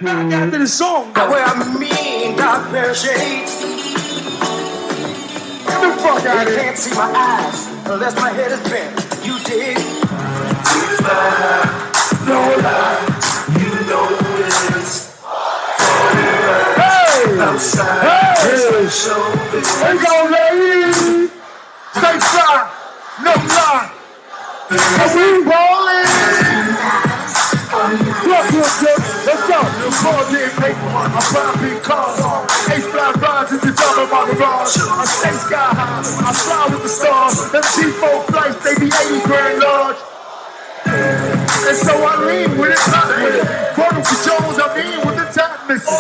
Back after the song. Where I mean, God pear-shaped. Get the fuck out of You here. can't see my eyes unless my head is bent. You dig? We fly, no lie, you know this. Hey! Outside, Hey! showbiz. Here we go, ladies. Stay fly, no lie. And we ballin'. Look, let's go. The ball didn't make one. I'm probably cars on. Ace fly rides into double by the garage. I stay sky high. I fly with the stars. Them G4 flights, they be 80 grand large. And so I lean with it, not with it. Vertical Jones, I mean with the top missing.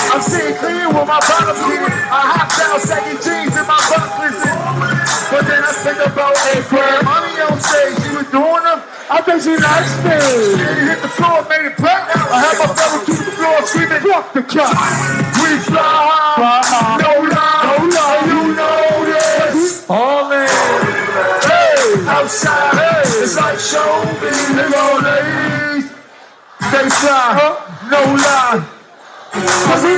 I'm seeing clear with my bottom clear. I hop down second jeans in my butt missing. But then I think about 8 grand money on stage. She was doing them. I think she likes me. She hit the floor, made it clap. I had my fellow to the floor screaming, fuck the clock. We fly high, no lie, you know this. All in. Hey, outside, hey, it's like showbiz. Here go, ladies. Stay fly, no lie. Cause we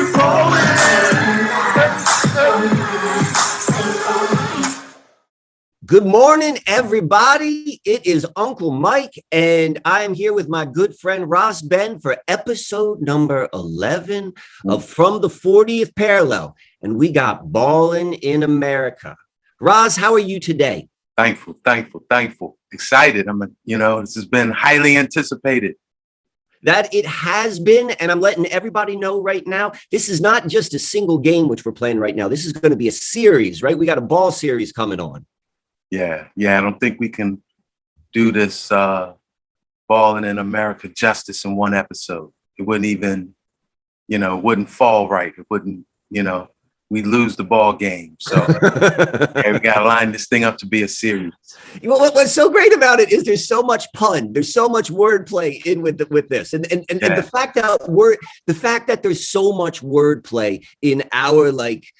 Good morning, everybody. It is Uncle Mike, and I am here with my good friend Ross Ben for episode number 11 of From the 40th Parallel. And we got Ballin' in America. Ross, how are you today? Thankful. Excited. This has been highly anticipated. That it has been, and I'm letting everybody know right now, this is not just a single game which we're playing right now. This is going to be a series, right? We got a ball series coming on. Yeah. I don't think we can do this Ballin' in America justice in one episode. It wouldn't even, it wouldn't fall right. It wouldn't, we lose the ball game. So okay, we got to line this thing up to be a series. What's so great about it is there's so much pun, there's so much wordplay in with this, and the fact that there's so much wordplay in our like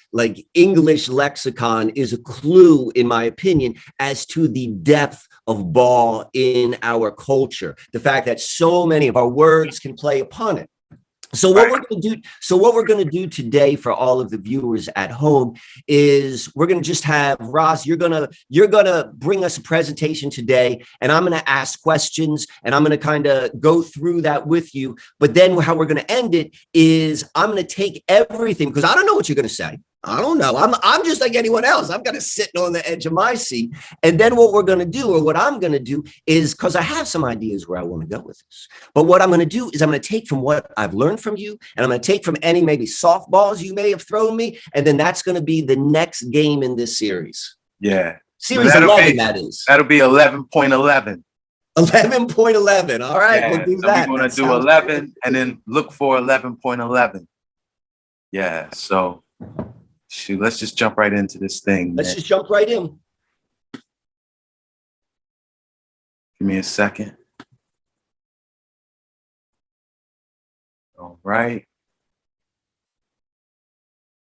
English lexicon is a clue, in my opinion, as to the depth of ball in our culture. The fact that so many of our words can play upon it. So what we're going to do today for all of the viewers at home is we're going to just have Ross, you're going to bring us a presentation today, and I'm going to ask questions, and I'm going to kind of go through that with you. But then how we're going to end it is I'm going to take everything, because I don't know what you're going to say. I don't know. I'm just like anyone else. I'm going to sit on the edge of my seat. And then what we're going to do, or what I'm going to do, is, because I have some ideas where I want to go with this. But what I'm going to do is I'm going to take from what I've learned from you, and I'm going to take from any maybe softballs you may have thrown me. And then that's going to be the next game in this series. Yeah. Series 11, that is. That'll be 11.11. 11.11. All right. Yeah, we'll do so that. We're going to do 11 and then look for 11.11. Yeah. So. Shoot, let's just jump right into this thing. Let's just jump right in. Give me a second. All right.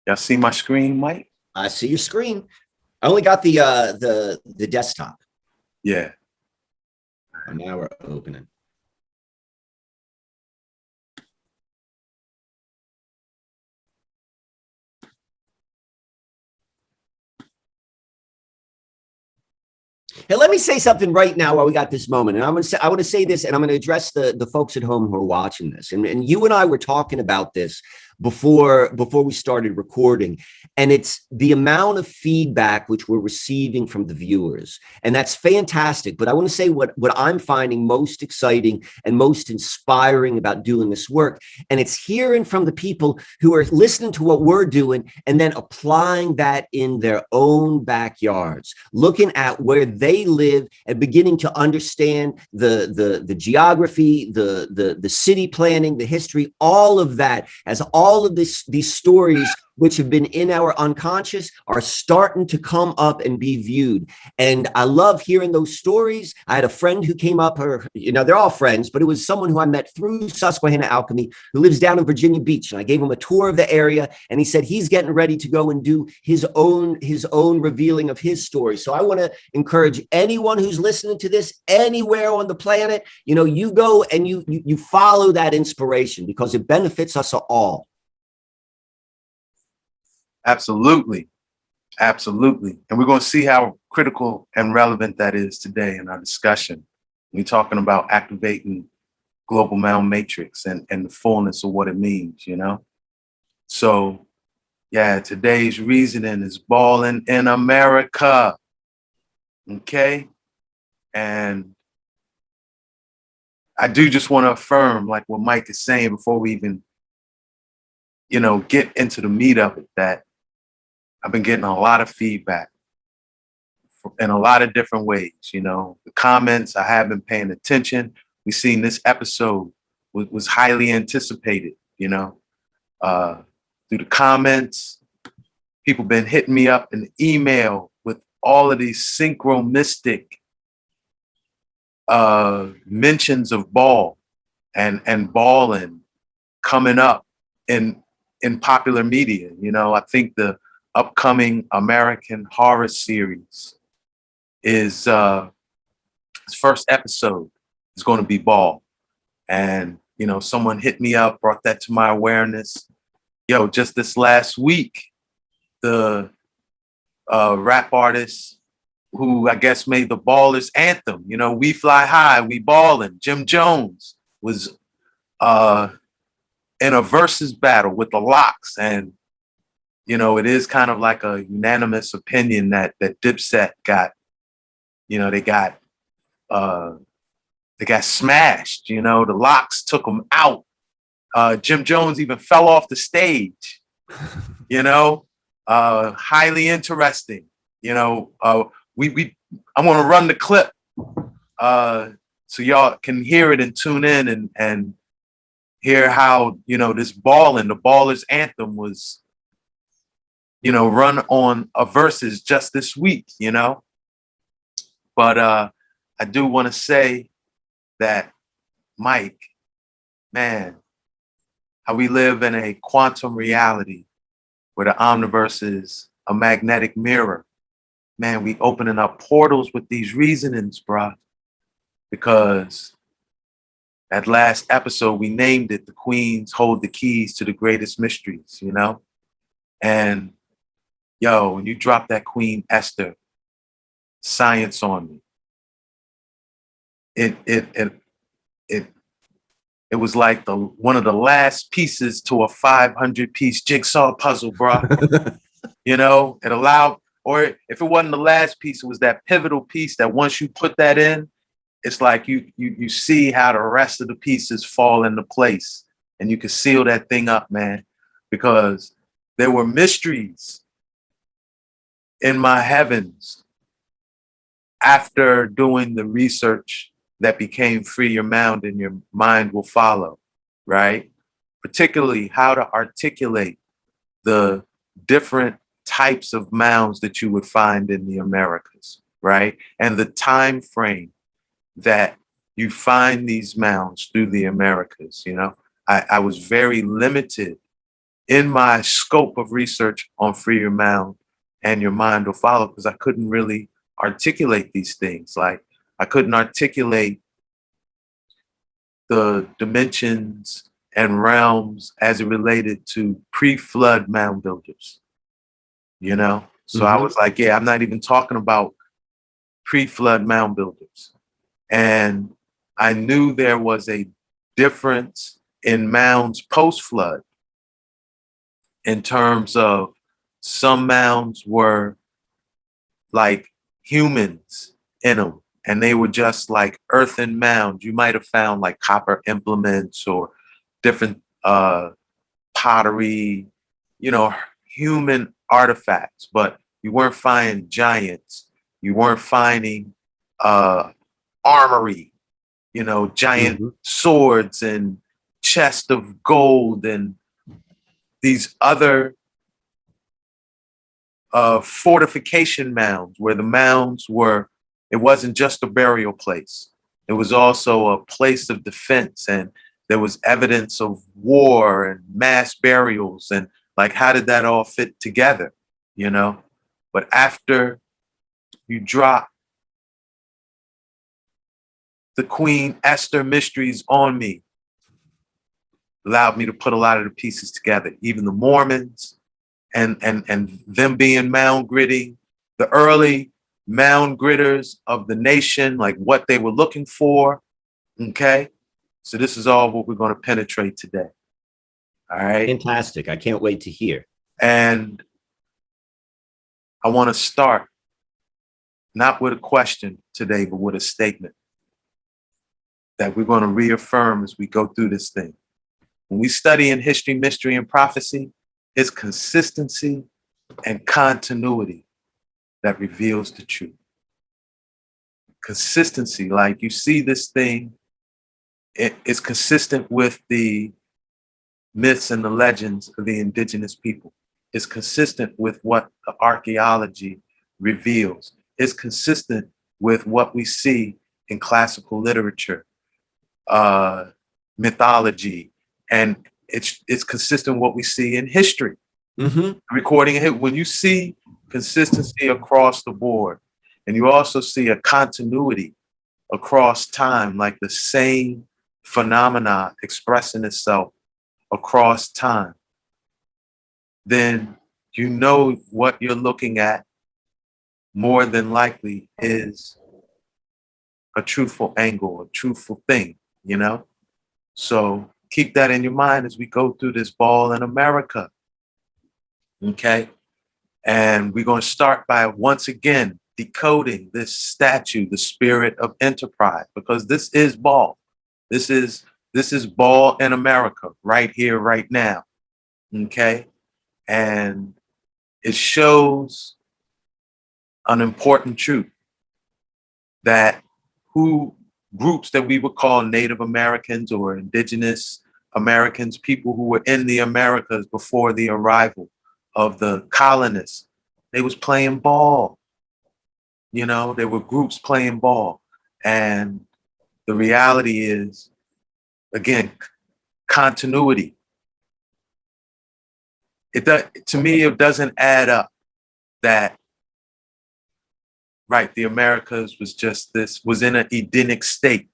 Y'all see my screen, Mike? I see your screen. I only got the desktop. Yeah. And now we're opening. Hey, let me say something right now while we got this moment. And I want to say this, and I'm going to address the folks at home who are watching this. And you and I were talking about this before we started recording. And it's the amount of feedback which we're receiving from the viewers. And that's fantastic. But I want to say what I'm finding most exciting and most inspiring about doing this work. And it's hearing from the people who are listening to what we're doing and then applying that in their own backyards, looking at where they live and beginning to understand the geography, the city planning, the history, all of that, as all of these stories which have been in our unconscious are starting to come up and be viewed. And I love hearing those stories. I had a friend who came up, or, you know, they're all friends, but it was someone who I met through Susquehanna Alchemy who lives down in Virginia Beach. And I gave him a tour of the area, and he said he's getting ready to go and do his own revealing of his story. So I want to encourage anyone who's listening to this anywhere on the planet, you know, you go and you follow that inspiration, because it benefits us all. Absolutely. Absolutely. And we're going to see how critical and relevant that is today in our discussion. We're talking about activating global mound matrix and the fullness of what it means, you know? So, yeah, today's reasoning is balling in America. Okay? And I do just want to affirm, like what Mike is saying before we even, you know, get into the meat of it, that I've been getting a lot of feedback in a lot of different ways. You know, the comments, I have been paying attention. We seen this episode was highly anticipated, you know, through the comments. People been hitting me up in the email with all of these synchronistic mentions of ball and balling coming up in popular media. You know, I think the upcoming American Horror series is its first episode is going to be ball. And, you know, someone hit me up, brought that to my awareness. Yo, just this last week, the rap artist who I guess made the Ballers anthem, you know, We Fly High, We Ballin', Jim Jones, was in a versus battle with the Locks. And, you know, it is kind of like a unanimous opinion that Dipset got, you know, they got smashed. You know, the Locks took them out. Jim Jones even fell off the stage. You know, highly interesting. You know, I'm gonna run the clip so y'all can hear it and tune in and hear how, you know, this balling, the Ballers anthem was, you know, run on a versus just this week, you know. But I do want to say that, Mike, man, how we live in a quantum reality where the omniverse is a magnetic mirror. Man, we opening up portals with these reasonings, bruh. Because that last episode, we named it The Queens Hold the Keys to the Greatest Mysteries, you know? And yo, when you drop that Queen Esther science on me, it was like one of the last pieces to a 500-piece jigsaw puzzle, bro. You know, it allowed, or if it wasn't the last piece, it was that pivotal piece that once you put that in, it's like you see how the rest of the pieces fall into place, and you can seal that thing up, man, because there were mysteries in my heavens after doing the research that became Free Your Mound and Your Mind Will Follow, right? Particularly how to articulate the different types of mounds that you would find in the Americas, right? And the time frame that you find these mounds through the Americas, you know? I was very limited in my scope of research on Free Your Mound and Your Mind Will Follow, because I couldn't really articulate these things. Like, I couldn't articulate the dimensions and realms as it related to pre-flood mound builders, you know? So I was like, yeah, I'm not even talking about pre-flood mound builders. And I knew there was a difference in mounds post-flood in terms of some mounds were like humans in them, and they were just like earthen mounds. You might have found like copper implements or different pottery, you know, human artifacts, but you weren't finding giants. You weren't finding armory, you know, giant swords and chest of gold and these other fortification mounds, where the mounds were, it wasn't just a burial place. It was also a place of defense, and there was evidence of war and mass burials. And like, how did that all fit together, you know? But after you drop the Queen Esther mysteries on me, allowed me to put a lot of the pieces together, even the Mormons and them being mound gritting, the early mound gritters of the nation, like what they were looking for. Okay. So this is all what we're going to penetrate today. All right. Fantastic. I can't wait to hear. And I want to start not with a question today, but with a statement that we're going to reaffirm as we go through this thing. When we study in history, mystery, and prophecy, it's consistency and continuity that reveals the truth. Consistency, like you see this thing, it's consistent with the myths and the legends of the indigenous people. It's consistent with what the archaeology reveals. It's consistent with what we see in classical literature, mythology, and it's consistent with what we see in history. Recording it, when you see consistency across the board, and you also see a continuity across time, like the same phenomena expressing itself across time, then you know what you're looking at more than likely is a truthful angle, a truthful thing, you know? So keep that in your mind as we go through this ball in America. Okay? And we're going to start by once again decoding this statue, the spirit of enterprise, because this is ball. This is ball in America right here, right now. Okay? And it shows an important truth that groups that we would call Native Americans or indigenous Americans, people who were in the Americas before the arrival of the colonists, they was playing ball. You know, there were groups playing ball. And the reality is, again, continuity. To me, it doesn't add up that, right, the Americas was in an Edenic state.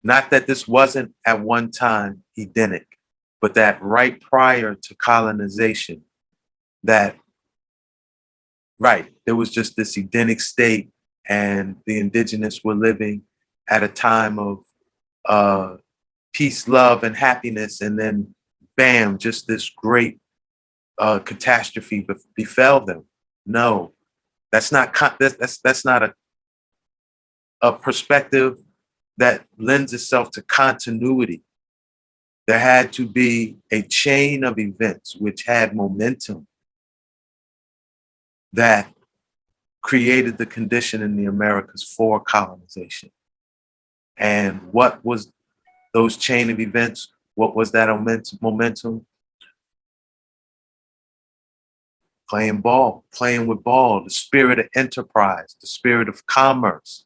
Not that this wasn't at one time Edenic, but that right prior to colonization, that, right, there was just this Edenic state, and the indigenous were living at a time of peace, love, and happiness, and then bam, just this great catastrophe befell them. No, that's not a perspective that lends itself to continuity. There had to be a chain of events which had momentum that created the condition in the Americas for colonization. And what was those chain of events? What was that momentum? Playing ball, playing with ball, the spirit of enterprise, the spirit of commerce.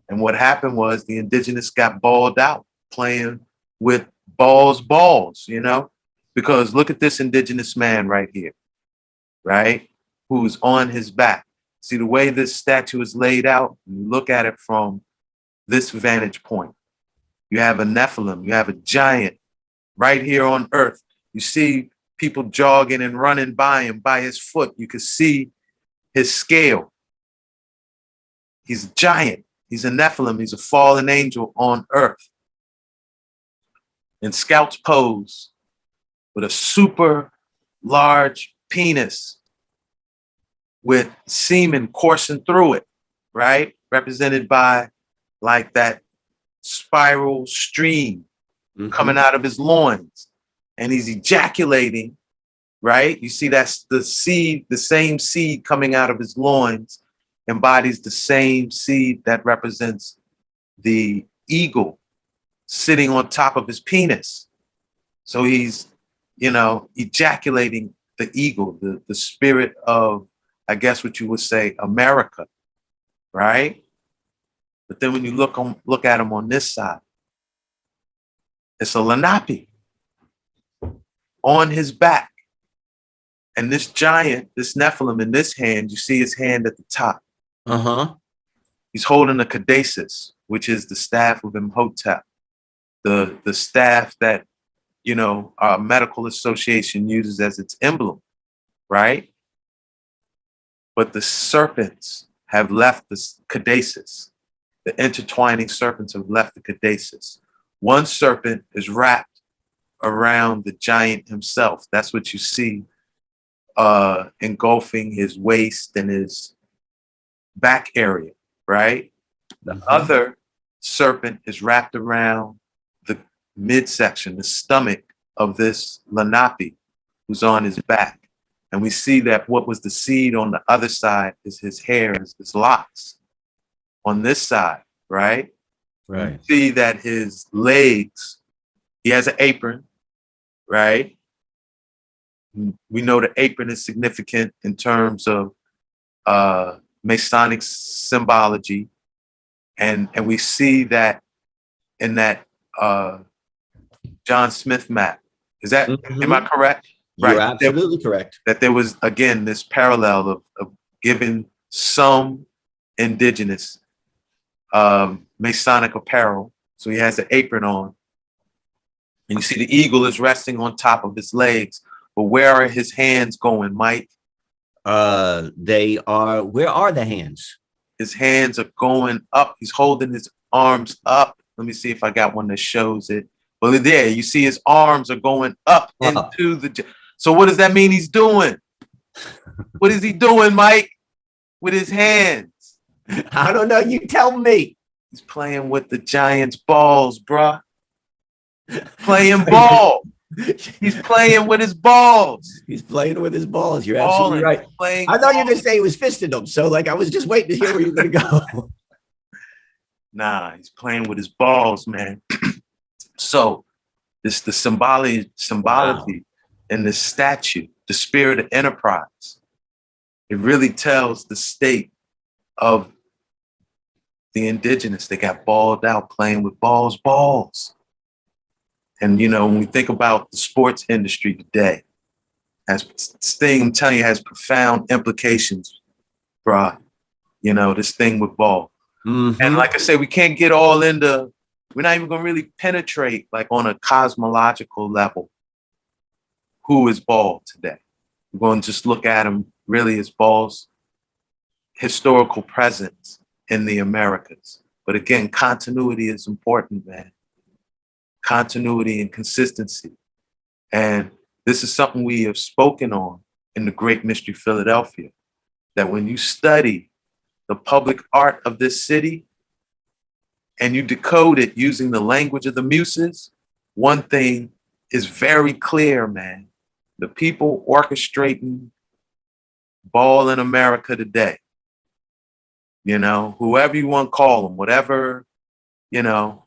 And what happened was the indigenous got balled out, playing with balls, you know? Because look at this indigenous man right here, right? Who's on his back. See the way this statue is laid out? You look at it from this vantage point. You have a Nephilim, you have a giant right here on earth. You see people jogging and running by him, by his foot. You can see his scale. He's a giant. He's a Nephilim. He's a fallen angel on earth. In Scout's pose with a super large penis with semen coursing through it, right? Represented by like that spiral stream coming out of his loins. And he's ejaculating, right? You see that's the seed, the same seed coming out of his loins embodies the same seed that represents the eagle sitting on top of his penis. So he's, you know, ejaculating the eagle, the spirit of, I guess what you would say, America, right? But then when you look at him on this side, it's a Lenape on his back. And this giant, this Nephilim in this hand, you see his hand at the top. Uh-huh. He's holding a caduceus, which is the staff of Imhotep, the staff that, you know, our medical association uses as its emblem, right? But the serpents have left the caduceus. The intertwining serpents have left the caduceus. One serpent is wrapped around the giant himself. That's what you see engulfing his waist and his back area, right? The other serpent is wrapped around the midsection, the stomach of this Lenape who's on his back. And we see that what was the seed on the other side is his hair, his locks. On this side, right? Right. You see that his legs, he has an apron, right? We know the apron is significant in terms of Masonic symbology. And we see that in that John Smith map. Is that, am I correct? You're Right. absolutely correct. That there was, again, this parallel of giving some indigenous Masonic apparel. So he has an apron on. And you see the eagle is resting on top of his legs. But where are his hands going, Mike? They are, where are the hands? His hands are going up. He's holding his arms up. Let me see if I got one that shows it. Well, there, you see his arms are going up into the... So what does that mean he's doing? What is he doing, Mike, with his hands? I don't know. You tell me. He's playing with the giant's balls, bruh. Playing ball. He's playing with his balls. He's playing with his balls. You're absolutely right. I thought you were going to say he was fisting them. So, like, I was just waiting to hear where you're going to go. Nah, he's playing with his balls, man. So, this the symbology in this statue, the spirit of enterprise. It really tells the state of the indigenous. They got balled out playing with balls. And, you know, when we think about the sports industry today, as this thing, I'm telling you, has profound implications, bruh. You know, this thing with ball. And like I said, we can't get all into, we're not even going to really penetrate, like, on a cosmological level, who is ball today. We're going to just look at him really as ball's historical presence in the Americas. But again, continuity is important, man. Continuity and consistency. And this is something we have spoken on in the Great Mystery Philadelphia, that when you study the public art of this city and you decode it using the language of the muses, one thing is very clear, man. The people orchestrating ball in America today, you know, whoever you want to call them, whatever, you know,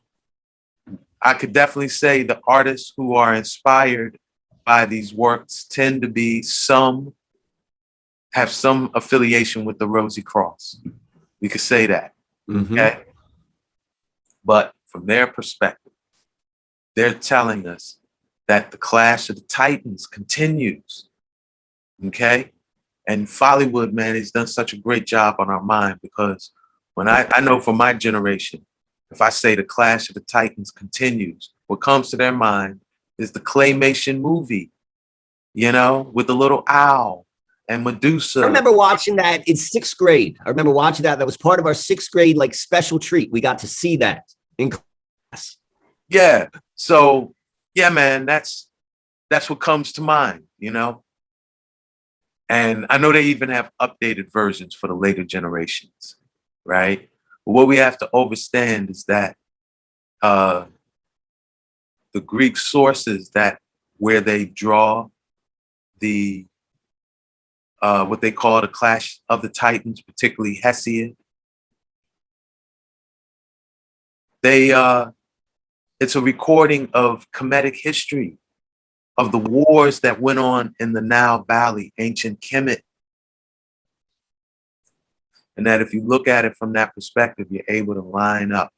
I could definitely say the artists who are inspired by these works tend to be have some affiliation with the Rosy Cross. We could say that. Okay. But from their perspective, they're telling us that the clash of the Titans continues. Okay. And Follywood, man, has done such a great job on our mind, because when I know for my generation, if I say the clash of the Titans continues, what comes to their mind is the claymation movie, you know, with the little owl and Medusa. I remember watching that in 6th grade. I remember watching that. That was part of our 6th grade, like, special treat. We got to see that in class. Yeah. So, yeah, man, that's what comes to mind, you know? And I know they even have updated versions for the later generations, right? But what we have to understand is that the Greek sources where they draw the what they call the Clash of the Titans, particularly Hesiod, it's a recording of Kemetic history. of the wars that went on in the Nile Valley, ancient Kemet. And that if you look at it from that perspective, you're able to line up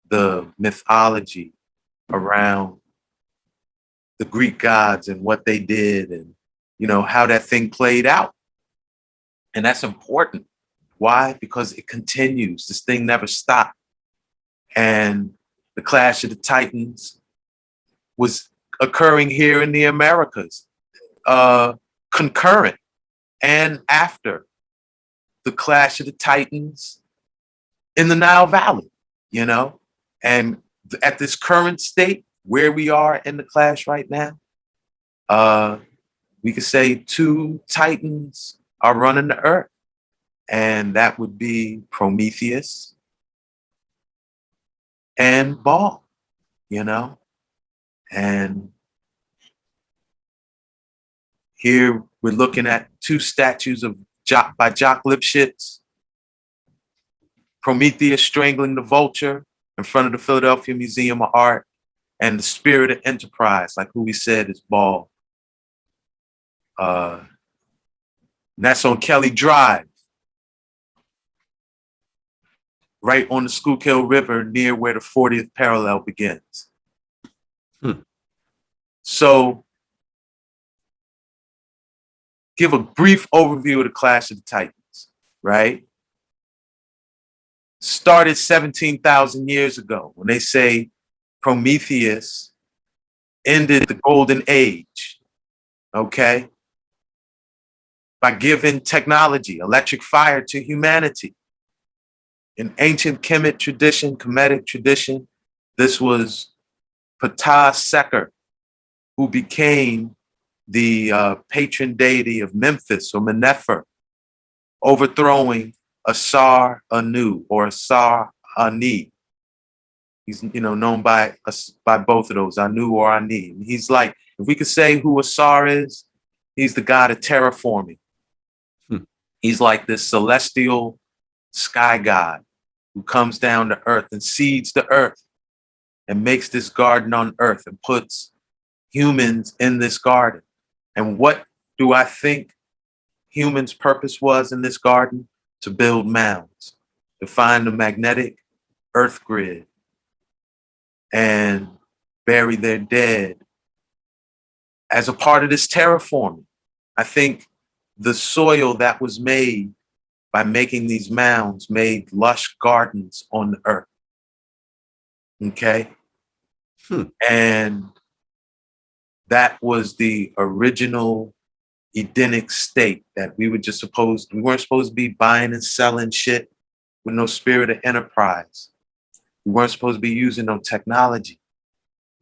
the mythology around the Greek gods and what they did and, you know, how that thing played out. And that's important. Why? Because it continues. This thing never stopped. And the Clash of the Titans was occurring here in the Americas, concurrent and after the Clash of the Titans in the Nile Valley, you know? And at this current state, where we are in the clash right now, we could say two titans are running the earth. And that would be Prometheus and Baal, you know? And here we're looking at two statues of by Jock Lipschitz. Prometheus strangling the vulture in front of the Philadelphia Museum of Art, and the spirit of enterprise, like who we said is Baal. And that's on Kelly Drive, right on the Schuylkill River, near where the 40th parallel begins. So, give a brief overview of the Clash of the Titans, right? Started 17,000 years ago when they say Prometheus ended the golden age, okay? By giving technology, electric fire to humanity. In ancient Kemet tradition, Kemetic tradition, this was Ptah Seker, who became the patron deity of Memphis or Menefer, overthrowing Asar Anu or Asar Ani. He's, you know, known by both of those, Anu or Ani. He's like, if we could say who Asar is, he's the god of terraforming. He's like this celestial sky god who comes down to earth and seeds the earth and makes this garden on earth and puts humans in this garden. And what do I think humans' purpose was in this garden? To build mounds, to find the magnetic earth grid and bury their dead as a part of this terraforming. I think the soil that was made by making these mounds made lush gardens on the earth. Okay? And that was the original Edenic state that we weren't supposed to be buying and selling shit with no spirit of enterprise. We weren't supposed to be using no technology.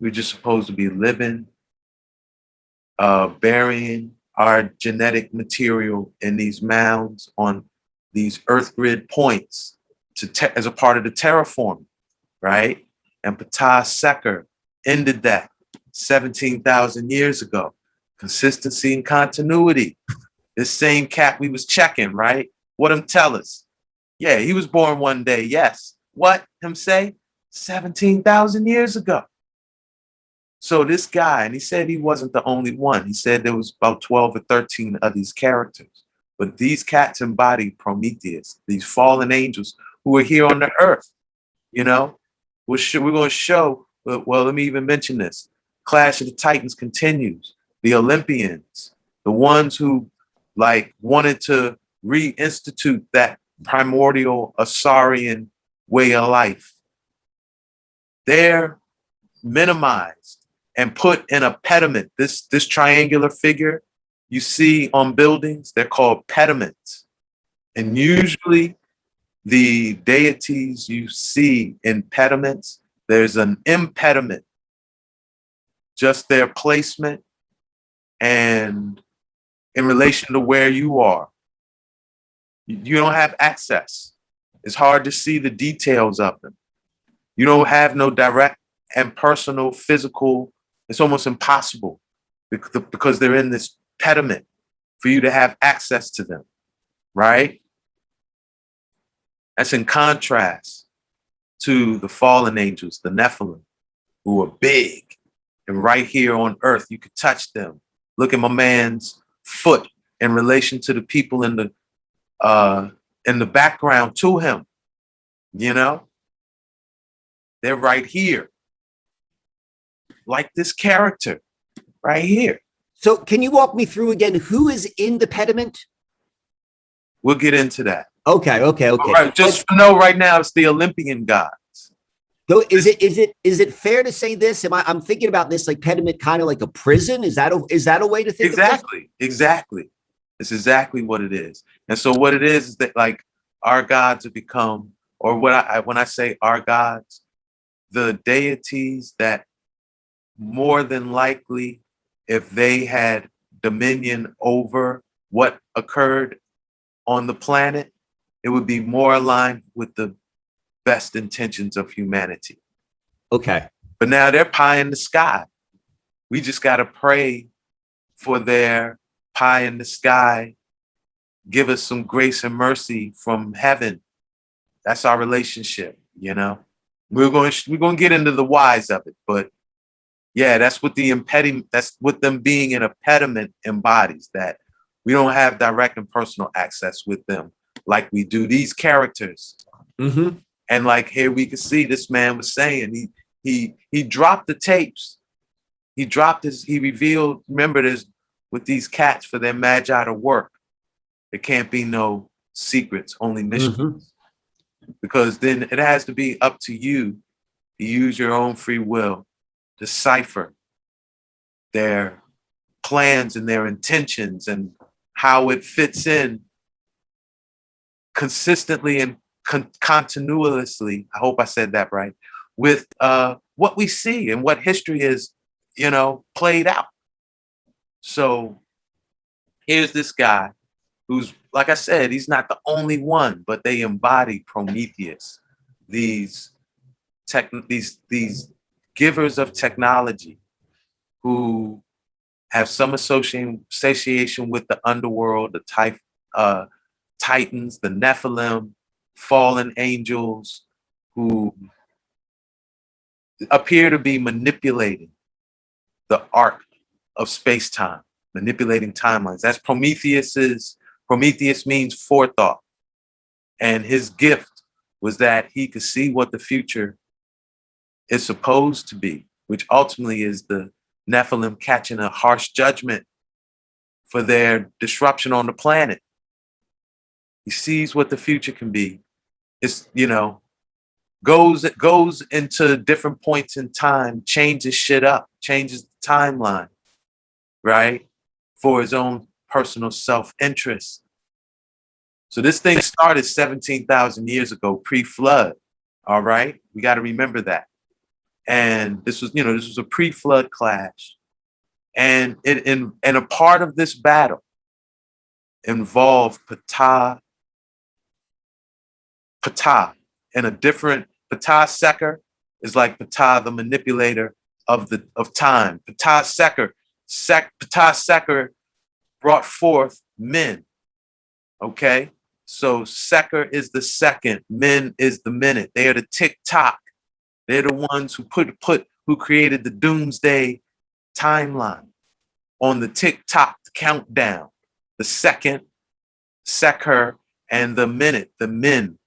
We were just supposed to be living, burying our genetic material in these mounds on these earth grid points as a part of the terraforming, right? And Ptah Seker ended that 17,000 years ago. Consistency and continuity. This same cat we was checking, right? What him tell us? Yeah, he was born one day, yes. What him say? 17,000 years ago. So this guy, and he said he wasn't the only one. He said there was about 12 or 13 of these characters. But these cats embody Prometheus, these fallen angels who are here on the earth, you know? We're going to show, well, let me even mention this. Clash of the Titans continues. The Olympians, the ones who like wanted to reinstitute that primordial Asarian way of life. They're minimized and put in a pediment. This triangular figure you see on buildings, they're called pediments. And usually the deities you see in pediments, there's an impediment, just their placement and in relation to where you are. You don't have access. It's hard to see the details of them. You don't have no direct and personal physical, it's almost impossible because they're in this pediment for you to have access to them, right? That's in contrast to the fallen angels, the Nephilim, who are big And right here on earth, you could touch them. Look at my man's foot in relation to the people in the background to him. You know, they're right here. Like this character right here. So can you walk me through again, who is in the pediment? We'll get into that. Okay. All right, just know right now it's the Olympian gods. So is it fair to say this? I'm thinking about this like pediment kind of like a prison? Is that a way to think Exactly, of this? exactly. It's exactly what it is. And so what it is that like our gods have become, or when I say our gods, the deities that more than likely, if they had dominion over what occurred on the planet, it would be more aligned with the best intentions of humanity. Okay. But now they're pie in the sky. We just got to pray for their pie in the sky. Give us some grace and mercy from heaven. That's our relationship, you know. We're going to get into the whys of it, but yeah, that's what the impediment. That's what them being an impediment embodies. That we don't have direct and personal access with them like we do these characters. Mm-hmm. And like here we can see this man was saying he dropped the tapes. He revealed, remember this, with these cats for their magi to work. There can't be no secrets, only mysteries. Mm-hmm. Because then it has to be up to you to use your own free will, decipher their plans and their intentions and how it fits in consistently and continuously, I hope I said that right, with what we see and what history is, you know, played out. So here's this guy who's, like I said, he's not the only one, but they embody Prometheus, these givers of technology who have some association with the underworld, the Titans, the Nephilim, fallen angels who appear to be manipulating the arc of space-time, manipulating timelines. That's Prometheus means forethought. And his gift was that he could see what the future is supposed to be, which ultimately is the Nephilim catching a harsh judgment for their disruption on the planet. He sees what the future can be. It's, you know, goes into different points in time, changes shit up, changes the timeline, right? For his own personal self-interest. So this thing started 17,000 years ago, pre-flood. All right, we got to remember that. And this was a pre-flood clash, and a part of this battle involved Ptah and a different Ptah Seker is like Ptah, the manipulator of time. Ptah Seker brought forth men. Okay, so Seker is the second, men is the minute. They are the tick-tock. They're the ones who created the doomsday timeline on the tick-tock countdown. The second, Seker, and the minute, the men,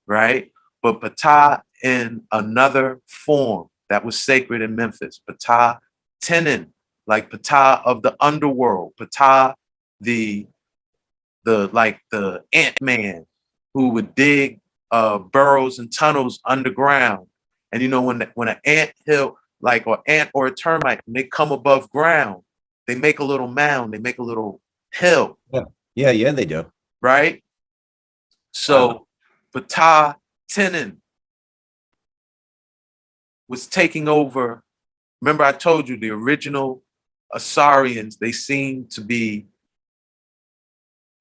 right? But Ptah in another form that was sacred in Memphis. Ptah Tenon, like Ptah of the underworld. Ptah, the Ant-Man who would dig burrows and tunnels underground. And you know, when an ant hill, like or ant or a termite, when they come above ground, they make a little mound, they make a little hill. Yeah, they do. Right? So Ptah Tenon was taking over. Remember, I told you the original Asarians, they seem to be,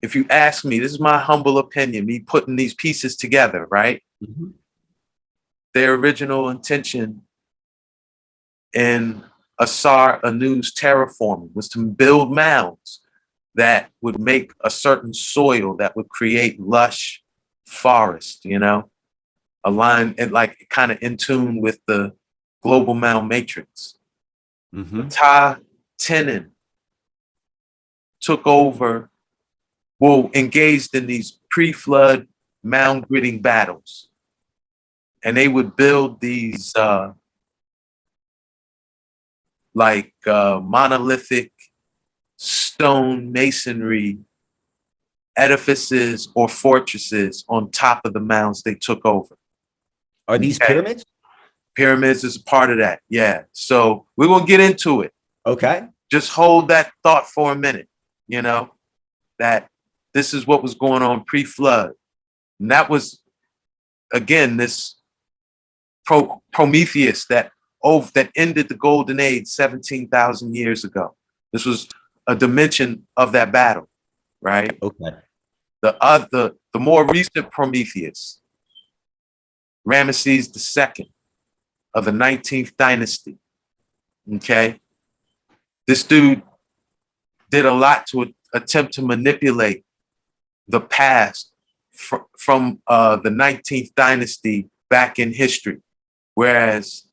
if you ask me, this is my humble opinion, me putting these pieces together, right? Mm-hmm. Their original intention in Anu's terraforming was to build mounds that would make a certain soil that would create lush forest, you know, aligned and like kind of in tune with the global mound matrix. Ptah Tenon took over, well, engaged in these pre-flood mound gritting battles. And they would build these monolithic stone masonry edifices or fortresses on top of the mounds they took over. Are these pyramids? Pyramids is a part of that, yeah. So we're going to get into it. Okay. Just hold that thought for a minute, you know, that this is what was going on pre-flood. And that was, again, this Prometheus that ended the golden age 17,000 years ago. This was a dimension of that battle, right? Okay. The more recent Prometheus, Ramesses II of the 19th dynasty, okay? This dude did a lot to attempt to manipulate the past from the 19th dynasty back in history. Whereas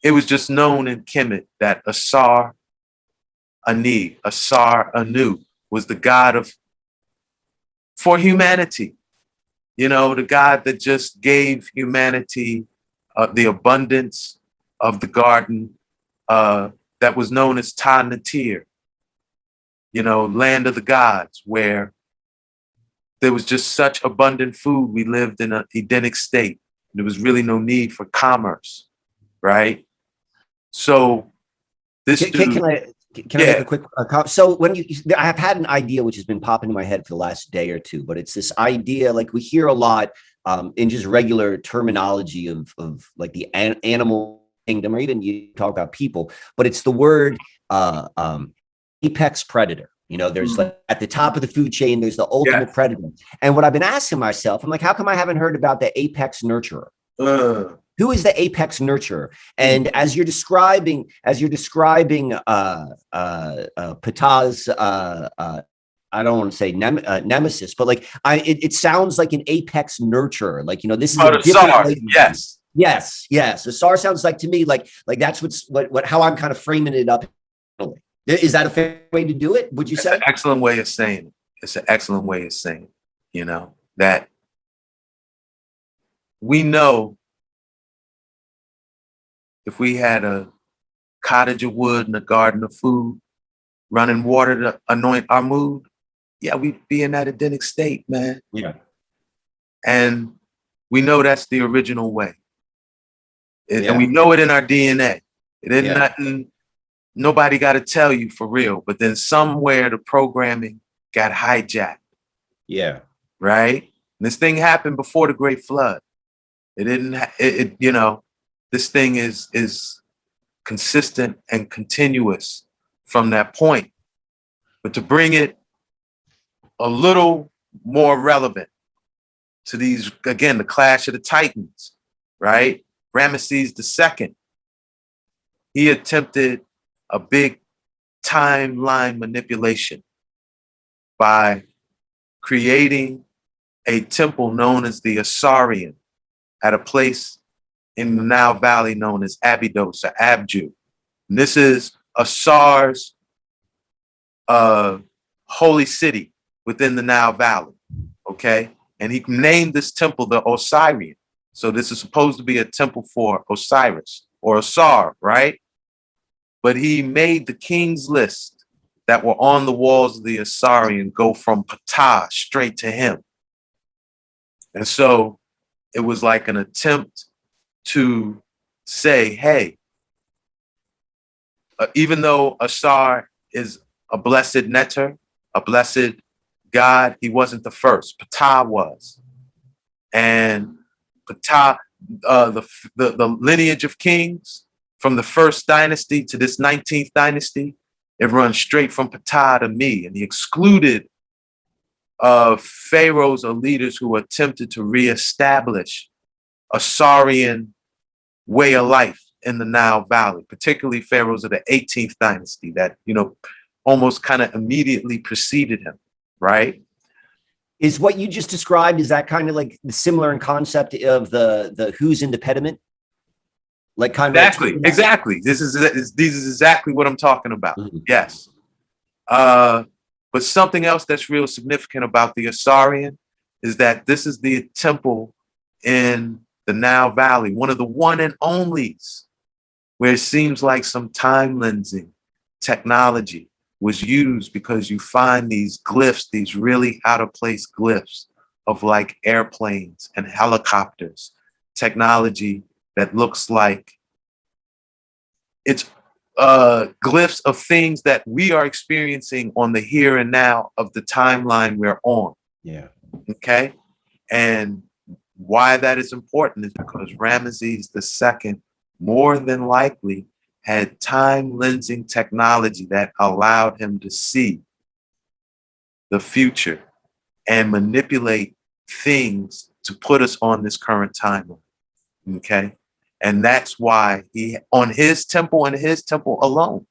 it was just known in Kemet that Asar Anu was the god for humanity. You know, the God that just gave humanity the abundance of the garden that was known as Ta Natir, you know, land of the gods, where there was just such abundant food. We lived in an Edenic state. There was really no need for commerce, right? So this Can I make a quick comment? So I have had an idea which has been popping in my head for the last day or two, but it's this idea, like we hear a lot in just regular terminology of like the animal kingdom, or even you talk about people, but it's the word apex predator. You know, there's like at the top of the food chain, there's the ultimate predator. And what I've been asking myself, I'm like, how come I haven't heard about the apex nurturer? Who is the apex nurturer? And as you're describing Ptah's I don't want to say nemesis, but like it sounds like an apex nurturer. Like, you know, this is a different Yes. Asar sounds like to me like that's how I'm kind of framing it up. Is that a fair way to do it? Would you say? It's an excellent way of saying it. It's an excellent way of saying it, you know, that we know if we had a cottage of wood and a garden of food, running water to anoint our mood, yeah, we'd be in that Edenic state, man. Yeah. And we know that's the original way. And we know it in our DNA. It ain't nothing. Nobody got to tell you for real, but then somewhere the programming got hijacked. Yeah. Right. And this thing happened before the Great Flood. It didn't. You know, this thing is consistent and continuous from that point. But to bring it a little more relevant to these, again, the clash of the Titans, right? Ramesses II, he attempted a big timeline manipulation by creating a temple known as the Asarian at a place in the Nile Valley known as Abydos or Abju. And this is Asar's holy city within the Nile Valley, okay? And he named this temple the Osirian. So this is supposed to be a temple for Osiris or Asar, right? But he made the king's list that were on the walls of the Asarian go from Ptah straight to him. And so it was like an attempt to say, hey, even though Asar is a blessed neter, a blessed God, he wasn't the first. Ptah was. And Ptah, the lineage of kings from the first dynasty to this 19th dynasty, it runs straight from Ptah to me. And he excluded pharaohs or leaders who attempted to reestablish a Asarian way of life in the Nile Valley, particularly pharaohs of the 18th dynasty that, you know, almost kind of immediately preceded him, right? Is what you just described, is that kind of like similar in concept of the who's in the pediment? like kind Exactly. This is exactly what I'm talking about. Mm-hmm. Yes. But something else that's real significant about the Asarian is that this is the temple in the Nile Valley, one of the one and onlys, where it seems like some time lensing technology was used, because you find these glyphs, these really out of place glyphs of like airplanes and helicopters, technology that looks like it's glyphs of things that we are experiencing on the here and now of the timeline we're on. Yeah. Okay. And why that is important is because Ramesses II more than likely had time lensing technology that allowed him to see the future and manipulate things to put us on this current timeline. Okay. And that's why he, on his temple and his temple alone,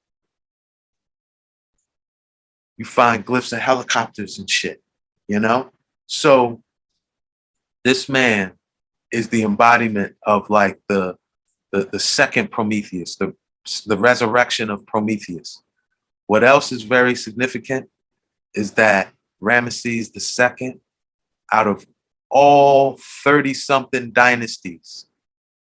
you find glyphs of helicopters and shit, you know? So this man is the embodiment of like the second Prometheus, the resurrection of Prometheus. What else is very significant is that Ramesses II, out of all 30-something dynasties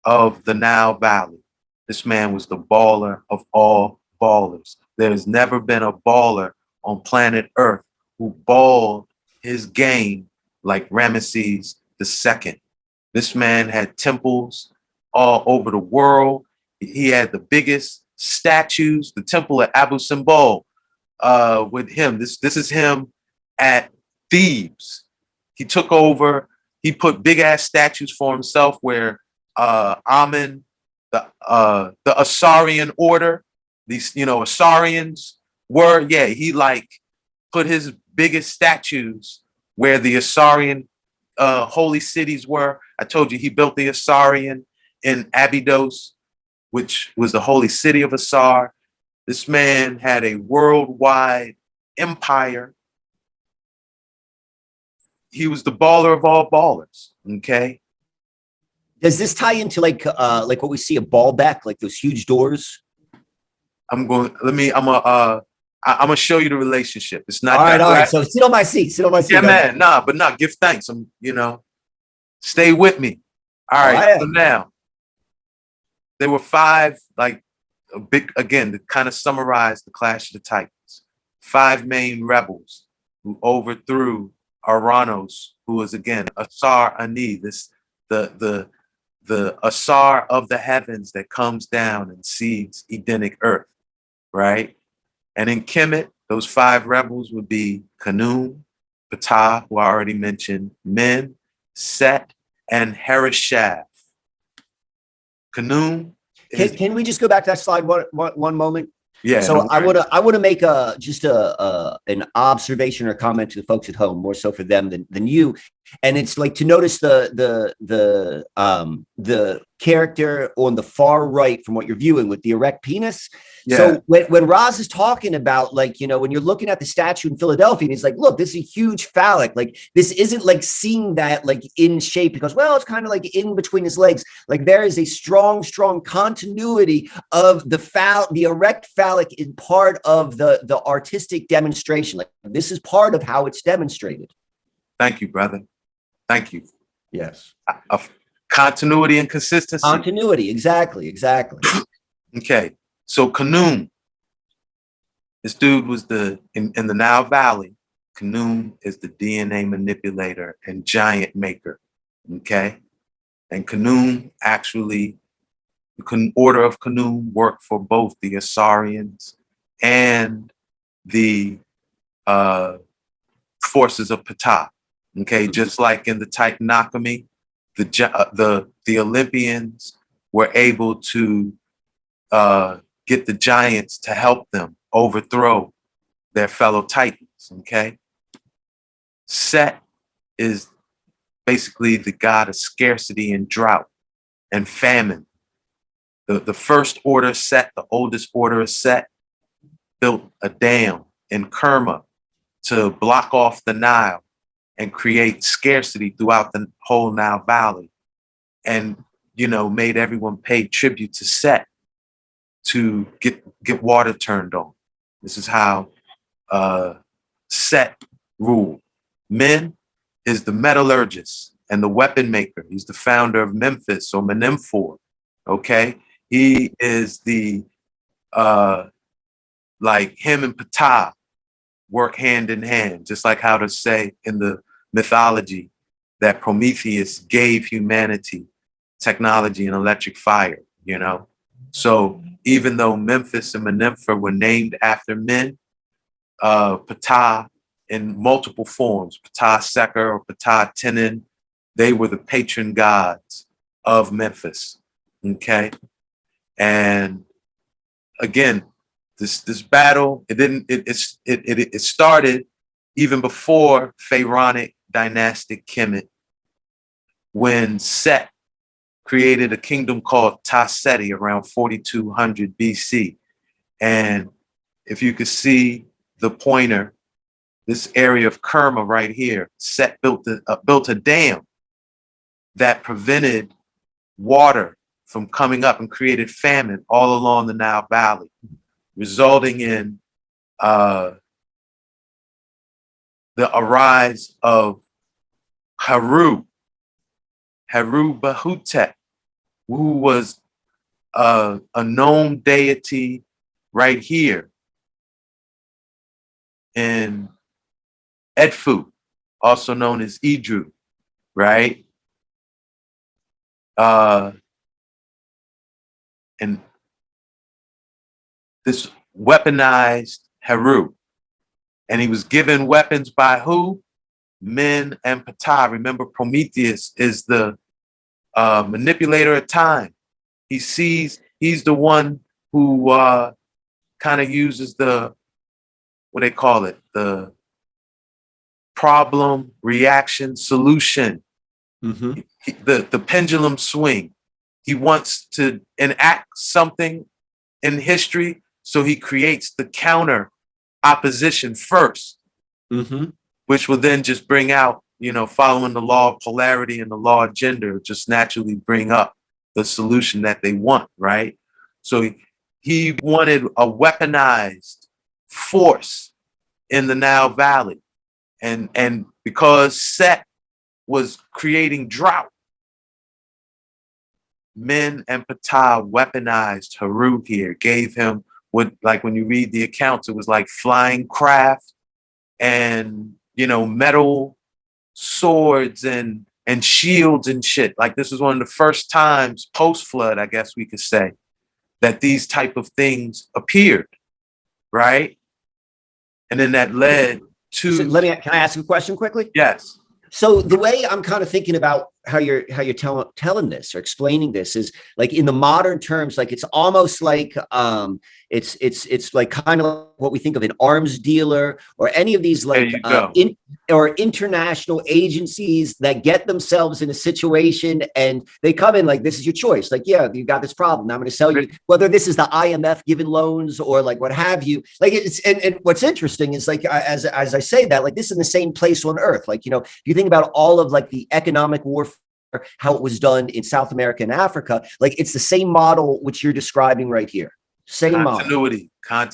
of the Nile Valley, this man was the baller of all ballers. There's never been a baller on planet Earth who balled his game like Ramesses II. This man had temples all over the world. He had the biggest statues, the temple at Abu Simbel with him. This is him at Thebes. He took over, he put big ass statues for himself where Amen, the Asarian order, these, you know, Asarians were, yeah, he like put his biggest statues where the Asarian holy cities were. I told you he built the Asarian in Abydos, which was the holy city of Asar. This man had a worldwide empire. He was the baller of all ballers. Okay. Does this tie into like what we see at Baalbek, like those huge doors? I'm gonna show you the relationship. It's not all right. So sit on my seat. Yeah, man. Nah, give thanks. Stay with me. All right. So now there were 5, like a big, again, to kind of summarize the Clash of the Titans, 5 main rebels who overthrew Aranos, who was again Asar Ani, the Asar of the heavens that comes down and seeds Edenic earth, right? And in Kemet, those 5 rebels would be Khnum, Ptah, who I already mentioned, Men, Set, and Harishath. Khnum. Can we just go back to that slide one moment? Yeah. So I want to make an observation or comment to the folks at home, more so for them than you. And it's like to notice the character on the far right from what you're viewing with the erect penis. Yeah. So when Roz is talking about, like, you know, when you're looking at the statue in Philadelphia, and he's like, look, this is a huge phallic. Like, this isn't like seeing that like in shape because, well, it's kind of like in between his legs. Like, there is a strong continuity of the erect phallic in part of the artistic demonstration. Like, this is part of how it's demonstrated. Thank you, brother. Thank you. Yes. Continuity and consistency. Continuity, exactly. Okay, so Khnum, this dude was in the Nile Valley. Khnum is the DNA manipulator and giant maker. Okay, and Khnum actually, the order of Khnum worked for both the Asarians and the forces of Ptah. Okay, just like in the Titanomachy, the Olympians were able to get the giants to help them overthrow their fellow Titans. Okay, Set is basically the god of scarcity and drought and famine. The first order Set, the oldest order of Set, built a dam in Kerma to block off the Nile and create scarcity throughout the whole Nile Valley. And made everyone pay tribute to Set to get water turned on. This is how Set ruled. Men is the metallurgist and the weapon maker. He's the founder of Memphis or Menempor. Okay, he is the like him and Ptah work hand in hand, just like how to say in the mythology that Prometheus gave humanity technology and electric fire, So even though Memphis and Menempor were named after men, Ptah in multiple forms, Ptah Seker or Ptah Tenin, they were the patron gods of Memphis. Okay. And again, this battle, it started even before Pharaonic dynastic Kemet, when Set created a kingdom called Taseti around 4200 BC. And if you could see the pointer, this area of Kerma right here, Set built a dam that prevented water from coming up and created famine all along the Nile Valley, resulting in the arise of Haru Bahutep, who was a known deity right here in Edfu, also known as Idru, right? And this weaponized Heru. And he was given weapons by who? Men and Ptah. Remember, Prometheus is the manipulator of time. He's the one who kind of uses the problem, reaction, solution, the pendulum swing. He wants to enact something in history, so he creates the counter opposition first, which will then just bring out, following the law of polarity and the law of gender, just naturally bring up the solution that they want, right? So he wanted a weaponized force in the Nile Valley. And because Set was creating drought, Men and Ptah weaponized Haru here, gave him what, like when you read the accounts, it was like flying craft and, metal swords and shields and shit. Like this was one of the first times post-flood, I guess we could say, that these type of things appeared, right? And then that led to... So can I ask a question quickly? Yes. So the way I'm kind of thinking about how you're telling this or explaining this is like in the modern terms, like it's almost like it's like kind of what we think of an arms dealer or any of these like or international agencies that get themselves in a situation and they come in like, this is your choice. Like, yeah, you got this problem. Now I'm going to sell you, whether this is the IMF giving loans or like what have you. Like it's and what's interesting is like as I say that, like this is the same place on earth. Like, if you think about all of like the economic warfare, how it was done in South America and Africa, like it's the same model which you're describing right here. Same continuity, but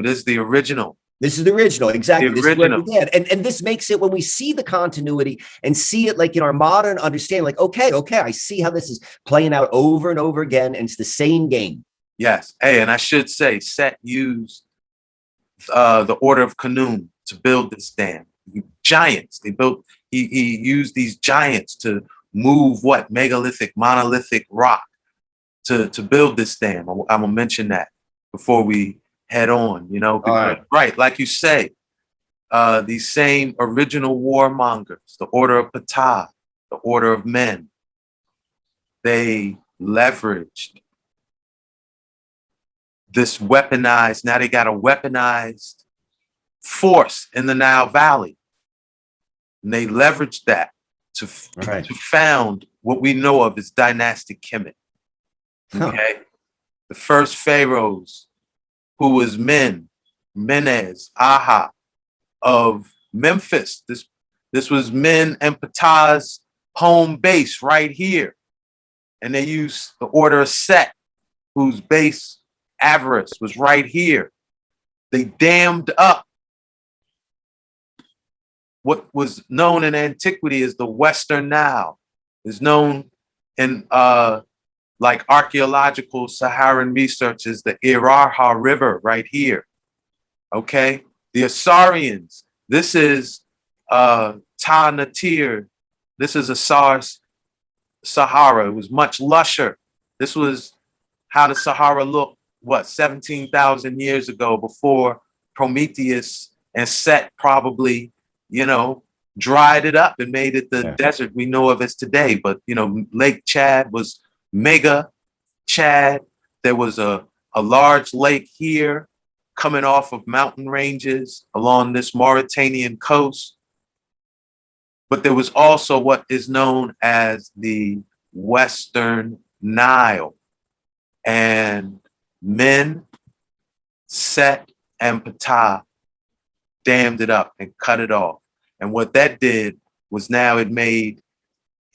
this is the original. This is the original, exactly. This is where it began. And this makes it, when we see the continuity and see it like in our modern understanding, like, okay, I see how this is playing out over and over again, and it's the same game. Yes. Hey, and I should say, Set used the Order of Khnum to build this dam. Giants. He used these giants to move monolithic rock to build this dam. I'm gonna mention that before we head on, because, right, like you say, these same original warmongers, the Order of Ptah, the Order of Men, they leveraged this weaponized, now they got a weaponized force in the Nile Valley. And they leveraged that to found what we know of as dynastic Kemet. Okay. The first pharaohs, who was Menes, Aha of Memphis. This was Men and Ptah's home base right here. And they used the order of Set, whose base Avarice was right here. They dammed up what was known in antiquity as the Western Nile, is known in like archaeological Saharan research as the Irarha River right here. Okay, the Assyrians. This is Ta Natir. This is Asar's Sahara. It was much lusher. This was how the Sahara looked, what, 17,000 years ago, before Prometheus and Set probably, dried it up and made it the desert we know of as today. But, Lake Chad was mega Chad. There was a large lake here coming off of mountain ranges along this Mauritanian coast. But there was also what is known as the Western Nile. And Men, Set, and Ptah dammed it up and cut it off. And what that did was now it made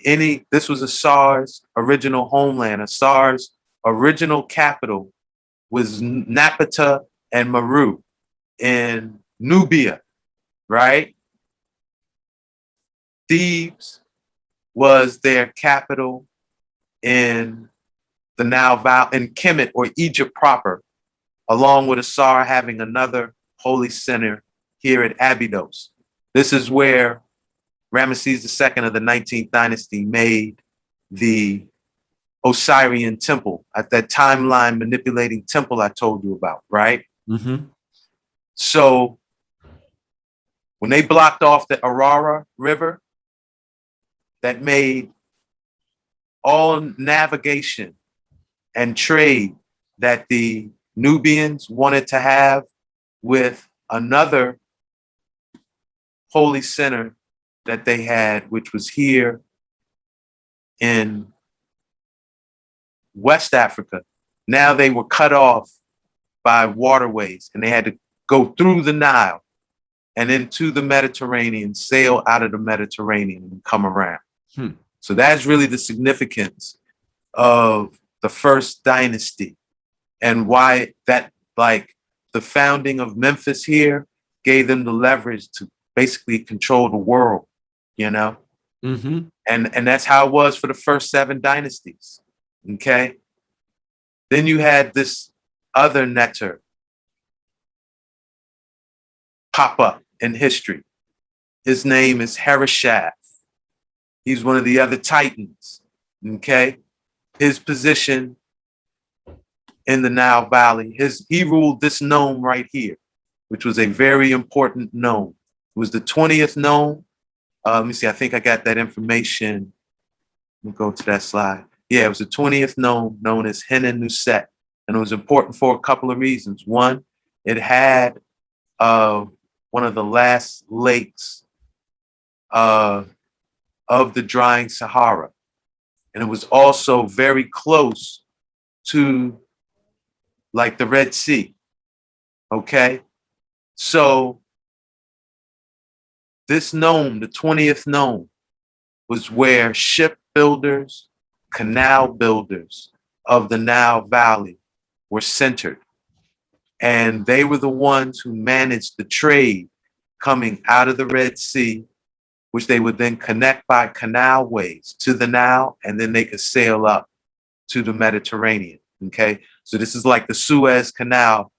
this was Asar's original homeland. Asar's original capital was Napata and Meru in Nubia, right? Thebes was their capital in the Nile Valley, in Kemet, or Egypt proper, along with Asar having another holy center here at Abydos. This is where Ramesses II of the 19th dynasty made the Osirian temple, at that timeline manipulating temple I told you about, right? Mm-hmm. So when they blocked off the Arara River, that made all navigation and trade that the Nubians wanted to have with another holy center that they had, which was here in West Africa. Now they were cut off by waterways, and they had to go through the Nile and into the Mediterranean, sail out of the Mediterranean and come around. So that's really the significance of the first dynasty, and why that, like, the founding of Memphis here gave them the leverage to basically control the world, Mm-hmm. And that's how it was for the first 7 dynasties. Okay. Then you had this other netter pop up in history. His name is Hereshaph. He's one of the other titans. Okay. His position in the Nile Valley, he ruled this nome right here, which was a very important nome. It was the 20th nome. Let me see, I think I got that information. Let me go to that slide. Yeah, it was the 20th nome, known as Henen Nuset. And it was important for a couple of reasons. One, it had one of the last lakes of the drying Sahara. And it was also very close to, like, the Red Sea. Okay? So this nome, the 20th nome, was where shipbuilders, canal builders of the Nile Valley were centered. And they were the ones who managed the trade coming out of the Red Sea, which they would then connect by canalways to the Nile, and then they could sail up to the Mediterranean. Okay, so this is like the Suez Canal,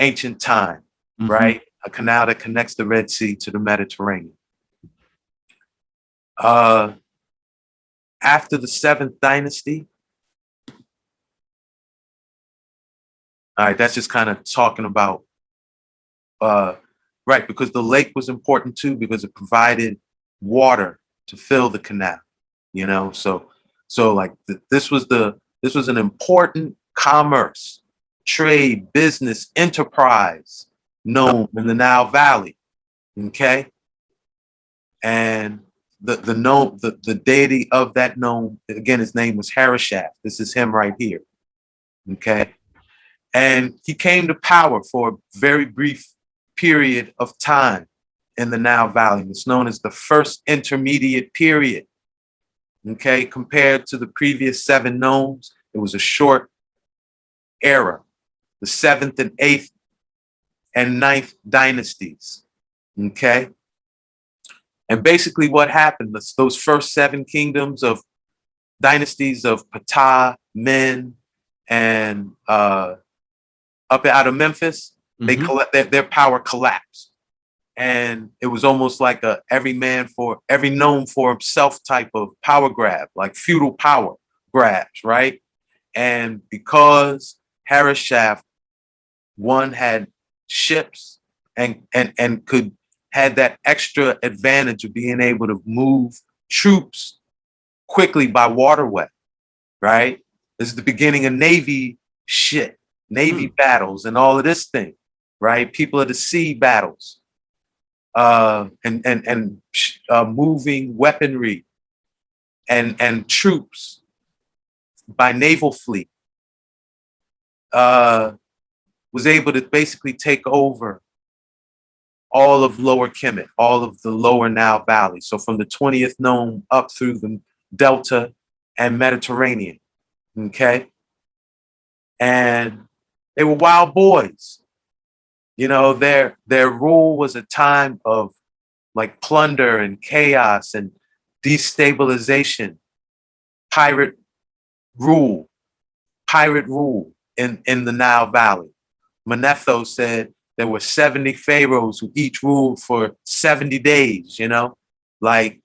ancient time, right? A canal that connects the Red Sea to the Mediterranean. After the 7th dynasty, all right, that's just kind of talking about, right, because the lake was important too, because it provided water to fill the canal, so like this was an important commerce, trade, business, enterprise known in the Nile Valley. Okay. And the nome, the deity of that nome, again, his name was Hereshaph. This is him right here. Okay. And he came to power for a very brief period of time in the Nile Valley. It's known as the first intermediate period. Okay, compared to the previous 7 gnomes, it was a short era. The 7th and 8th and 9th dynasties. Okay. And basically what happened, those first 7 kingdoms of dynasties of Ptah, Men, and up out of Memphis, their power collapsed. And it was almost like every gnome for himself type of power grab, like feudal power grabs, right? And because Harishaf, one had ships and had that extra advantage of being able to move troops quickly by waterway, right? This is the beginning of Navy battles and all of this thing, right? People of the sea battles, and moving weaponry and troops by naval fleet, was able to basically take over all of Lower Kemet, all of the lower Nile Valley. So from the 20th Nome up through the Delta and Mediterranean, okay? And they were wild boys. You know, their rule was a time of like plunder and chaos and destabilization, pirate rule in the Nile Valley. Manetho said there were 70 pharaohs who each ruled for 70 days, you know? Like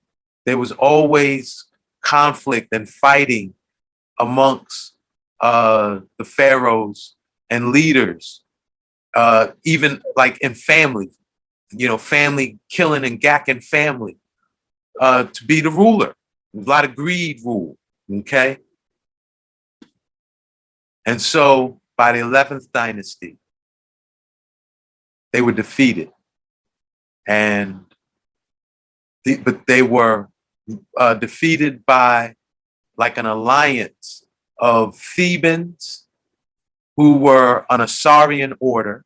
there was always conflict and fighting amongst the pharaohs and leaders, even like in family, you know, family killing and gacking family to be the ruler. A lot of greed rule, okay? And so by the 11th dynasty, they were defeated. But they were defeated by like an alliance of Thebans who were an Assyrian order,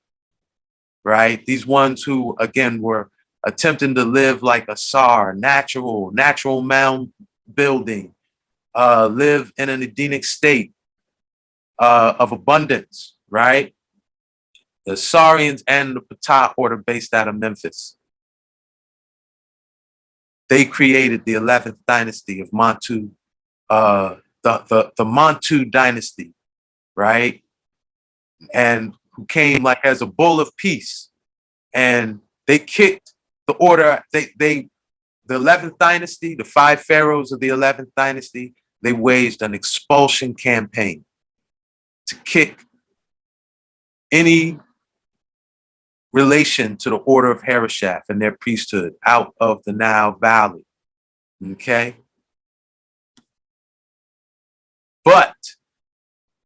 right? These ones who, again, were attempting to live like Assar, natural mound building, live in an Edenic state of abundance, right? The Assyrians and the Ptah order based out of Memphis. They created the 11th dynasty of Mantu, the Mantu dynasty, right? And who came like as a bull of peace. And they kicked the order, the 11th dynasty, the 5 pharaohs of the 11th dynasty, they waged an expulsion campaign to kick any relation to the order of Harishaf and their priesthood out of the Nile Valley, okay? But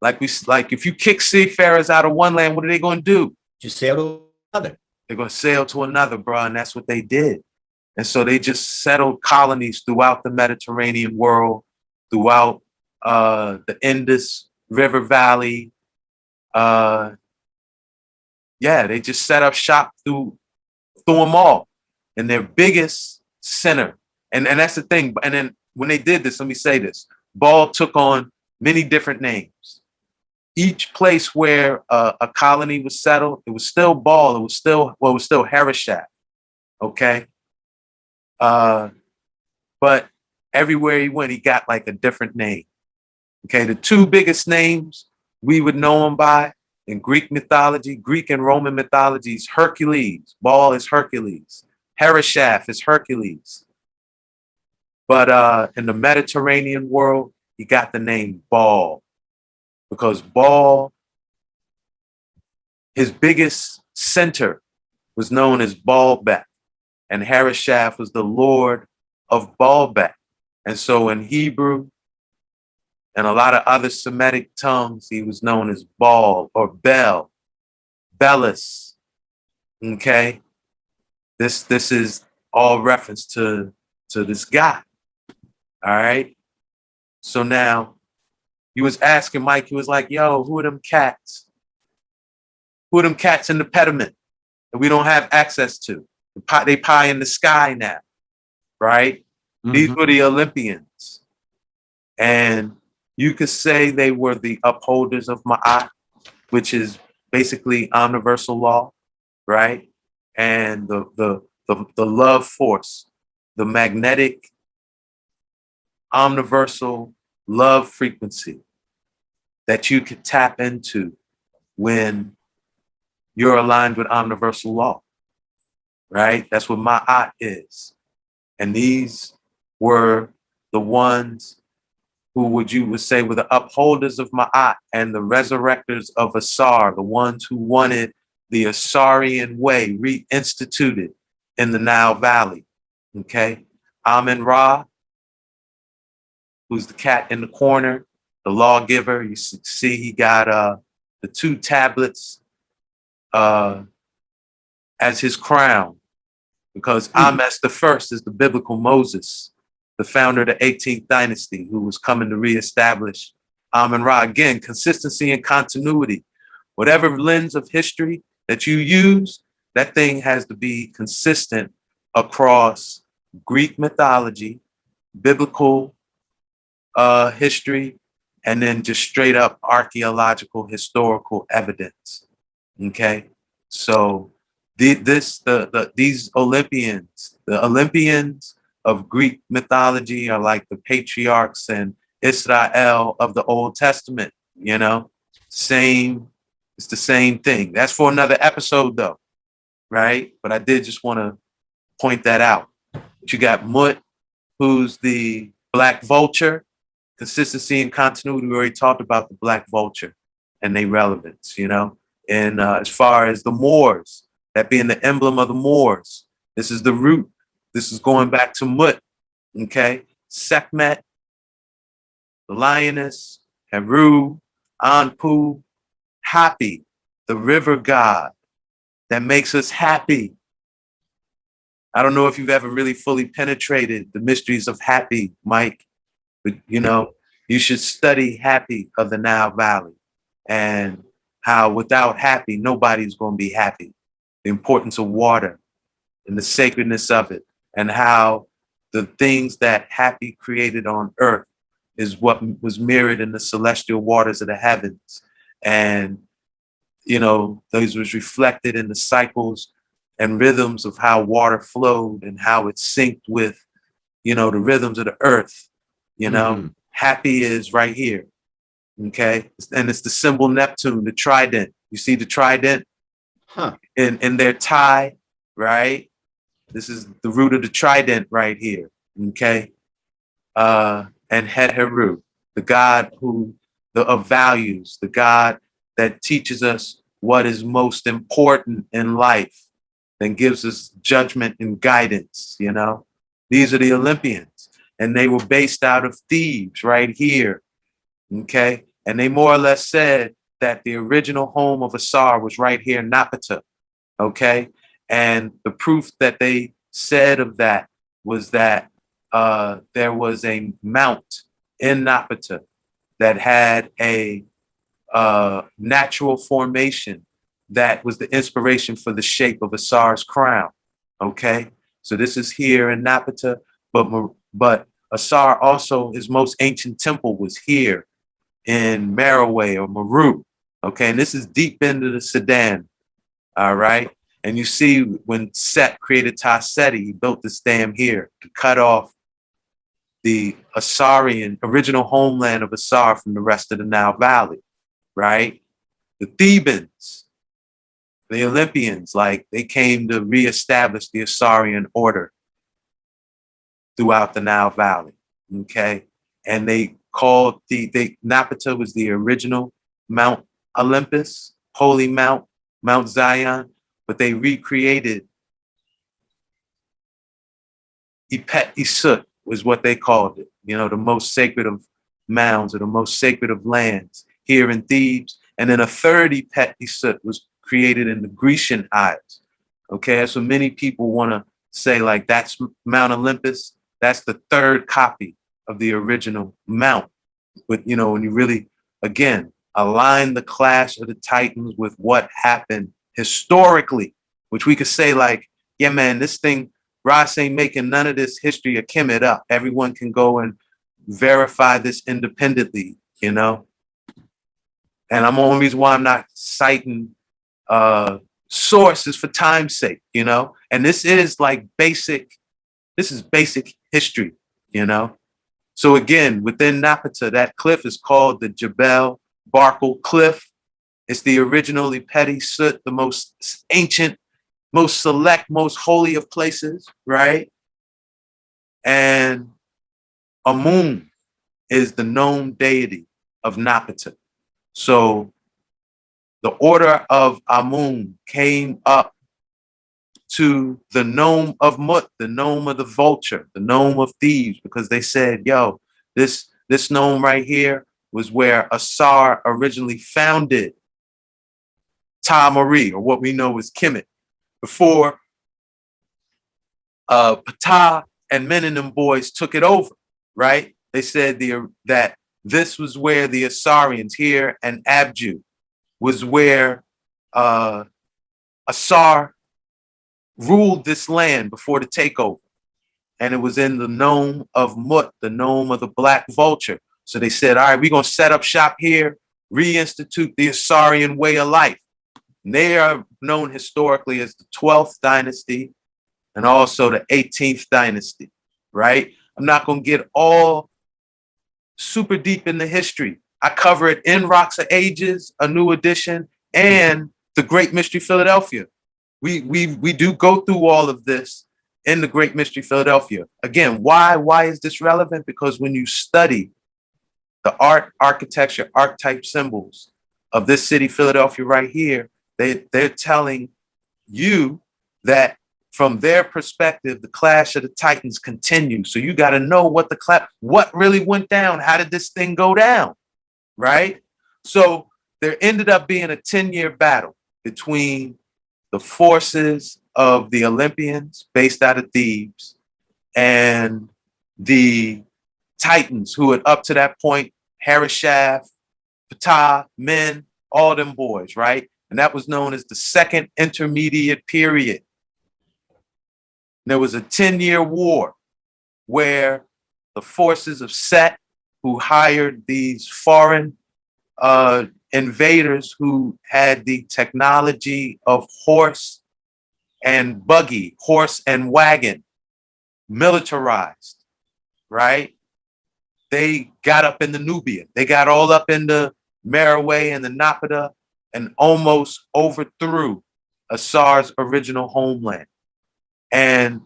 like if you kick seafarers out of one land, what are they going to do? Just sail to another. They're going to sail to another, bro, and that's what they did. And so they just settled colonies throughout the Mediterranean world, throughout the Indus River Valley. They just set up shop through them all. And their biggest center, and that's the thing. And then when they did this, let me say this, Baal took on many different names. Each place where a colony was settled, it was still Baal, it was still Harishaf, okay? But everywhere he went, he got like a different name. Okay, the 2 biggest names we would know him by in Greek mythology, Greek and Roman mythologies, Hercules. Baal is Hercules. Harishaf is Hercules. But in the Mediterranean world, he got the name Baal because Baal, his biggest center was known as Baalbek, and Harishaf was the lord of Baalbek. And so in Hebrew and a lot of other Semitic tongues, he was known as Baal or Bel, Belus. Okay, this is all reference to this guy. All right. So now he was asking Mike. He was like, "Yo, who are them cats? Who are them cats in the pediment that we don't have access to? They pie in the sky now, right? Mm-hmm. These were the Olympians. And you could say they were the upholders of Ma'at, which is basically omniversal law, right? And the love force, the magnetic omniversal love frequency that you could tap into when you're aligned with omniversal law, right? That's what Ma'at is. And these were the ones who you would say were the upholders of Ma'at and the resurrectors of Asar, the ones who wanted the Asarian way reinstituted in the Nile Valley. Okay? Amun Ra, who's the cat in the corner, the lawgiver. You see he got the 2 tablets as his crown, because Ames the first is the biblical Moses, the founder of the 18th dynasty, who was coming to reestablish Amun Ra. Again, consistency and continuity. Whatever lens of history that you use, that thing has to be consistent across Greek mythology, biblical history, and then just straight up archaeological historical evidence. Okay, so these Olympians, the Olympians of Greek mythology are like the patriarchs and Israel of the Old Testament. You know, it's the same thing. That's for another episode, though, right? But I did just want to point that out. But you got Mut, who's the black vulture. Consistency and continuity. We already talked about the black vulture and their relevance, you know. And as far as the Moors, that being the emblem of the Moors, this is the root. This is going back to Mut, okay? Sekhmet, the lioness, Heru, Anpu, Happy, the river god that makes us happy. I don't know if you've ever really fully penetrated the mysteries of Happy, Mike, but you know, you should study Happy of the Nile Valley and how without Happy, nobody's going to be happy. The importance of water and the sacredness of it, and how the things that Happy created on earth is what was mirrored in the celestial waters of the heavens. And, you know, those was reflected in the cycles and rhythms of how water flowed and how it synced with, you know, the rhythms of the earth. You know, Happy is right here. Okay. And it's the symbol Neptune, the trident. You see the trident in their tie, right? This is the root of the trident right here. Okay. And Het Heru, the God of values, the God that teaches us what is most important in life, and gives us judgment and guidance, you know. These are the Olympians, and they were based out of Thebes right here, okay? And they more or less said that the original home of Asar was right here in Napata, okay? And the proof that they said of that was that there was a mount in Napata that had a natural formation that was the inspiration for the shape of Asar's crown. Okay, so this is here in Napata, but Asar also, his most ancient temple was here in Merowe or Meru. Okay, and this is deep into the Sudan. All right, and you see when Set created Taseti, he built this dam here to cut off the Asarian original homeland of Asar from the rest of the Nile Valley. Right, the Thebans, the Olympians, like they came to reestablish the Asarian order throughout the Nile Valley. Okay. And they called Napata was the original Mount Olympus, Holy Mount, Mount Zion, but they recreated Ipet Isut was what they called it. You know, the most sacred of mounds or the most sacred of lands here in Thebes. And then a third Ipet Isut was created in the Grecian Isles. Okay, so many people want to say like that's Mount Olympus. That's the third copy of the original mount. But you know, when you really, again, align the clash of the Titans with what happened historically, which we could say like, yeah, man, this thing, Ross ain't making none of this history of Kemet up. Everyone can go and verify this independently, you know. And I'm the only reason why I'm not citing sources for time's sake, you know. And this is like basic history, you know. So again, within Napata, that cliff is called the Jebel Barkal Cliff. It's the originally Petty Soot, the most ancient, most select, most holy of places, right? And Amun is the known deity of Napata. So the order of Amun came up to the nome of Mut, the nome of the vulture, the nome of thieves, because they said, yo, this nome right here was where Asar originally founded Ta-Mari, or what we know as Kemet, before Ptah and Men and them boys took it over, right? They said that this was where the Asarians here and Abju was where Asar ruled this land before the takeover. And it was in the nome of Mut, the nome of the black vulture. So they said, all right, we're going to set up shop here, reinstitute the Asarian way of life. And they are known historically as the 12th dynasty and also the 18th dynasty, right? I'm not going to get all super deep in the history. I cover it in Rocks of Ages, a new edition, and the Great Mystery Philadelphia. We do go through all of this in the Great Mystery Philadelphia. Again, why is this relevant? Because when you study the art, architecture, archetype symbols of this city, Philadelphia, right here, they're telling you that from their perspective, the clash of the Titans continues. So you got to know what really went down. How did this thing go down? Right? So there ended up being a 10-year battle between the forces of the Olympians based out of Thebes and the Titans, who had up to that point, Harishaf, Ptah, Men, all them boys, right? And that was known as the Second Intermediate Period. There was a 10-year war where the forces of Set, who hired these foreign invaders who had the technology of horse and buggy, horse and wagon, militarized, right? They got up in the Nubia. They got all up in the Merowe and the Napata and almost overthrew Asar's original homeland. And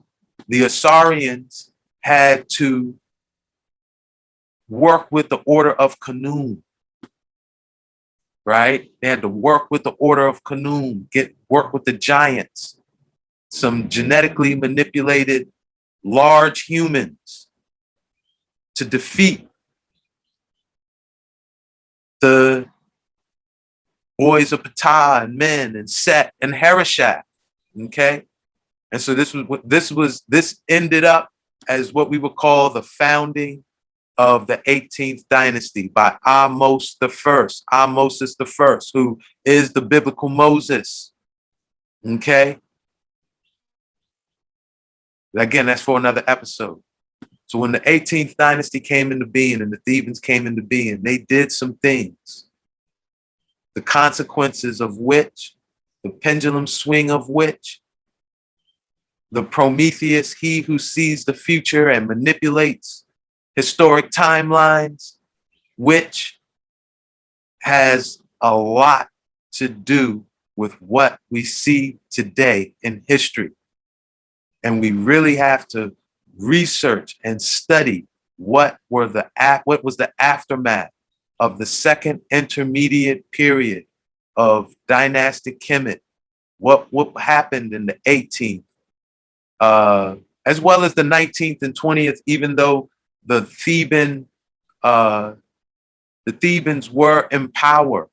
the Asarians had to work with the Order of Khnum, right? They had to work with the Order of Khnum, work with the giants, some genetically manipulated large humans, to defeat the boys of Ptah and Men and Set and Harishaf. Okay, and so this ended up as what we would call the founding of the 18th dynasty by Ahmose the First. Ahmose the First, who is the biblical Moses. Okay. Again, that's for another episode. So when the 18th dynasty came into being and the Thebans came into being, they did some things, the consequences of which, the pendulum swing of which, the Prometheus, he who sees the future and manipulates historic timelines, which has a lot to do with what we see today in history. And we really have to research and study what was the aftermath of the Second Intermediate Period of dynastic Kemet, what happened in the 18th, as well as the 19th and 20th, even though the Thebans were in power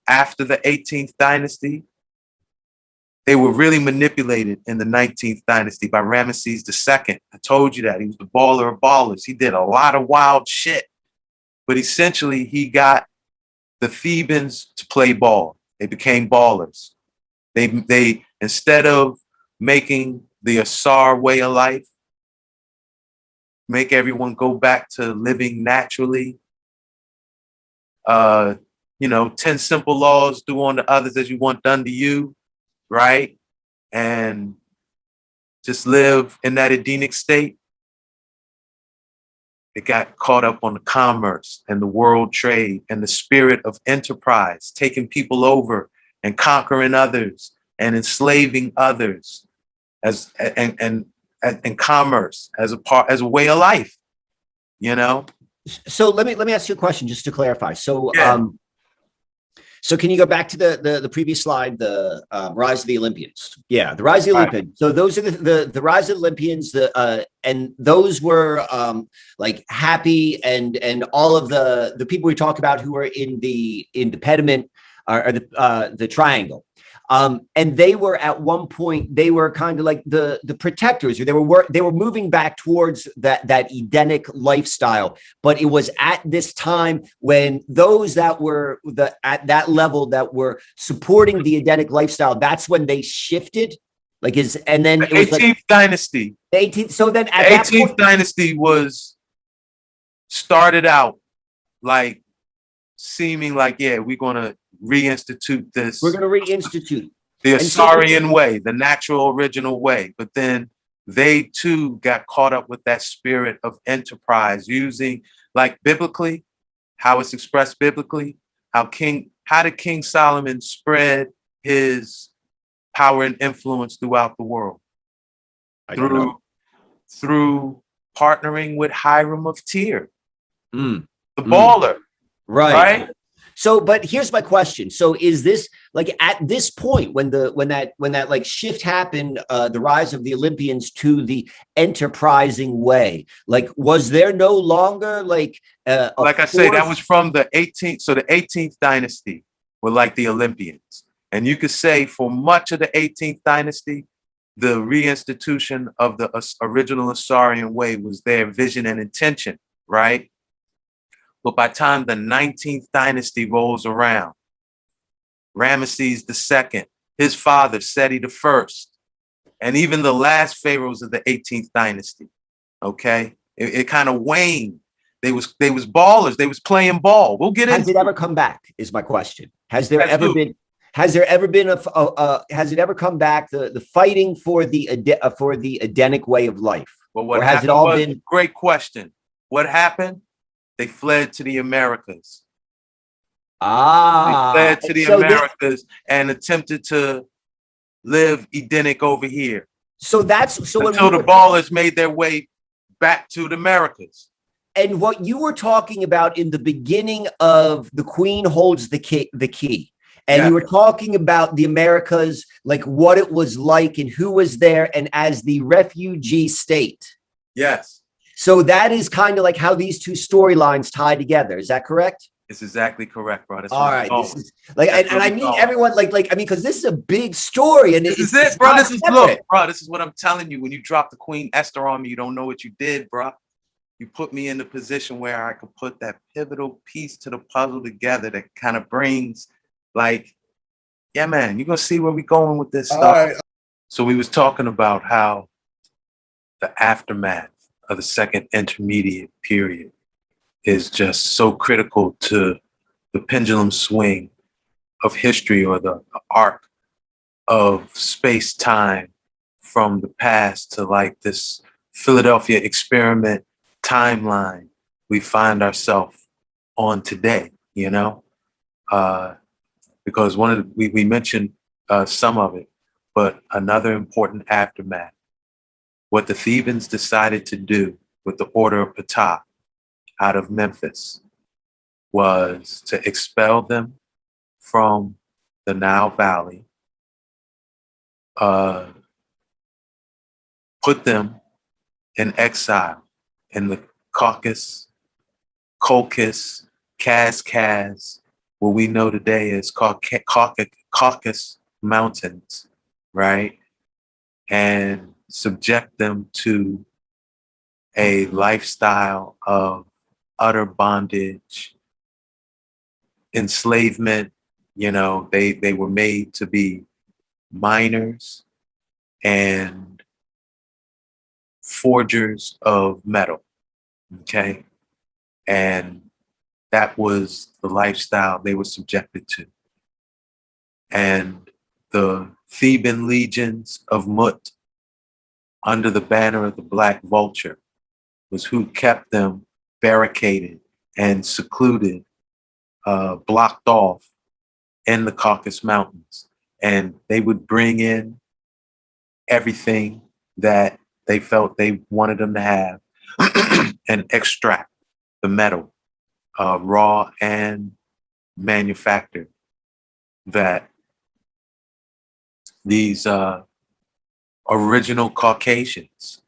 after the 18th dynasty, they were really manipulated in the 19th dynasty by Ramesses II. I told you that. He was the baller of ballers. He did a lot of wild shit. But essentially, he got the Thebans to play ball. They became ballers. They instead of making the Asar way of life make everyone go back to living naturally. 10 simple laws, do unto others as you want done to you, right? And just live in that Edenic state. It got caught up on the commerce and the world trade and the spirit of enterprise, taking people over and conquering others and enslaving others and commerce as a way of life, So let me ask you a question just to clarify. So Yeah. So can you go back to the previous slide, the rise of the Olympians? Yeah, the rise of the Olympians. So those are the rise of the Olympians. And those were like happy and all of the people we talk about who were in the pediment or the triangle. And they were at one point, they were kind of like the protectors, or they were moving back towards that Edenic lifestyle. But it was at this time when those that were at that level that were supporting the Edenic lifestyle, that's when they shifted. And then the 18th dynasty. The 18th. So then at the that 18th point, dynasty started out like seeming like, yeah, we're going to reinstitute this. We're going to reinstitute the Assyrian way, the natural original way. But then they too got caught up with that spirit of enterprise, using like biblically, how it's expressed biblically, how did King Solomon spread his power and influence throughout the world? Through partnering with Hiram of Tyre, the baller. Right. So, but here's my question. So is this like at this point when that like shift happened, the rise of the Olympians to the enterprising way, like was there no longer like I say, that was from the 18th. So the 18th dynasty were like the Olympians. And you could say for much of the 18th dynasty, the reinstitution of the original Assyrian way was their vision and intention, right? But by the time the 19th dynasty rolls around, Ramesses II, his father, Seti I, and even the last pharaohs of the 18th dynasty, okay, it kind of waned. They was ballers. They was playing ball. We'll get into it. Has it ever come back? Is my question. Has it ever come back? The fighting for the Edenic way of life, well, what or has it all been? Great question. What happened? They fled to the Americas. They fled to the Americas and attempted to live Edenic over here. So until the ballers made their way back to the Americas. And what you were talking about in the beginning of The Queen Holds the Key. And you were talking about the Americas, like what it was like and who was there, and as the refugee state. Yes. So that is kind of like how these two storylines tie together. Is that correct? It's exactly correct, bro. That's all right. This is like, and I need everyone because this is a big story, and this is it, bro. This is this is what I'm telling you. When you drop the Queen Esther on me, you don't know what you did, bro. You put me in the position where I could put that pivotal piece to the puzzle together that kind of brings, like, yeah, man, you're gonna see where we're going with this stuff. Right. So we was talking about how the aftermath of the second intermediate period is just so critical to the pendulum swing of history, or the arc of space-time from the past to like this Philadelphia experiment timeline we find ourselves on today, because we mentioned some of it, but another important aftermath, what the Thebans decided to do with the Order of Ptah out of Memphis was to expel them from the Nile Valley, put them in exile in the Caucasus, Kaz, what we know today is called Caucasus Mountains, right? And subject them to a lifestyle of utter bondage, enslavement. They were made to be miners and forgers of metal, Okay. And that was the lifestyle they were subjected to. And the Theban legions of Mut, under the banner of the Black Vulture, was who kept them barricaded and secluded, blocked off in the Caucasus Mountains. And they would bring in everything that they felt they wanted them to have and extract the metal, raw and manufactured, that these original Caucasians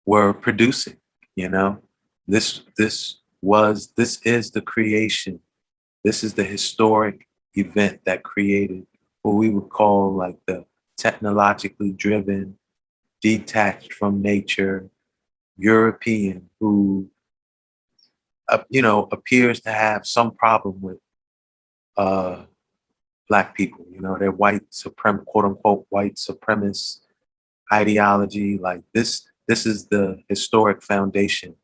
were producing. You know, this is the creation. This is the historic event that created what we would call like the technologically driven, detached from nature European who, appears to have some problem with uh, Black people. You know, their quote unquote white supremacist ideology. Like this is the historic foundation.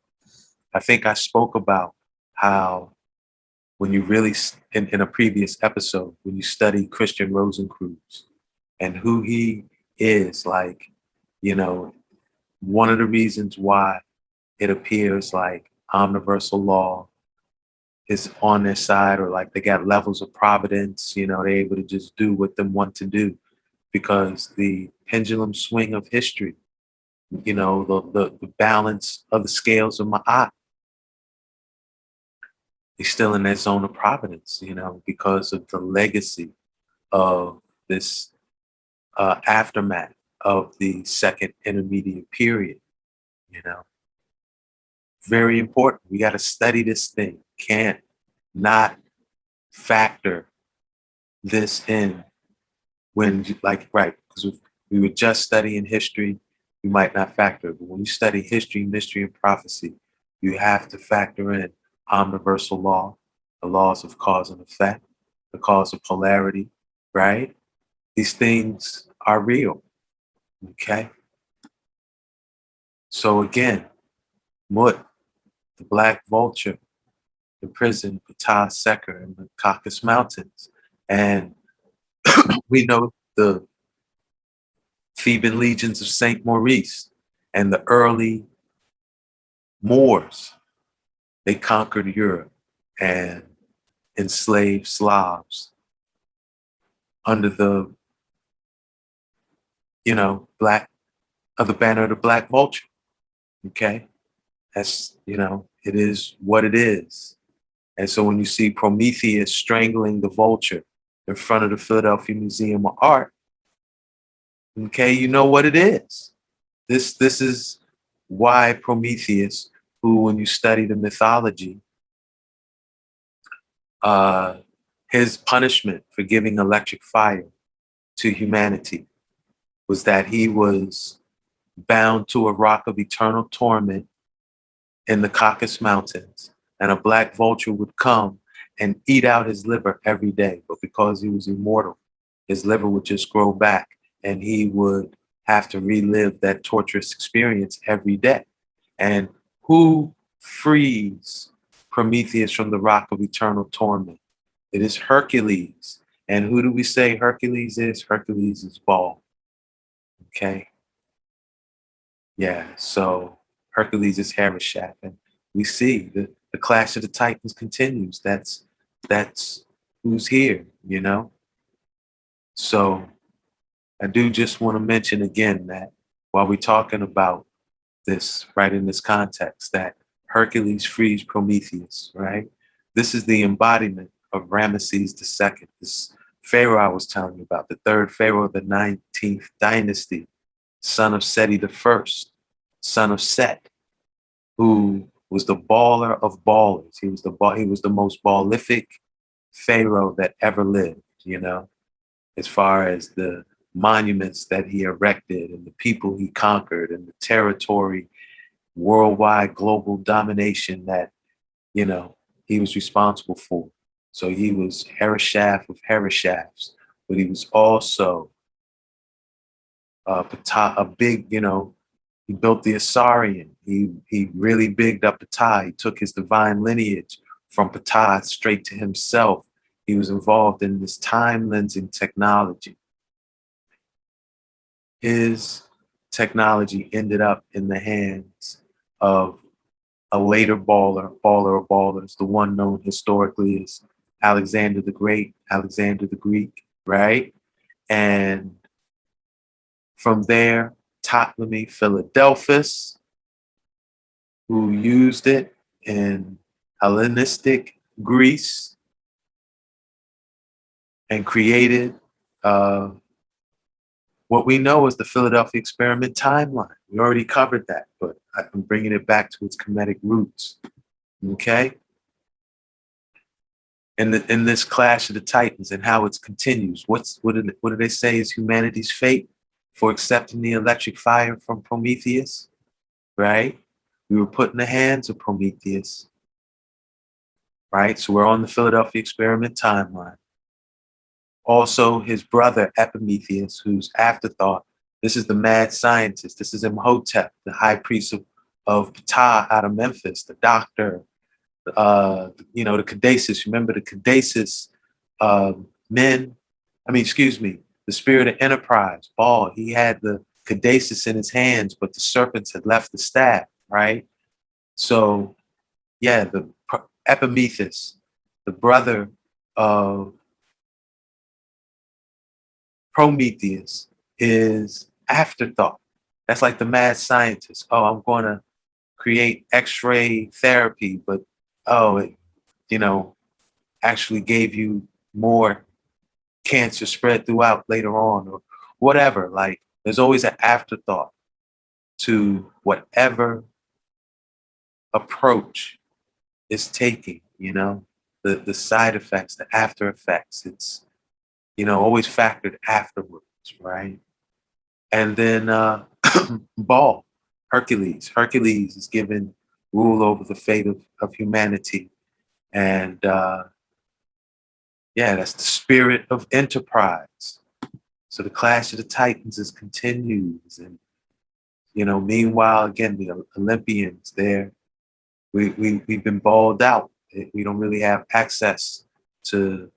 I think I spoke about how when you really, in a previous episode, when you study Christian Rosencrantz and who he is, like, one of the reasons why it appears like omniversal law is on their side, or like they got levels of providence, they're able to just do what they want to do, because the pendulum swing of history, the balance of the scales of Ma'at is still in that zone of providence, because of the legacy of this aftermath of the second intermediate period, you know. Very important. We got to study this thing. Can't not factor this in when, right, because we were just studying history, you might not factor it. But when you study history, mystery, and prophecy, you have to factor in omniversal law, the laws of cause and effect, the cause of polarity, right? These things are real, okay? So again, Mut, the Black Vulture, imprisoned Ptah Seker in the Caucasus Mountains. And we know the Theban legions of Saint Maurice and the early Moors. They conquered Europe and enslaved Slavs under the, the banner of the Black Vulture. Okay? That's, it is what it is. And so when you see Prometheus strangling the vulture in front of the Philadelphia Museum of Art, okay, you know what it is. This is why Prometheus, who, when you study the mythology, his punishment for giving electric fire to humanity was that he was bound to a rock of eternal torment in the Caucasus Mountains, and a black vulture would come and eat out his liver every day. But because he was immortal, his liver would just grow back, and he would have to relive that torturous experience every day. And who frees Prometheus from the rock of eternal torment? It is Hercules. And who do we say Hercules is? Hercules is Baal. Okay. Yeah, so Hercules is Harishap. And we see the Clash of the Titans continues. That's who's here, So I do just want to mention again that while we're talking about this, right, in this context, that Hercules frees Prometheus, right? This is the embodiment of Ramesses II, this pharaoh I was telling you about, the third pharaoh of the 19th dynasty, son of Seti I, son of Set, who was the baller of ballers. He was the most ballific pharaoh that ever lived, as far as the monuments that he erected and the people he conquered and the territory, worldwide global domination that, he was responsible for. So he was Harishaf of Harishafs, but he was also a big, He built the Assyrian. He really bigged up Ptah. He took his divine lineage from Ptah straight to himself. He was involved in this time lensing technology. His technology ended up in the hands of a later baller of ballers, the one known historically as Alexander the Great, Alexander the Greek, right? And from there, Ptolemy Philadelphus, who used it in Hellenistic Greece and created what we know as the Philadelphia experiment timeline. We already covered that, but I'm bringing it back to its Kemetic roots, okay? In this clash of the Titans and how it continues. What do they say is humanity's fate for accepting the electric fire from Prometheus, right? We were put in the hands of Prometheus, right? So we're on the Philadelphia experiment timeline. Also, his brother Epimetheus, who's afterthought. This is the mad scientist. This is Imhotep, the high priest of Ptah out of Memphis, the doctor, the Caduceus. Remember the Caduceus the spirit of enterprise, Baal. He had the Caduceus in his hands, but the serpents had left the staff, right? So, yeah, the Epimetheus, the brother of Prometheus, is afterthought. That's like the mad scientist. Oh, I'm going to create X-ray therapy, but it, actually gave you more cancer spread throughout later on, or whatever. Like, there's always an afterthought to whatever approach is taking, the side effects, the after effects. It's, always factored afterwards, right? And then Baal, Hercules. Hercules is given rule over the fate of humanity. And that's the spirit of enterprise. So the clash of the Titans continues. And, meanwhile, again, the Olympians there, we've been balled out. We don't really have access to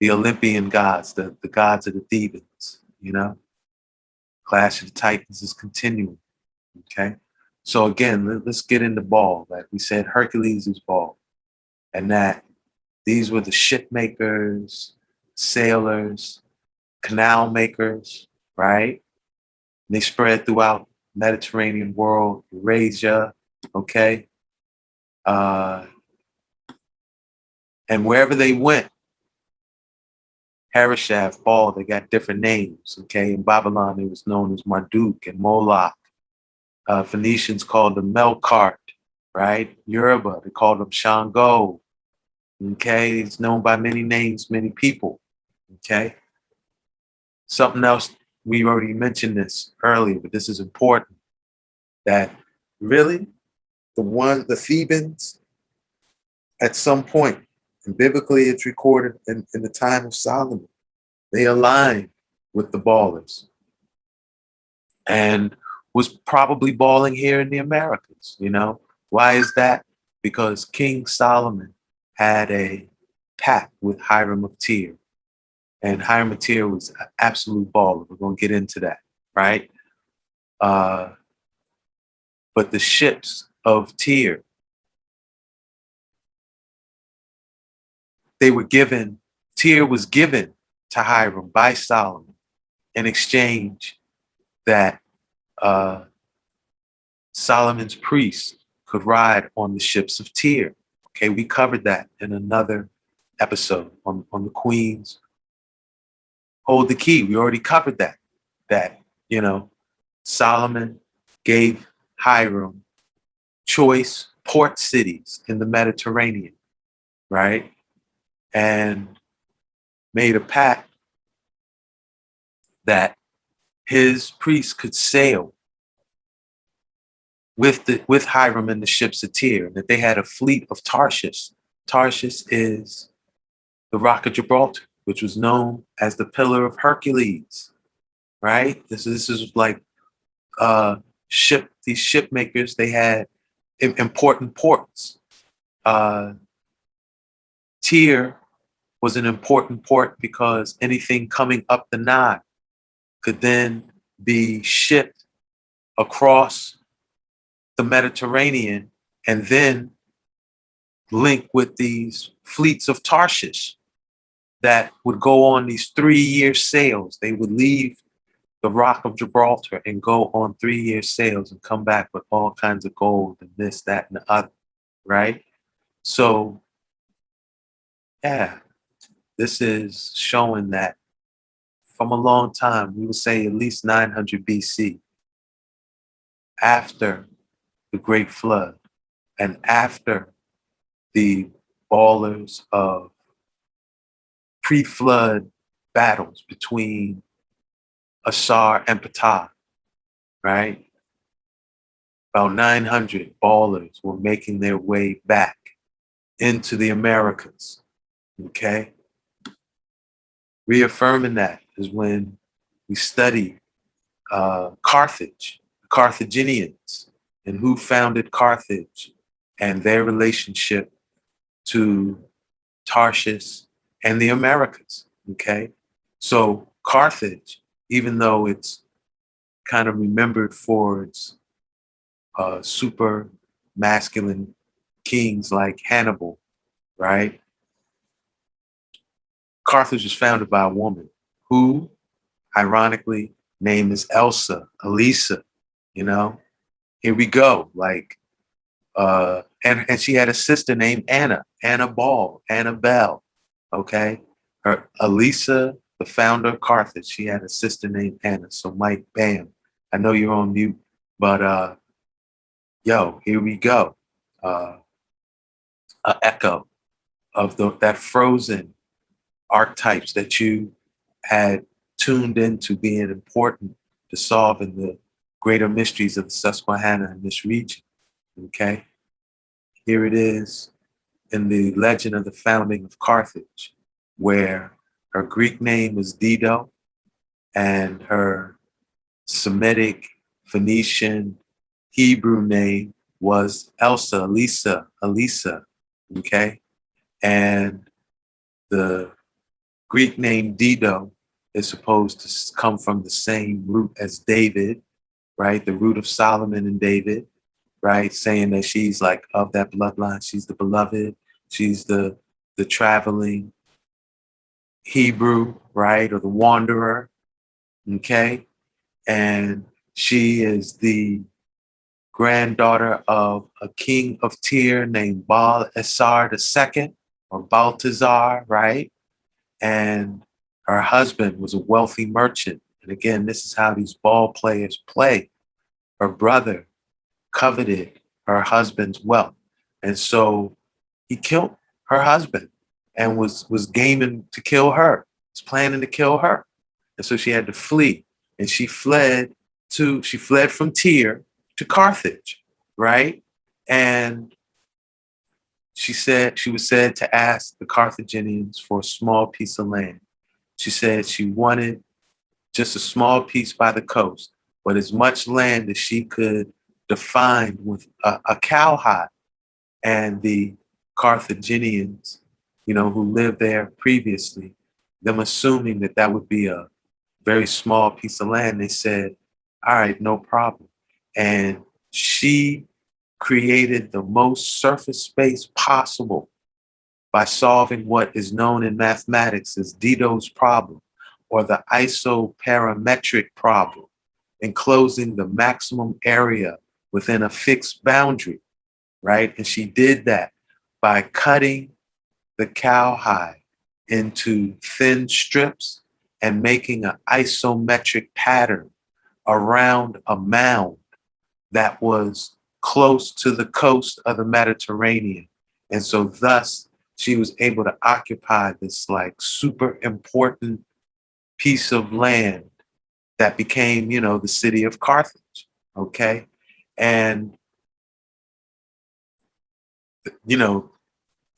the Olympian gods, the gods of the Thebans, Clash of the Titans is continuing, okay? So again, let's get into Baal. Like we said, Hercules is Baal. And that these were the ship makers, sailors, canal makers, right? And they spread throughout Mediterranean world, Eurasia, okay? And wherever they went, Harishath, Baal, they got different names, okay? In Babylon, it was known as Marduk and Moloch. Phoenicians called them Melkart, right? Yoruba, they called them Shango, okay? It's known by many names, many people, okay? Something else, we already mentioned this earlier, but this is important, that really the Thebans, at some point, and biblically it's recorded in the time of Solomon, they aligned with the Ballers and was probably balling here in the Americas, Why is that? Because King Solomon had a pact with Hiram of Tyre, and Hiram of Tyre was an absolute baller. We're going to get into that, right? But the ships of Tyre, Tyre was given to Hiram by Solomon in exchange that Solomon's priests could ride on the ships of Tyre. Okay, we covered that in another episode on the Queens. Hold the key. We already covered that. Solomon gave Hiram choice port cities in the Mediterranean, right? And made a pact that his priests could sail with Hiram and the ships of Tyre, and that they had a fleet of Tarshish. Tarshish is the Rock of Gibraltar, which was known as the Pillar of Hercules, right? This is like these ship makers, they had important ports. Tyre was an important port because anything coming up the Nile could then be shipped across the Mediterranean and then link with these fleets of Tarshish that would go on these 3-year sails. They would leave the Rock of Gibraltar and go on 3-year sails and come back with all kinds of gold and this, that, and the other, right? So, yeah, this is showing that from a long time, we would say at least 900 BC, after the Great Flood and after the ballers of pre-flood battles between Assar and Ptah, right? About 900 ballers were making their way back into the Americas, okay? Reaffirming that is when we study Carthage, the Carthaginians, and who founded Carthage and their relationship to Tarshish and the Americas, okay? So Carthage, even though it's kind of remembered for its super masculine kings like Hannibal, right? Carthage was founded by a woman who, ironically, name is Elisa, you know? Here we go, like, and she had a sister named Anna Ball, Annabelle, okay? Her Elisa, the founder of Carthage, she had a sister named Anna. So Mike, bam, I know you're on mute, but yo, here we go. An echo of that frozen archetypes that you had tuned into being important to solving the greater mysteries of the Susquehanna in this region, okay? Here it is in the legend of the founding of Carthage, where her Greek name was Dido and her Semitic, Phoenician, Hebrew name was Elisa, okay? And the Greek name Dido is supposed to come from the same root as David, right? The root of Solomon and David, right? Saying that she's like of that bloodline. She's the beloved. She's the traveling Hebrew, right? Or the wanderer, okay? And she is the granddaughter of a king of Tyre named Baal-Esar II, or Baltazar, right? And her husband was a wealthy merchant. And again, this is how these ball players play. Her brother coveted her husband's wealth. And so he killed her husband and was gaming to kill her, was planning to kill her. And so she had to flee. And she fled from Tyre to Carthage, right? And she was said to ask the Carthaginians for a small piece of land. She said she wanted just a small piece by the coast, but as much land as she could define with a cowhide. And the Carthaginians, who lived there previously, them assuming that that would be a very small piece of land, they said, all right, no problem. And she created the most surface space possible by solving what is known in mathematics as Dido's problem, or the isoparametric problem, enclosing the maximum area within a fixed boundary, right? And she did that by cutting the cowhide into thin strips and making an isometric pattern around a mound that was close to the coast of the Mediterranean. And so thus she was able to occupy this like super important piece of land that became, the city of Carthage, okay? And,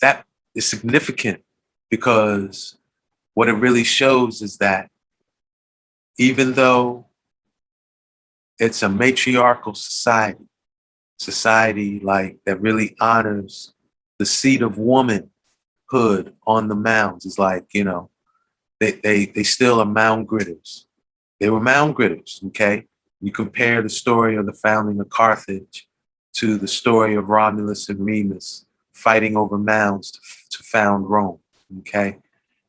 that is significant because what it really shows is that even though it's a matriarchal society like that really honors the seat of womanhood on the mounds. It's like, you know, they still are mound gritters. They were mound gritters, okay? You compare the story of the founding of Carthage to the story of Romulus and Remus fighting over mounds to found Rome, okay?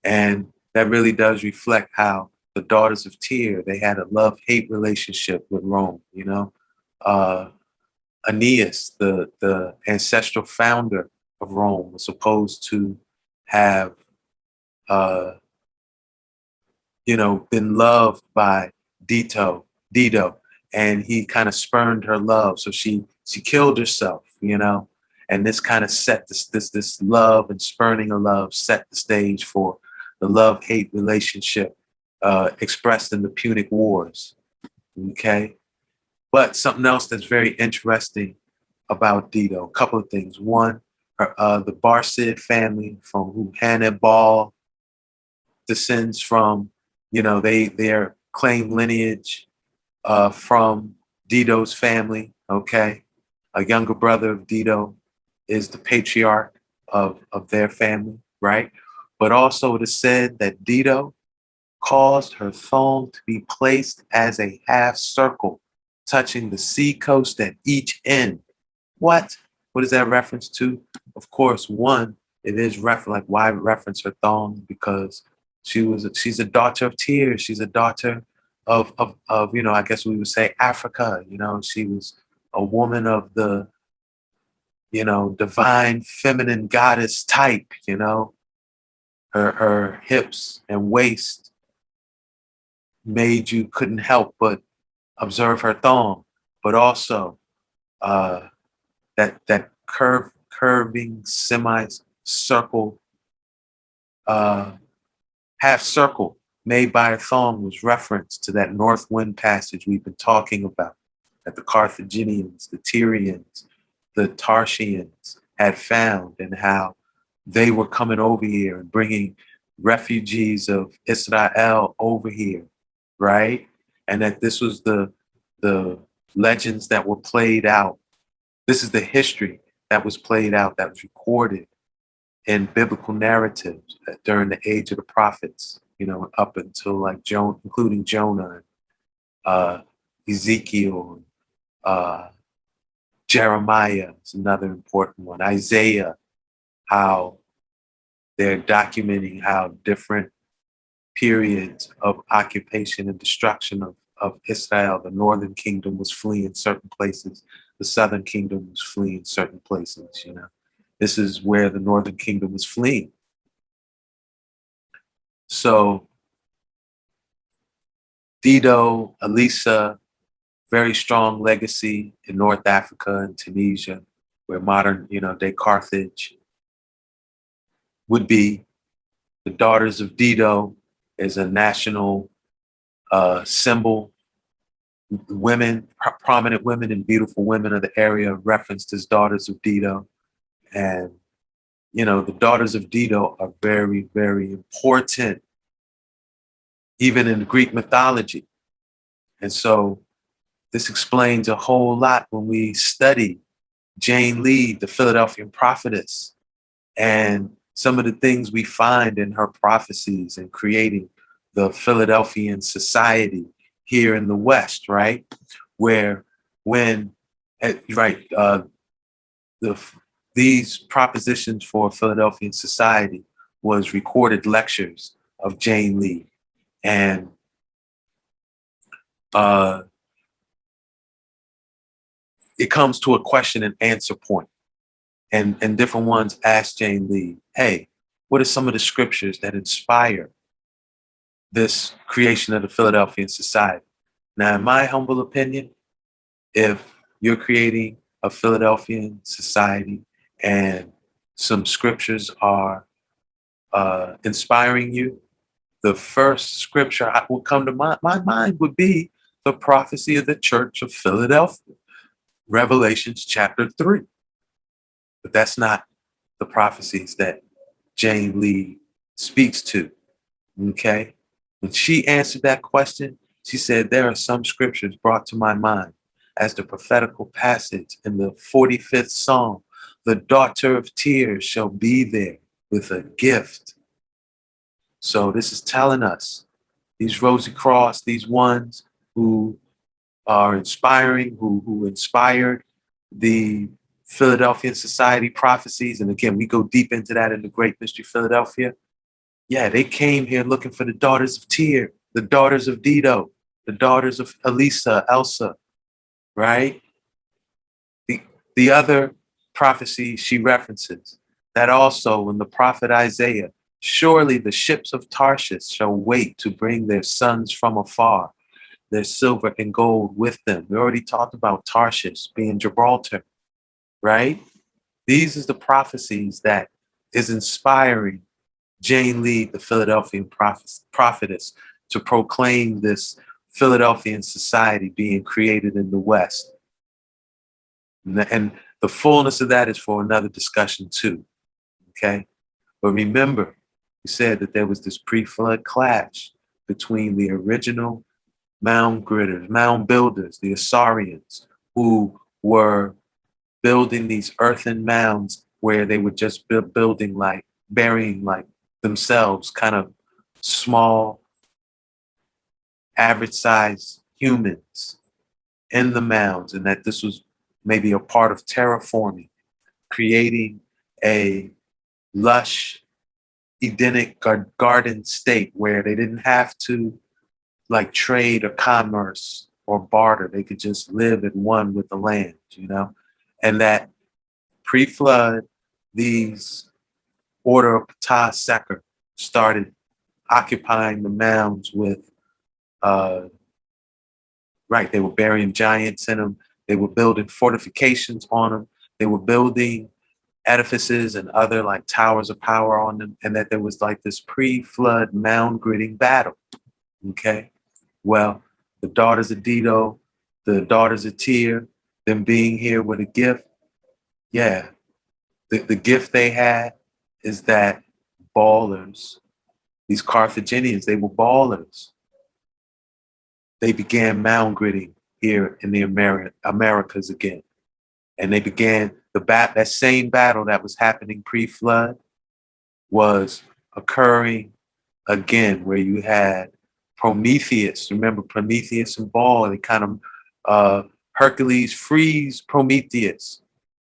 And that really does reflect how the daughters of Tyr, they had a love-hate relationship with Rome, you know? Aeneas, the ancestral founder of Rome, was supposed to have, you know, been loved by Dido, and he kind of spurned her love, so she killed herself, you know, and this kind of set this love and spurning of love set the stage for the love-hate relationship expressed in the Punic Wars, okay? But something else that's very interesting about Dido, a couple of things. One, the Barcid family from whom Hannibal descends from, you know, their claim lineage from Dido's family, okay? A younger brother of Dido is the patriarch of their family, right? But also it is said that Dido caused her thong to be placed as a half circle, touching the sea coast at each end. What? What is that reference to? Of course, one, it is like why reference her thong? Because she's a daughter of tears. She's a daughter of you know, I guess we would say Africa. You know, she was a woman of the, you know, divine feminine goddess type. You know, her hips and waist made you couldn't help but observe her thong, but also that curving semi-circle, half circle made by her thong was reference to that north wind passage we've been talking about, that the Carthaginians, the Tyrians, the Tarshians had found, and how they were coming over here and bringing refugees of Israel over here, right? And that this was the legends that were played out. This is the history that was played out, that was recorded in biblical narratives during the age of the prophets, you know, up until like Jonah, including Jonah, Ezekiel, Jeremiah is another important one, Isaiah, how they're documenting how different periods of occupation and destruction of Israel, the northern kingdom was fleeing certain places, the southern kingdom was fleeing certain places, you know. This is where the northern kingdom was fleeing. So Dido, Elisa, very strong legacy in North Africa and Tunisia, where modern, you know, day Carthage would be. The daughters of Dido is a national symbol. Women, prominent women and beautiful women of the area referenced as daughters of Dido. And, you know, the daughters of Dido are very, very important, even in Greek mythology. And so this explains a whole lot when we study Jane Lead, the Philadelphian prophetess, and some of the things we find in her prophecies in creating the Philadelphian society here in the West, right? Where when, right, these propositions for Philadelphian society was recorded lectures of Jane Lead. And it comes to a question and answer point. And different ones ask Jane Lead, hey, what are some of the scriptures that inspire this creation of the Philadelphian society? Now, in my humble opinion, if you're creating a Philadelphian society and some scriptures are inspiring you, the first scripture that will come to my mind would be the prophecy of the Church of Philadelphia, Revelations chapter 3. But that's not the prophecies that Jane Lead speaks to, okay? When she answered that question, She said, there are some scriptures brought to my mind as the prophetical passage in the 45th Psalm. The daughter of tears shall be there with a gift. So this is telling us, these Rosy Cross, these ones who are inspiring, who inspired the Philadelphian Society prophecies. And again, we go deep into that in the Great Mystery Philadelphia. Yeah, they came here looking for the daughters of Tyr, the daughters of Dido, the daughters of Elsa, right? The other prophecy she references, that also in the prophet Isaiah, surely the ships of Tarshish shall wait to bring their sons from afar, their silver and gold with them. We already talked about Tarshish being Gibraltar, right? These is the prophecies that is inspiring Jane Lee, the Philadelphian prophetess, to proclaim this Philadelphian society being created in the West. And the fullness of that is for another discussion too, okay? But remember, we said that there was this pre-flood clash between the original mound gritters, mound builders, the Assyrians, who were building these earthen mounds where they were just building like, burying like themselves, kind of small, average sized humans in the mounds, and that this was maybe a part of terraforming, creating a lush, Edenic garden state where they didn't have to like trade or commerce or barter. They could just live at one with the land, you know? And that pre-flood, these Order of Ptah Seker started occupying the mounds with, right, they were burying giants in them. They were building fortifications on them. They were building edifices and other like towers of power on them. And that there was like this pre-flood mound gritting battle, okay? Well, the daughters of Dido, the daughters of Tyr, them being here with a gift, yeah, the gift they had is that ballers, these Carthaginians, they were ballers. They began mound gritting here in the Americas again. And they began that same battle that was happening pre-flood was occurring again, where you had Prometheus. Remember Prometheus and Baal, they kind of Hercules frees Prometheus.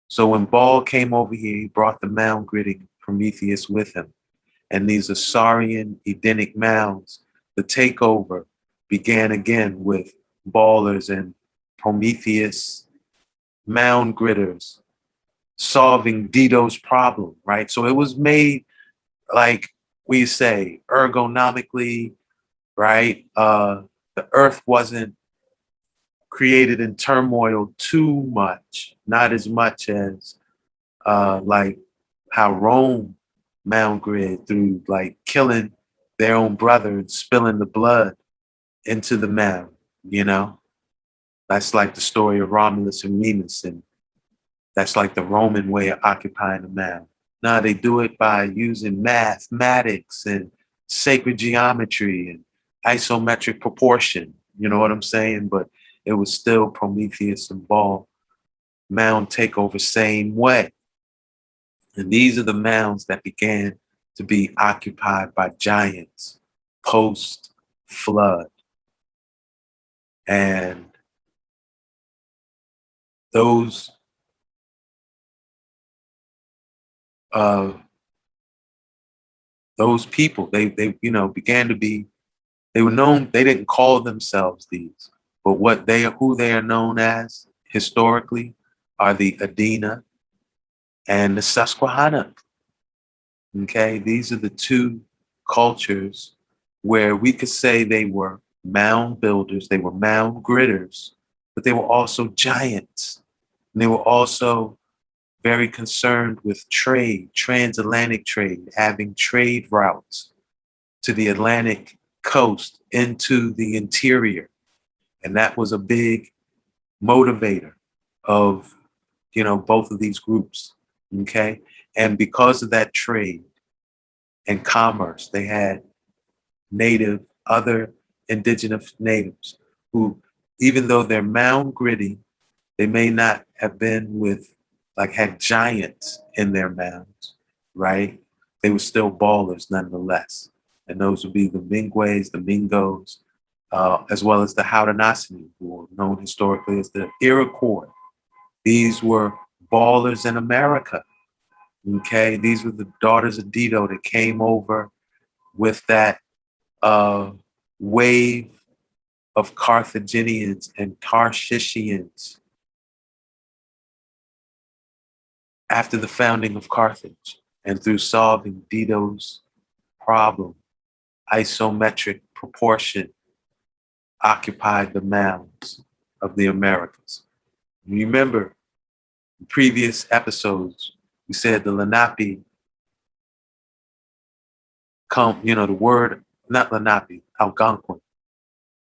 So when Baal came over here, he brought the mound gritting Prometheus with him. And these Assyrian Edenic mounds, the takeover began again with ballers and Prometheus mound gritters solving Dido's problem, right? So it was made, like we say, ergonomically, right? The earth wasn't created in turmoil too much, not as much as like how Rome mound grid through like killing their own brother and spilling the blood into the mound, you know? That's like the story of Romulus and Remus, and that's like the Roman way of occupying the mound. Now they do it by using mathematics and sacred geometry and isometric proportion, you know what I'm saying? But it was still Prometheus and Baal mound takeover same way. And these are the mounds that began to be occupied by giants post-flood. And those people, they you know, began to be, they were known, they didn't call themselves these, but who they are known as historically are the Adena and the Susquehanna. Okay, these are the two cultures where we could say they were mound builders, they were mound gritters, but they were also giants. And they were also very concerned with trade, transatlantic trade, having trade routes to the Atlantic coast into the interior. And that was a big motivator of, you know, both of these groups, okay? And because of that trade and commerce, they had other indigenous natives who, even though they're mound gritty, they may not have been had giants in their mounds, right? They were still ballers nonetheless. And those would be the Mingways, the Mingos, as well as the Haudenosaunee, who are known historically as the Iroquois. These were ballers in America, okay? These were the daughters of Dido that came over with that wave of Carthaginians and Tarshishians after the founding of Carthage, and through solving Dido's problem, isometric proportion occupied the mounds of the Americas. Remember, in previous episodes, we said the Lenape the word, not Lenape, Algonquin,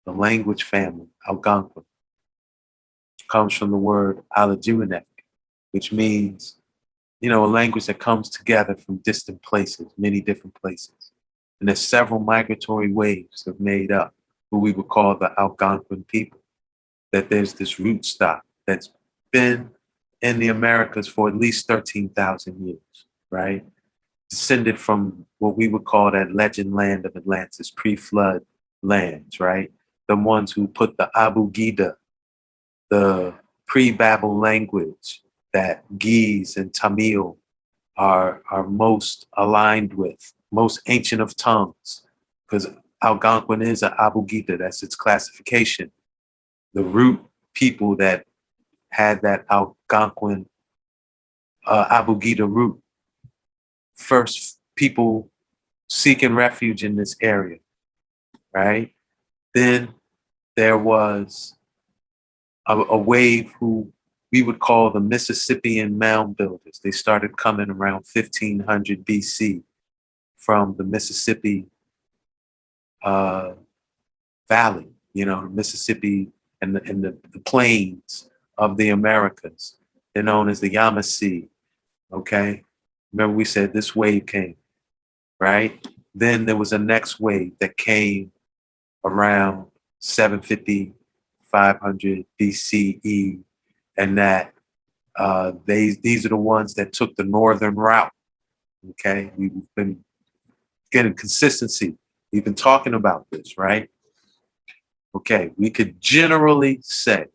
the language family, Algonquin, comes from the word Alajuanek, which means, a language that comes together from distant places, many different places. And there's several migratory waves that made up who we would call the Algonquin people. That there's this root stock that's been in the Americas for at least 13,000 years, right? Descended from what we would call that legend land of Atlantis, pre-flood lands, right? The ones who put the Abugida, the pre-Babel language that Ge'ez and Tamil are most aligned with, most ancient of tongues, because Algonquin is an Abugida, that's its classification. The root people that had that Algonquin Abugida root, first people seeking refuge in this area, right? Then there was a wave who we would call the Mississippian mound builders. They started coming around 1500 BC from the Mississippi Valley, Mississippi and the plains of the Americas. They're known as the Yamasee, okay? Remember we said this wave came, right? Then there was a next wave that came around 750, 500 BCE, and that these are the ones that took the northern route, okay? We've been getting consistency. We've been talking about this, right? Okay, we could generally say,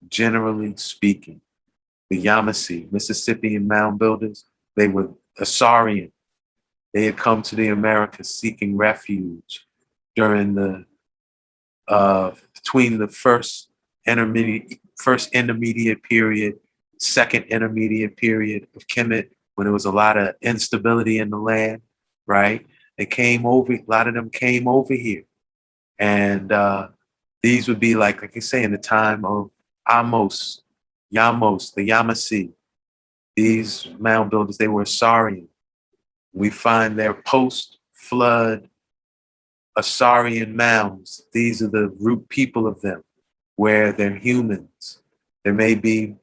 generally speaking, the Yamasee, Mississippian mound builders, they were Assyrian. They had come to the Americas seeking refuge during the between the first intermediate period, second intermediate period of Kemet, when there was a lot of instability in the land, right? They came over, a lot of them came over here. And these would be like I say, in the time of Yamos, the Yamasee. These mound builders, they were Assyrian. We find their post-flood Assyrian mounds. These are the root people of them, where they're humans. There may be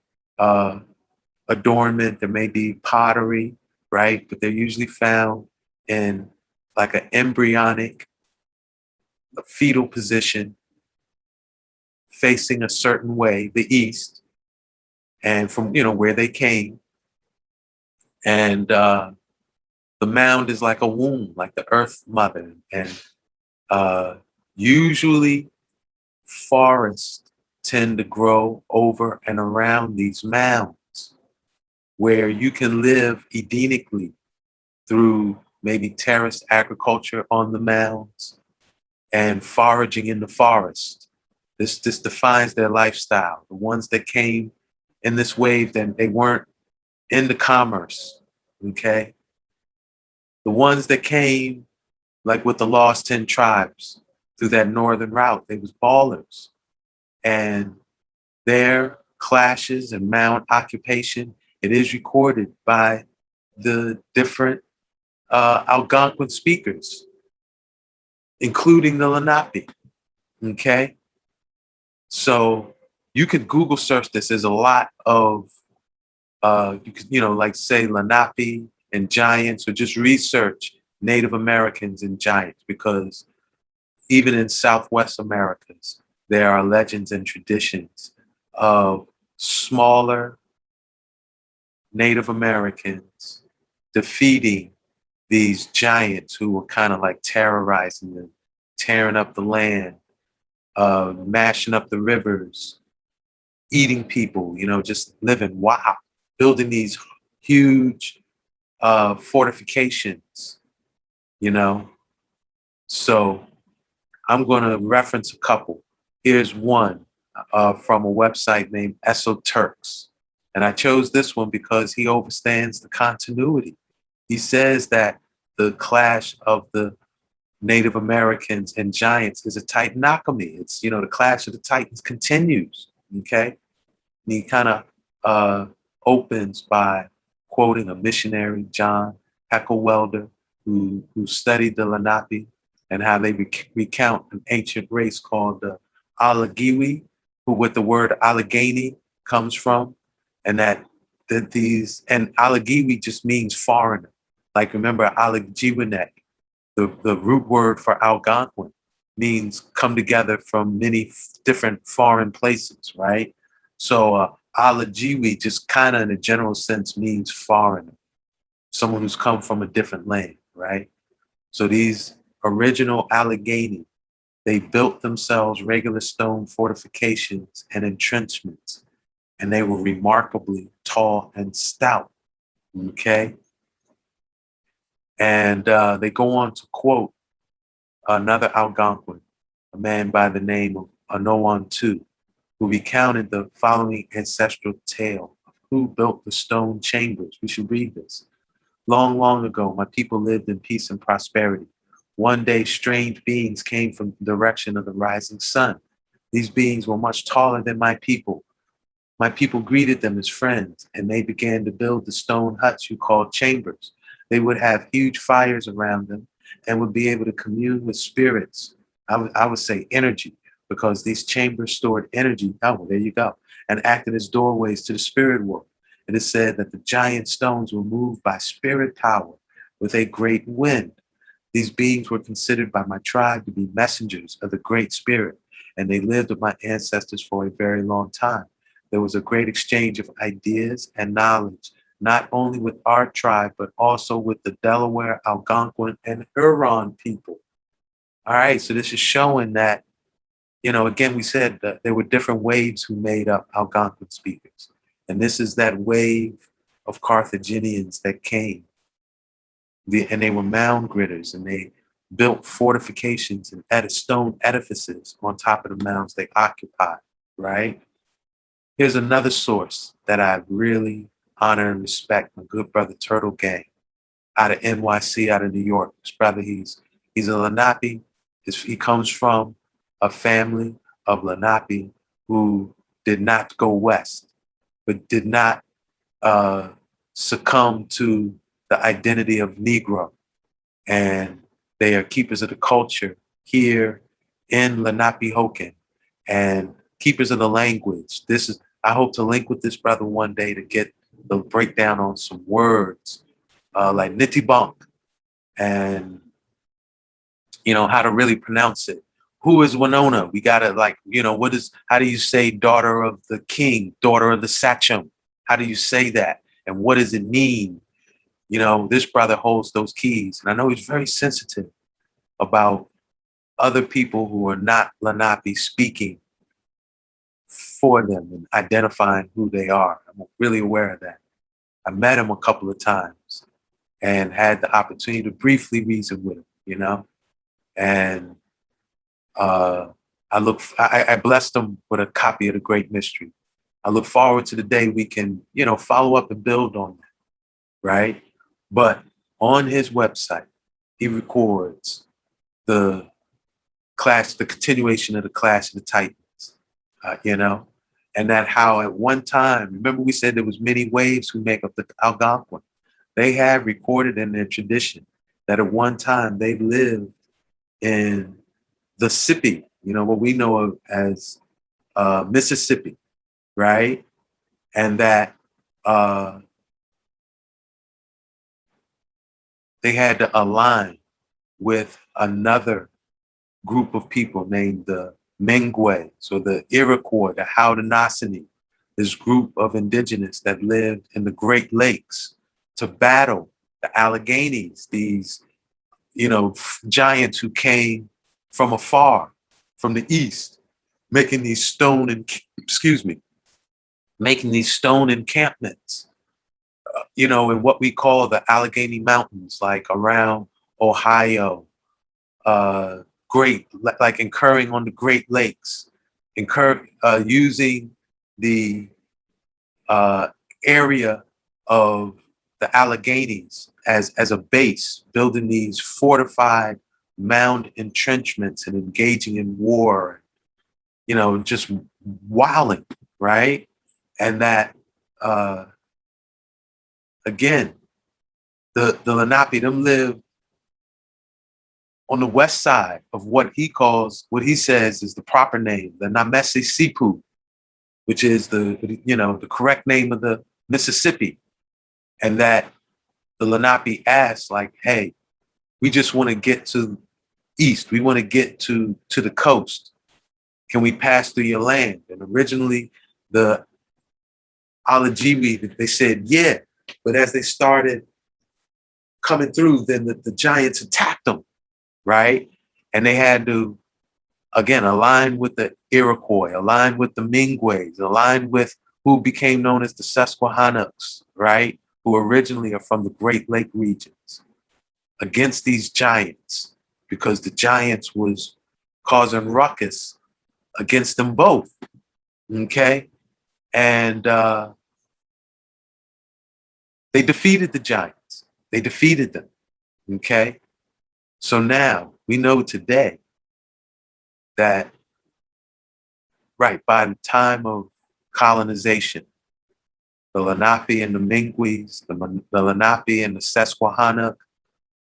adornment, there may be pottery, right? But they're usually found in like an embryonic, a fetal position, facing a certain way, the east, and from where they came. And the mound is like a womb, like the earth mother. And usually forests tend to grow over and around these mounds, where you can live Edenically through maybe terraced agriculture on the mounds and foraging in the forest. This defines their lifestyle. The ones that came in this wave, then they weren't into commerce, okay? The ones that came, like with the Lost 10 Tribes, through that northern route, they was ballers. And their clashes and mound occupation, it is recorded by the different Algonquin speakers, including the Lenape, okay? So you could Google search this. There's a lot of, you could, like say Lenape and giants, or just research Native Americans and giants, because even in Southwest Americas, there are legends and traditions of smaller Native Americans defeating these giants who were kind of like terrorizing them, tearing up the land, mashing up the rivers, eating people, just living wild, building these huge fortifications, you know. So I'm going to reference a couple. Here's one from a website named Esoturks. And I chose this one because he understands the continuity. He says that the clash of the Native Americans and giants is a titanotomy. It's, the clash of the titans continues, okay? And he kind of opens by quoting a missionary, John Heckelwelder, who studied the Lenape and how they recount an ancient race called the Allegheny, who with the word Allegheny comes from, and that Allegheny just means foreigner. Like remember Allegheny, the root word for Algonquin means come together from many different foreign places, right? So Allegheny just kind of in a general sense means foreigner, someone who's come from a different land, right? So these original Allegheny, they built themselves regular stone fortifications and entrenchments, and they were remarkably tall and stout, okay? And they go on to quote another Algonquin, a man by the name of Anoan II, who recounted the following ancestral tale of who built the stone chambers. We should read this. Long, long ago, my people lived in peace and prosperity. One day, strange beings came from the direction of the rising sun. These beings were much taller than my people. My people greeted them as friends, and they began to build the stone huts you called chambers. They would have huge fires around them and would be able to commune with spirits. I would say energy, because these chambers stored energy. Oh, well, there you go. And acted as doorways to the spirit world. It is said that the giant stones were moved by spirit power with a great wind. These beings were considered by my tribe to be messengers of the Great Spirit, and they lived with my ancestors for a very long time. There was a great exchange of ideas and knowledge, not only with our tribe, but also with the Delaware, Algonquin, and Huron people. All right, so this is showing that, again, we said that there were different waves who made up Algonquin speakers. And this is that wave of Carthaginians that came. And they were mound gritters, and they built fortifications and stone edifices on top of the mounds they occupied, right? Here's another source that I really honor and respect, my good brother Turtle Gang, out of NYC, out of New York. This brother, he's a Lenape. He comes from a family of Lenape who did not go west, but did not succumb to the identity of Negro. And they are keepers of the culture here in Lenapehoking and keepers of the language. I hope to link with this brother one day to get the breakdown on some words like Nitibunk and, how to really pronounce it. Who is Winona? We gotta how do you say daughter of the king, daughter of the sachem? How do you say that? And what does it mean? This brother holds those keys. And I know he's very sensitive about other people who are not Lenape speaking for them and identifying who they are. I'm really aware of that. I met him a couple of times and had the opportunity to briefly reason with him, and I blessed him with a copy of The Great Mystery. I look forward to the day we can, follow up and build on that, right? But on his website, he records the continuation of the Clash of the Titans, and that how at one time, remember we said there was many waves who make up the Algonquin. They have recorded in their tradition that at one time they lived in the Sippy, what we know of as Mississippi, right? And that they had to align with another group of people named the Mengwe, so the Iroquois, the Haudenosaunee, this group of indigenous that lived in the Great Lakes to battle the Alleghenies, these, giants who came from afar, from the east, making these making these stone encampments, in what we call the Allegheny Mountains, like around Ohio, like incurring on the Great Lakes, using the area of the Alleghenies as a base, building these fortified mound entrenchments and engaging in war, just wilding, right? And that, again, the Lenape, them live on the west side of what he says is the proper name, the Namese Sipu, which is the correct name of the Mississippi. And that the Lenape asked, like, hey, we just want to get to east. We want to get to the coast. Can we pass through your land? And originally the Alajibi, they said, yeah. But as they started coming through, then the giants attacked them, right? And they had to, again, align with the Iroquois, align with the Mingways, align with who became known as the Susquehannocks, right? Who originally are from the Great Lake regions, against these giants, because the giants was causing ruckus against them both, okay? And they defeated the giants. They defeated them, okay? So now we know today that, right, by the time of colonization, the Lenape and the Mingwees, the Lenape and the Susquehannock,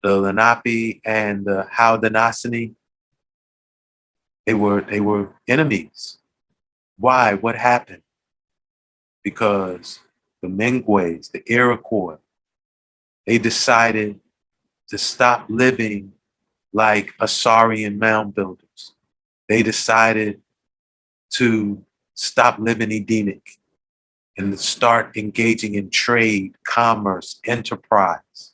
the Lenape and the Haudenosaunee, they were enemies. Why? What happened? Because the Mingweys, the Iroquois, they decided to stop living like Assyrian mound builders. They decided to stop living Edenic and to start engaging in trade, commerce, enterprise.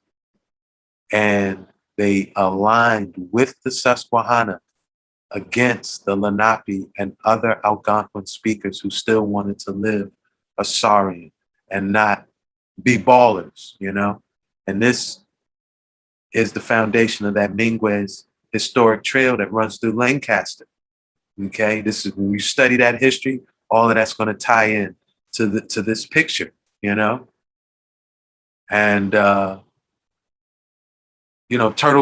And they aligned with the Susquehanna against the Lenape and other Algonquin speakers who still wanted to live Assyrian and not be ballers, And this is the foundation of that Mingwes historic trail that runs through Lancaster. Okay, this is when you study that history, all of that's going to tie in to this picture, And Turtle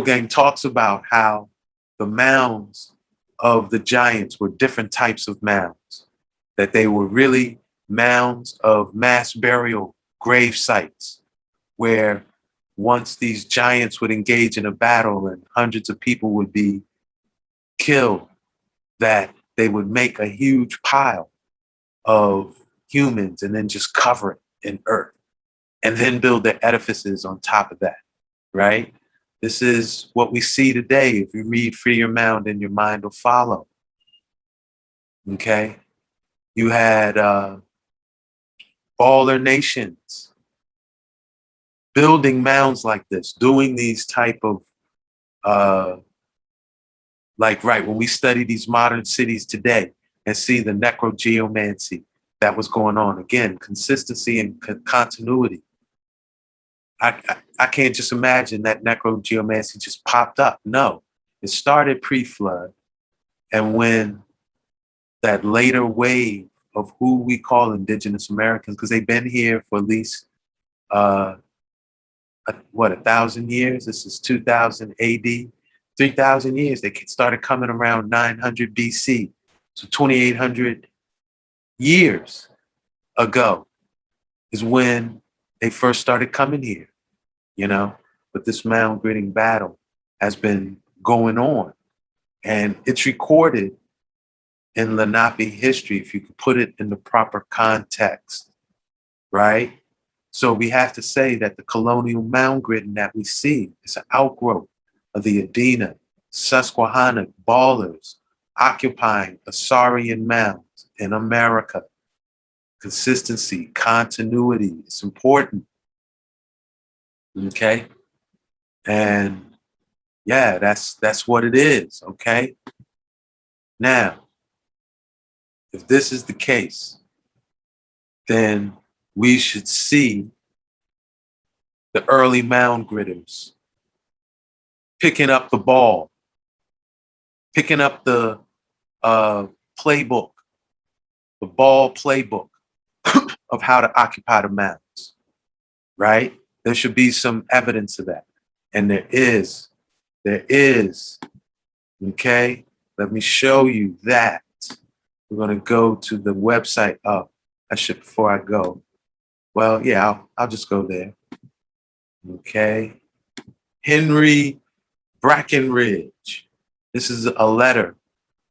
Gang talks about how the mounds of the giants were different types of mounds, that they were really mounds of mass burial grave sites, where once these giants would engage in a battle and hundreds of people would be killed, that they would make a huge pile of humans and then just cover it in earth and then build their edifices on top of that, right? This is what we see today. If you read Free Your Mound and Your Mind Will Follow, okay? You had baller nations building mounds like this, doing these type of, when we study these modern cities today and see the necrogeomancy that was going on. Again, consistency and continuity. I can't just imagine that necrogeomancy just popped up. No, it started pre-flood. And when that later wave of who we call indigenous Americans, because they've been here for at least, 1,000 years? This is 2000 AD. 3,000 years. They started coming around 900 BC. So 2,800 years ago is when they first started coming here, But this mound gritting battle has been going on. And it's recorded in Lenape history, if you could put it in the proper context, right? So we have to say that the colonial mound gritting that we see is an outgrowth of the Adena, Susquehannock ballers occupying Assyrian mounds in America. Consistency, continuity, it's important. Okay? And yeah, that's what it is, okay? Now, if this is the case, then we should see the early mound gritters picking up the ball, picking up the playbook, the ball playbook of how to occupy the mounds, right? There should be some evidence of that. And there is, okay? Let me show you that. We're gonna go to the website. Oh, I should, before I go. Well, yeah, I'll just go there. Okay. Henry Brackenridge. This is a letter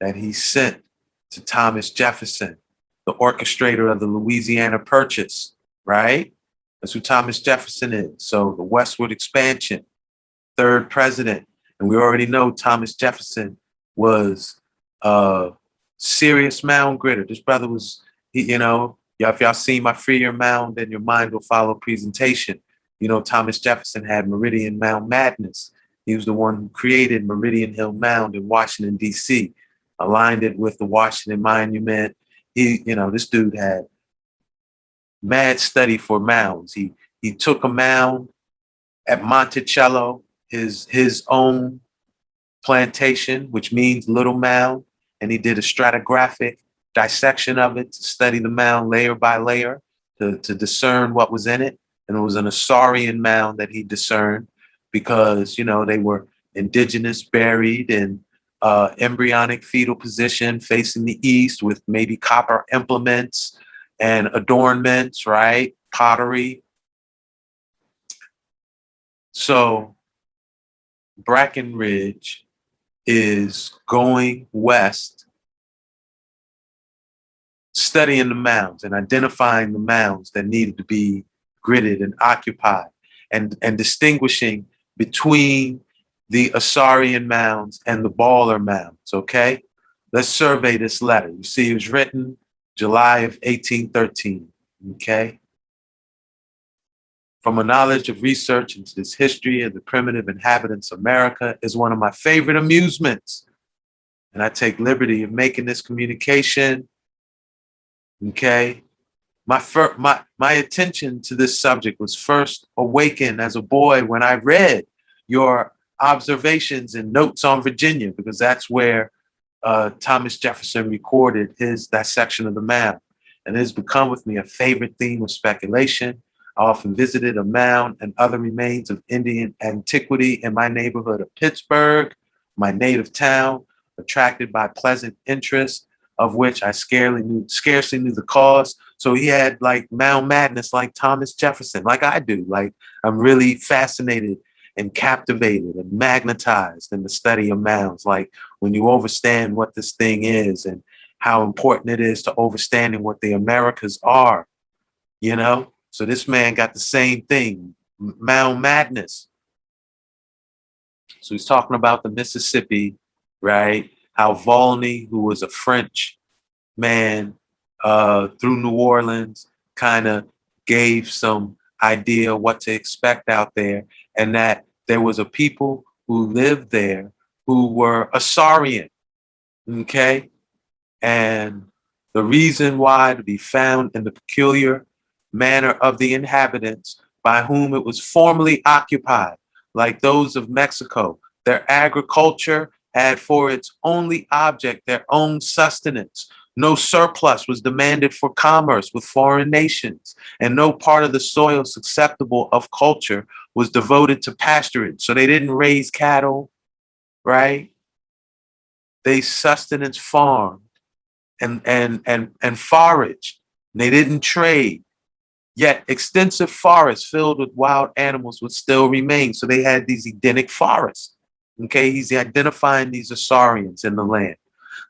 that he sent to Thomas Jefferson, the orchestrator of the Louisiana Purchase, right? That's who Thomas Jefferson is. So the westward expansion, third president. And we already know Thomas Jefferson was a serious mound gritter. This brother was, you know, if y'all see my Free Your Mound, then your mind will follow presentation. You know, Thomas Jefferson had Meridian Mound Madness. He was the one who created Meridian Hill Mound in Washington, D.C., aligned it with the Washington Monument. He, you know, this dude had mad study for mounds. He took a mound at Monticello, his own plantation, which means little mound, and he did a stratigraphic dissection of it to study the mound layer by layer to discern what was in it. And it was an Assyrian mound that he discerned because, you know, they were indigenous, buried in embryonic fetal position facing the east with maybe copper implements and adornments, right? Pottery. So Brackenridge is going west, studying the mounds and identifying the mounds that needed to be gridded and occupied, and distinguishing between the Assyrian mounds and the baller mounds, okay? Let's survey this letter. You see, it was written July of 1813, okay? From a knowledge of research into this history of the primitive inhabitants of America is one of my favorite amusements. And I take liberty of making this communication, okay? My attention to this subject was first awakened as a boy when I read your observations and notes on Virginia, because that's where Thomas Jefferson recorded his dissection of the mound. And it has become with me a favorite theme of speculation. I often visited a mound and other remains of Indian antiquity in my neighborhood of Pittsburgh, my native town, attracted by pleasant interest, of which I scarcely knew the cause. So he had like mound madness like Thomas Jefferson, like I do. Like I'm really fascinated and captivated and magnetized in the study of mounds. Like when you understand what this thing is and how important it is to understanding what the Americas are, you know? So this man got the same thing, mound madness. So he's talking about the Mississippi, right? How Volney, who was a French man through New Orleans, kind of gave some idea what to expect out there, and that there was a people who lived there who were Assyrian, okay? And the reason why to be found in the peculiar manner of the inhabitants by whom it was formerly occupied, like those of Mexico. Their agriculture had for its only object their own sustenance. No surplus was demanded for commerce with foreign nations, and no part of the soil susceptible of culture was devoted to pasturage. So they didn't raise cattle, right? They sustenance farmed and foraged. They didn't trade. Yet extensive forests filled with wild animals would still remain. So they had these Edenic forests. Okay, he's identifying these Assyrians in the land.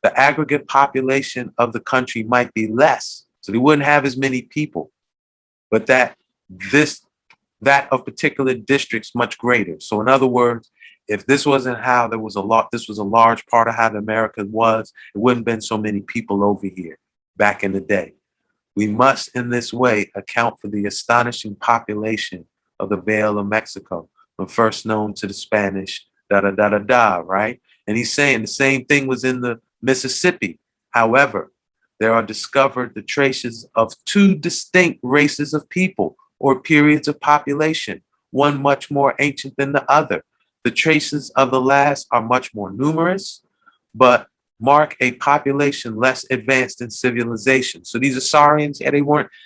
The aggregate population of the country might be less, so they wouldn't have as many people, but that of particular districts much greater. So in other words, if this wasn't how there was a lot, this was a large part of how the America was, it wouldn't have been so many people over here back in the day. We must, in this way, account for the astonishing population of the Vale of Mexico, when first known to the Spanish, da da da da da, right? And he's saying the same thing was in the Mississippi. However, there are discovered the traces of two distinct races of people or periods of population, one much more ancient than the other. The traces of the last are much more numerous, but mark a population less advanced in civilization. So these Assyrians, yeah, they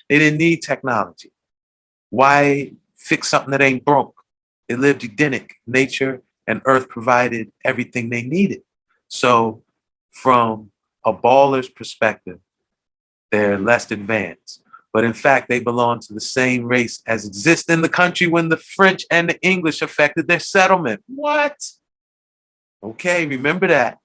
didn't need technology. Why fix something that ain't broke? They lived Edenic. Nature and earth provided everything they needed. So from a baller's perspective, they're less advanced. But in fact, they belong to the same race as exists in the country when the French and the English affected their settlement. What? Okay, remember that.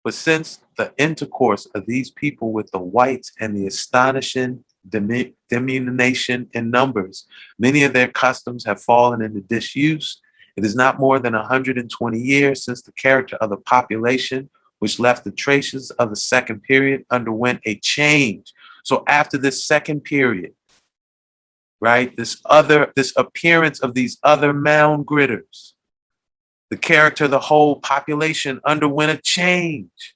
But since the intercourse of these people with the whites and the astonishing diminution in numbers, many of their customs have fallen into disuse. It is not more than 120 years since the character of the population, which left the traces of the second period, underwent a change. So after this second period, right, this appearance of these other mound gritters, the character of the whole population underwent a change.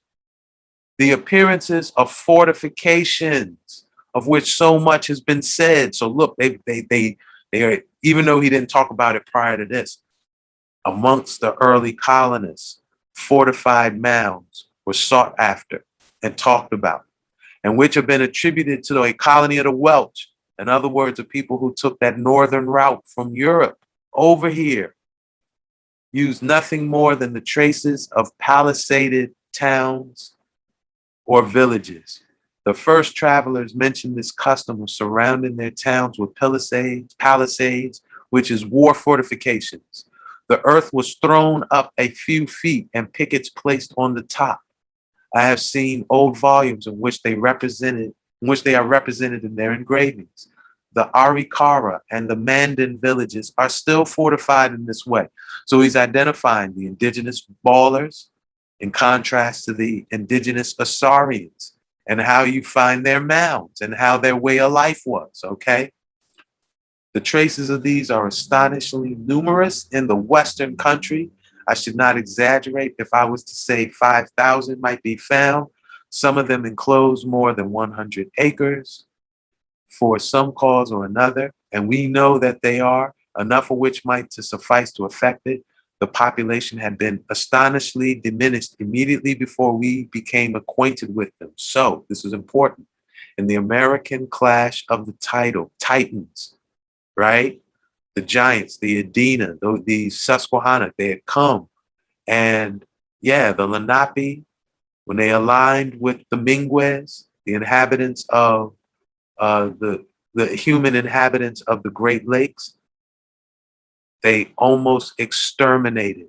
The appearances of fortifications, of which so much has been said. So look, they are, even though he didn't talk about it prior to this, amongst the early colonists, fortified mounds were sought after and talked about, and which have been attributed to a colony of the Welsh. In other words, the people who took that northern route from Europe over here, used nothing more than the traces of palisaded towns or villages. The first travelers mentioned this custom of surrounding their towns with palisades, which is war fortifications. The earth was thrown up a few feet and pickets placed on the top. I have seen old volumes in which they are represented in their engravings. The Arikara and the Mandan villages are still fortified in this way. So he's identifying the indigenous ballers in contrast to the indigenous Assyrians and how you find their mounds and how their way of life was, okay? The traces of these are astonishingly numerous in the Western country. I should not exaggerate if I was to say 5,000 might be found. Some of them enclose more than 100 acres for some cause or another, and we know that they are, enough of which might to suffice to affect it. The population had been astonishingly diminished immediately before we became acquainted with them. So this is important. In the American clash of the Titans, right? The giants, the Adena, the Susquehanna, they had come. And yeah, the Lenape, when they aligned with the Minguez, the inhabitants of the human inhabitants of the Great Lakes, they almost exterminated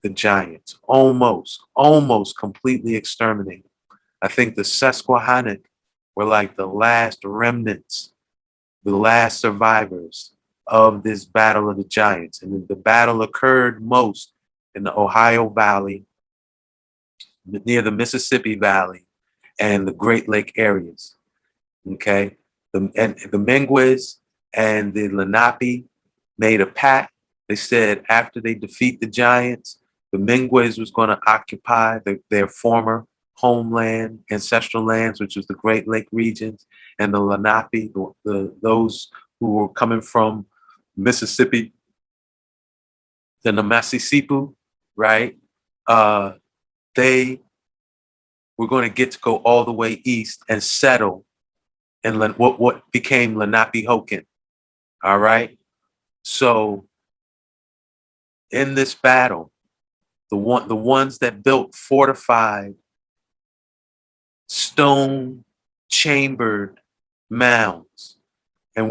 the giants, almost completely exterminated. I think the Susquehannock were like the last remnants, the last survivors of this battle of the giants. And the battle occurred most in the Ohio Valley, near the Mississippi Valley, and the Great Lake areas. Okay, the Minguez and the Lenape made a pact. They said after they defeat the giants, the Minguez was going to occupy their former homeland, ancestral lands, which was the Great Lake regions, and the Lenape, those who were coming from Mississippi, the Namasisipu, right? They were going to get to go all the way east and settle in what became Lenapehoking. All right. So in this battle, the ones that built fortified, stone chambered mounds, and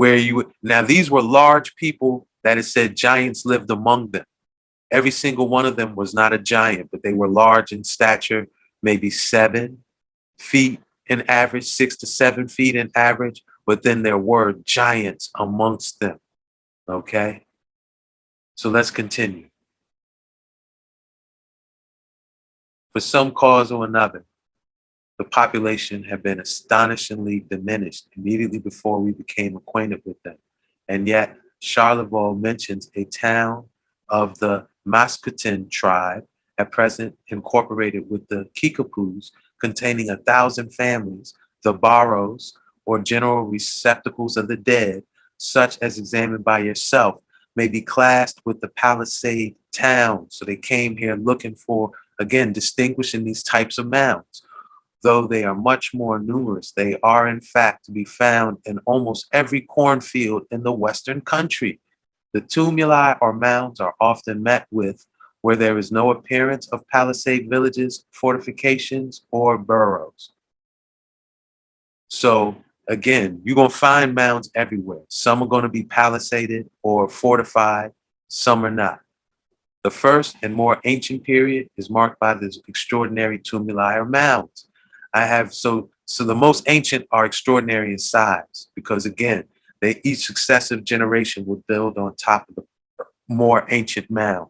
now these were large people that it said giants lived among them. Every single one of them was not a giant, but they were large in stature, maybe 7 feet in average, 6 to 7 feet in average, but then there were giants amongst them. Okay, so let's continue. For some cause or another, the population had been astonishingly diminished immediately before we became acquainted with them. And yet, Charlevoix mentions a town of the Mascouten tribe, at present incorporated with the Kickapoos, containing 1,000 families, the barrows, or general receptacles of the dead, such as examined by yourself, may be classed with the Palisade town. So they came here looking for, again, distinguishing these types of mounds. Though they are much more numerous, they are in fact to be found in almost every cornfield in the Western country. The tumuli or mounds are often met with where there is no appearance of palisade villages, fortifications, or burrows. So again, you're going to find mounds everywhere. Some are going to be palisaded or fortified, some are not. The first and more ancient period is marked by this extraordinary tumuli or mounds. So the most ancient are extraordinary in size because again, each successive generation will build on top of the more ancient mound.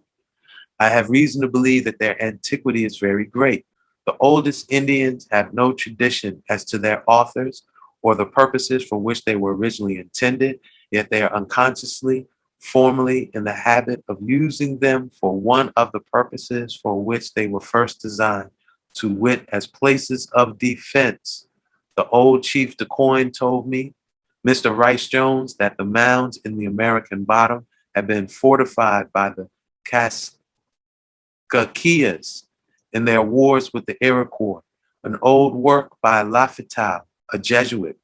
I have reason to believe that their antiquity is very great. The oldest Indians have no tradition as to their authors or the purposes for which they were originally intended, yet they are unconsciously, formally in the habit of using them for one of the purposes for which they were first designed, to wit, as places of defense. The old chief Decoding told me, Mr. Rice Jones, that the mounds in the American bottom had been fortified by the Kaskias in their wars with the Iroquois, an old work by Lafitau, a Jesuit,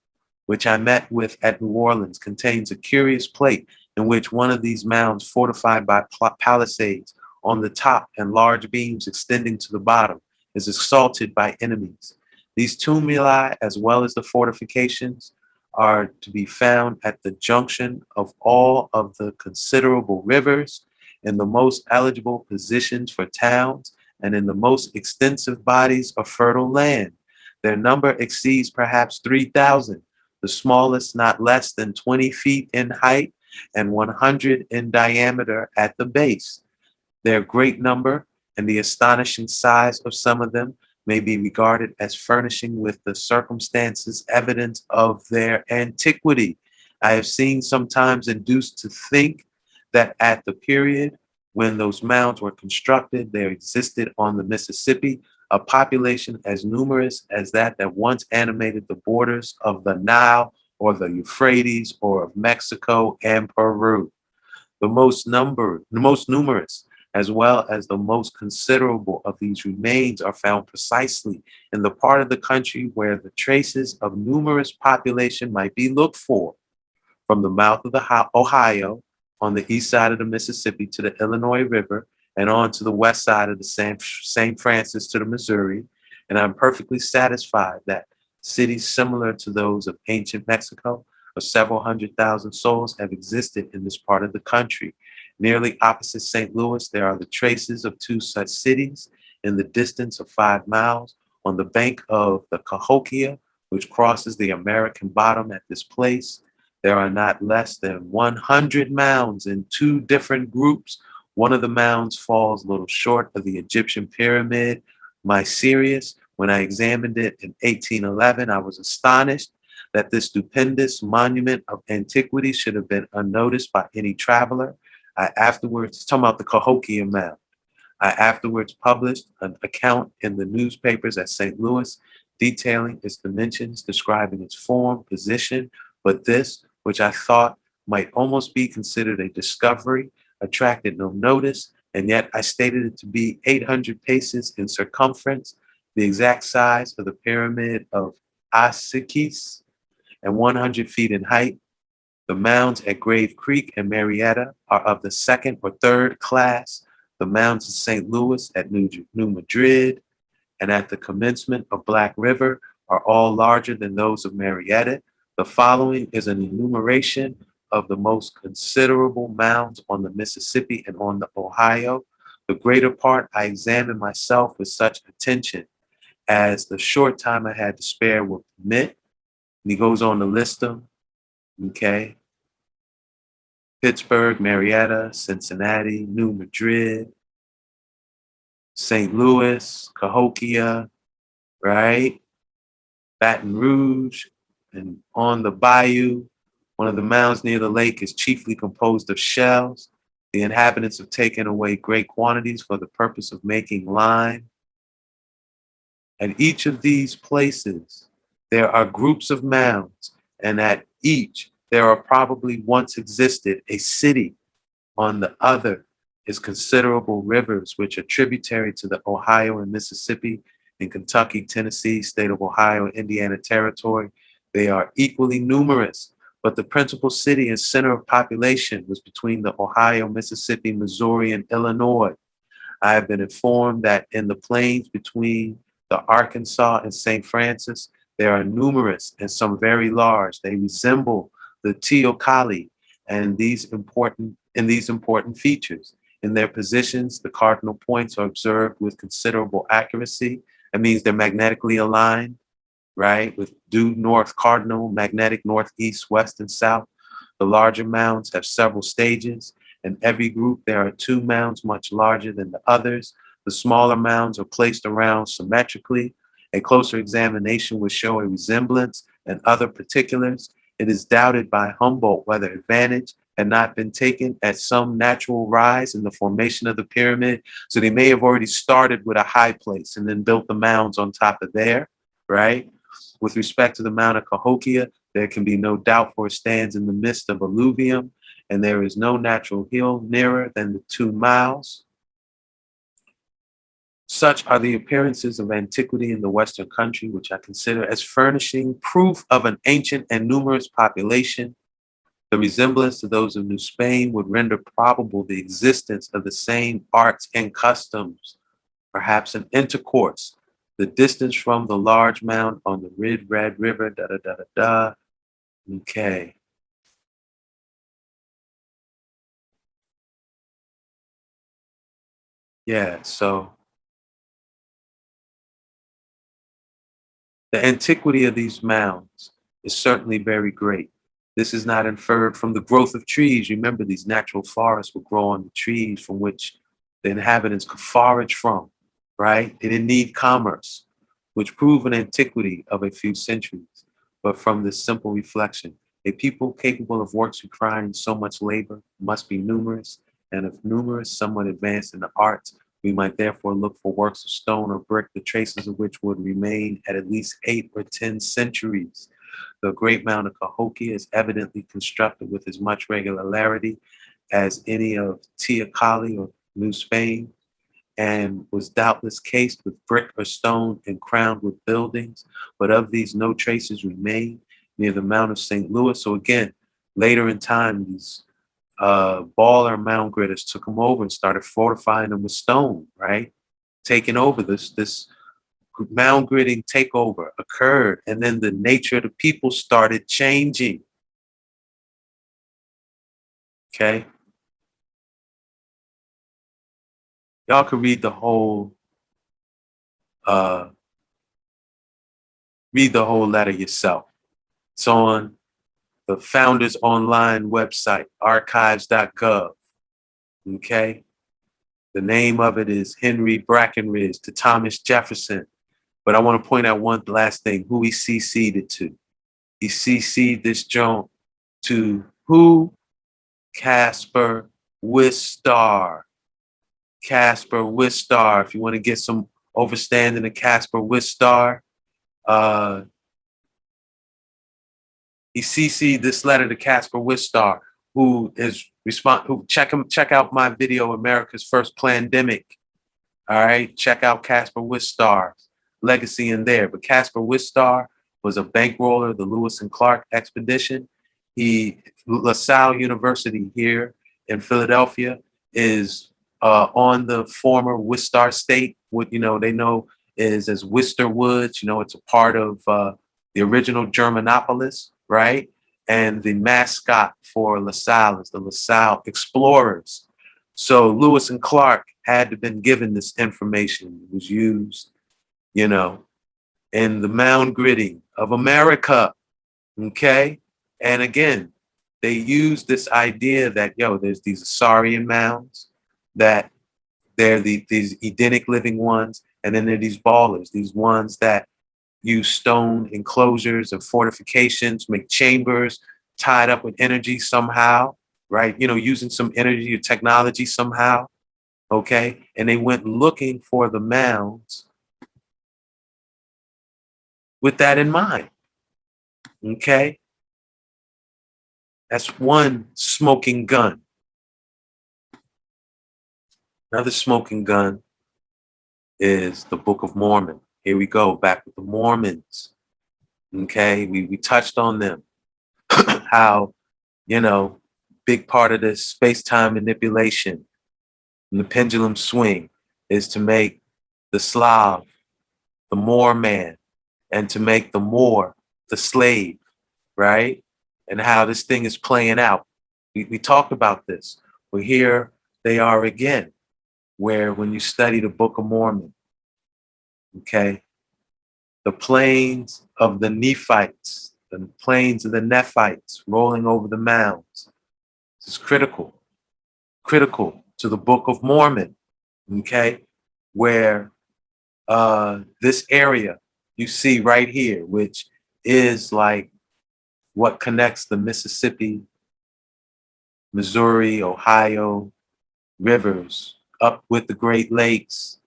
which I met with at New Orleans, contains a curious plate in which one of these mounds fortified by palisades on the top and large beams extending to the bottom is assaulted by enemies. These tumuli, as well as the fortifications, are to be found at the junction of all of the considerable rivers, in the most eligible positions for towns, and in the most extensive bodies of fertile land. Their number exceeds perhaps 3,000, the smallest not less than 20 feet in height and 100 in diameter at the base. Their great number and the astonishing size of some of them may be regarded as furnishing with the circumstances evidence of their antiquity. I have seen sometimes induced to think that at the period when those mounds were constructed, there existed on the Mississippi a population as numerous as that once animated the borders of the Nile or the Euphrates or of Mexico and Peru. The most numerous, as well as the most considerable of these remains are found precisely in the part of the country where the traces of numerous population might be looked for, from the mouth of the Ohio on the east side of the Mississippi to the Illinois River and on to the west side of the St. Francis to the Missouri. And I'm perfectly satisfied that cities similar to those of ancient Mexico of several 100,000 souls have existed in this part of the country. Nearly opposite St. Louis, there are the traces of two such cities in the distance of 5 miles on the bank of the Cahokia, which crosses the American bottom at this place. There are not less than 100 mounds in 2 different groups. One of the mounds falls a little short of the Egyptian pyramid, Mycerius. When I examined it in 1811, I was astonished that this stupendous monument of antiquity should have been unnoticed by any traveler. I afterwards, talking about the Cahokia Mound, I afterwards published an account in the newspapers at St. Louis detailing its dimensions, describing its form, position, but this, which I thought might almost be considered a discovery, attracted no notice, and yet I stated it to be 800 paces in circumference, the exact size of the pyramid of Asikis, and 100 feet in height. The mounds at Grave Creek and Marietta are of the 2nd or 3rd class. The mounds in St. Louis, at New Madrid, and at the commencement of Black River are all larger than those of Marietta. The following is an enumeration of the most considerable mounds on the Mississippi and on the Ohio. The greater part I examined myself with such attention as the short time I had to spare would permit. And he goes on to list them. Okay. Pittsburgh, Marietta, Cincinnati, New Madrid, St. Louis, Cahokia, right? Baton Rouge, and on the bayou. One of the mounds near the lake is chiefly composed of shells. The inhabitants have taken away great quantities for the purpose of making lime. At each of these places, there are groups of mounds, and at each, there are probably once existed a city. On the other is considerable rivers which are tributary to the Ohio and Mississippi in Kentucky, Tennessee, state of Ohio, Indiana territory. They are equally numerous, but the principal city and center of population was between the Ohio, Mississippi, Missouri, and Illinois. I have been informed that in the plains between the Arkansas and St. Francis, there are numerous and some very large. They resemble the teocalli and these important features. In their positions, the cardinal points are observed with considerable accuracy. That means they're magnetically aligned, right? With due north cardinal, magnetic northeast, west, and south. The larger mounds have several stages. In every group, there are 2 mounds much larger than the others. The smaller mounds are placed around symmetrically. A closer examination will show a resemblance and other particulars. It is doubted by Humboldt whether advantage had not been taken at some natural rise in the formation of the pyramid. So they may have already started with a high place and then built the mounds on top of there, right? With respect to the Mount of Cahokia, there can be no doubt, for it stands in the midst of alluvium, and there is no natural hill nearer than the 2 miles. Such are the appearances of antiquity in the Western country, which I consider as furnishing proof of an ancient and numerous population. The resemblance to those of New Spain would render probable the existence of the same arts and customs, perhaps an intercourse. The distance from the large mound on the Red River, da da da da da. Okay. Yeah, so the antiquity of these mounds is certainly very great. This is not inferred from the growth of trees. Remember, these natural forests will grow on the trees from which the inhabitants could forage from, right? They didn't need commerce, which prove an antiquity of a few centuries. But from this simple reflection, a people capable of works requiring so much labor must be numerous, and if numerous, somewhat advanced in the arts, we might therefore look for works of stone or brick, the traces of which would remain at least 8 or 10 centuries. The great mound of Cahokia is evidently constructed with as much regularity as any of Teocalli or New Spain, and was doubtless cased with brick or stone and crowned with buildings, but of these no traces remain near the Mount of St. Louis. So again, later in time, these baller mound gritters took them over and started fortifying them with stone, right? Taking over this mound gritting takeover occurred, and then the nature of the people started changing. Okay. Y'all can read the whole letter yourself. It's on the Founders Online website, archives.gov. Okay. The name of it is Henry Brackenridge to Thomas Jefferson. But I want to point out one last thing, who he CC'd it to. He CC'd this joint to who? Caspar Wistar. Caspar Wistar. If you want to get some overstanding of Caspar Wistar, he CC'd this letter to Caspar Wistar, who is check out my video, America's First Plandemic. All right, check out Caspar Wistar's legacy in there. But Caspar Wistar was a bankroller of the Lewis and Clark expedition. LaSalle University here in Philadelphia is on the former Wistar State, what they know is as Worcester Woods. It's a part of the original Germanopolis, right? And the mascot for LaSalle is the LaSalle Explorers. So Lewis and Clark had to been given this information. It was used, in the mound gritting of America. Okay. And again, they used this idea that, there's these Assyrian mounds that They're these Edenic living ones, and then there are these ballers, these ones that use stone enclosures and fortifications, make chambers tied up with energy somehow, right? You know, using some energy or technology somehow, okay? And they went looking for the mounds with that in mind, okay? That's one smoking gun. Another smoking gun is the Book of Mormon. Here we go, back with the Mormons, okay? We touched on them, how, you know, big part of this space-time manipulation and the pendulum swing is to make the Slav the Moor man and to make the Moor the slave, right? And how this thing is playing out. We talked about this. Well, here they are again, where when you study the Book of Mormon, okay, the plains of the Nephites, the plains of the Nephites rolling over the mounds. This is critical to the Book of Mormon, okay, where this area you see right here, which is like what connects the Mississippi, Missouri, Ohio rivers up with the Great Lakes,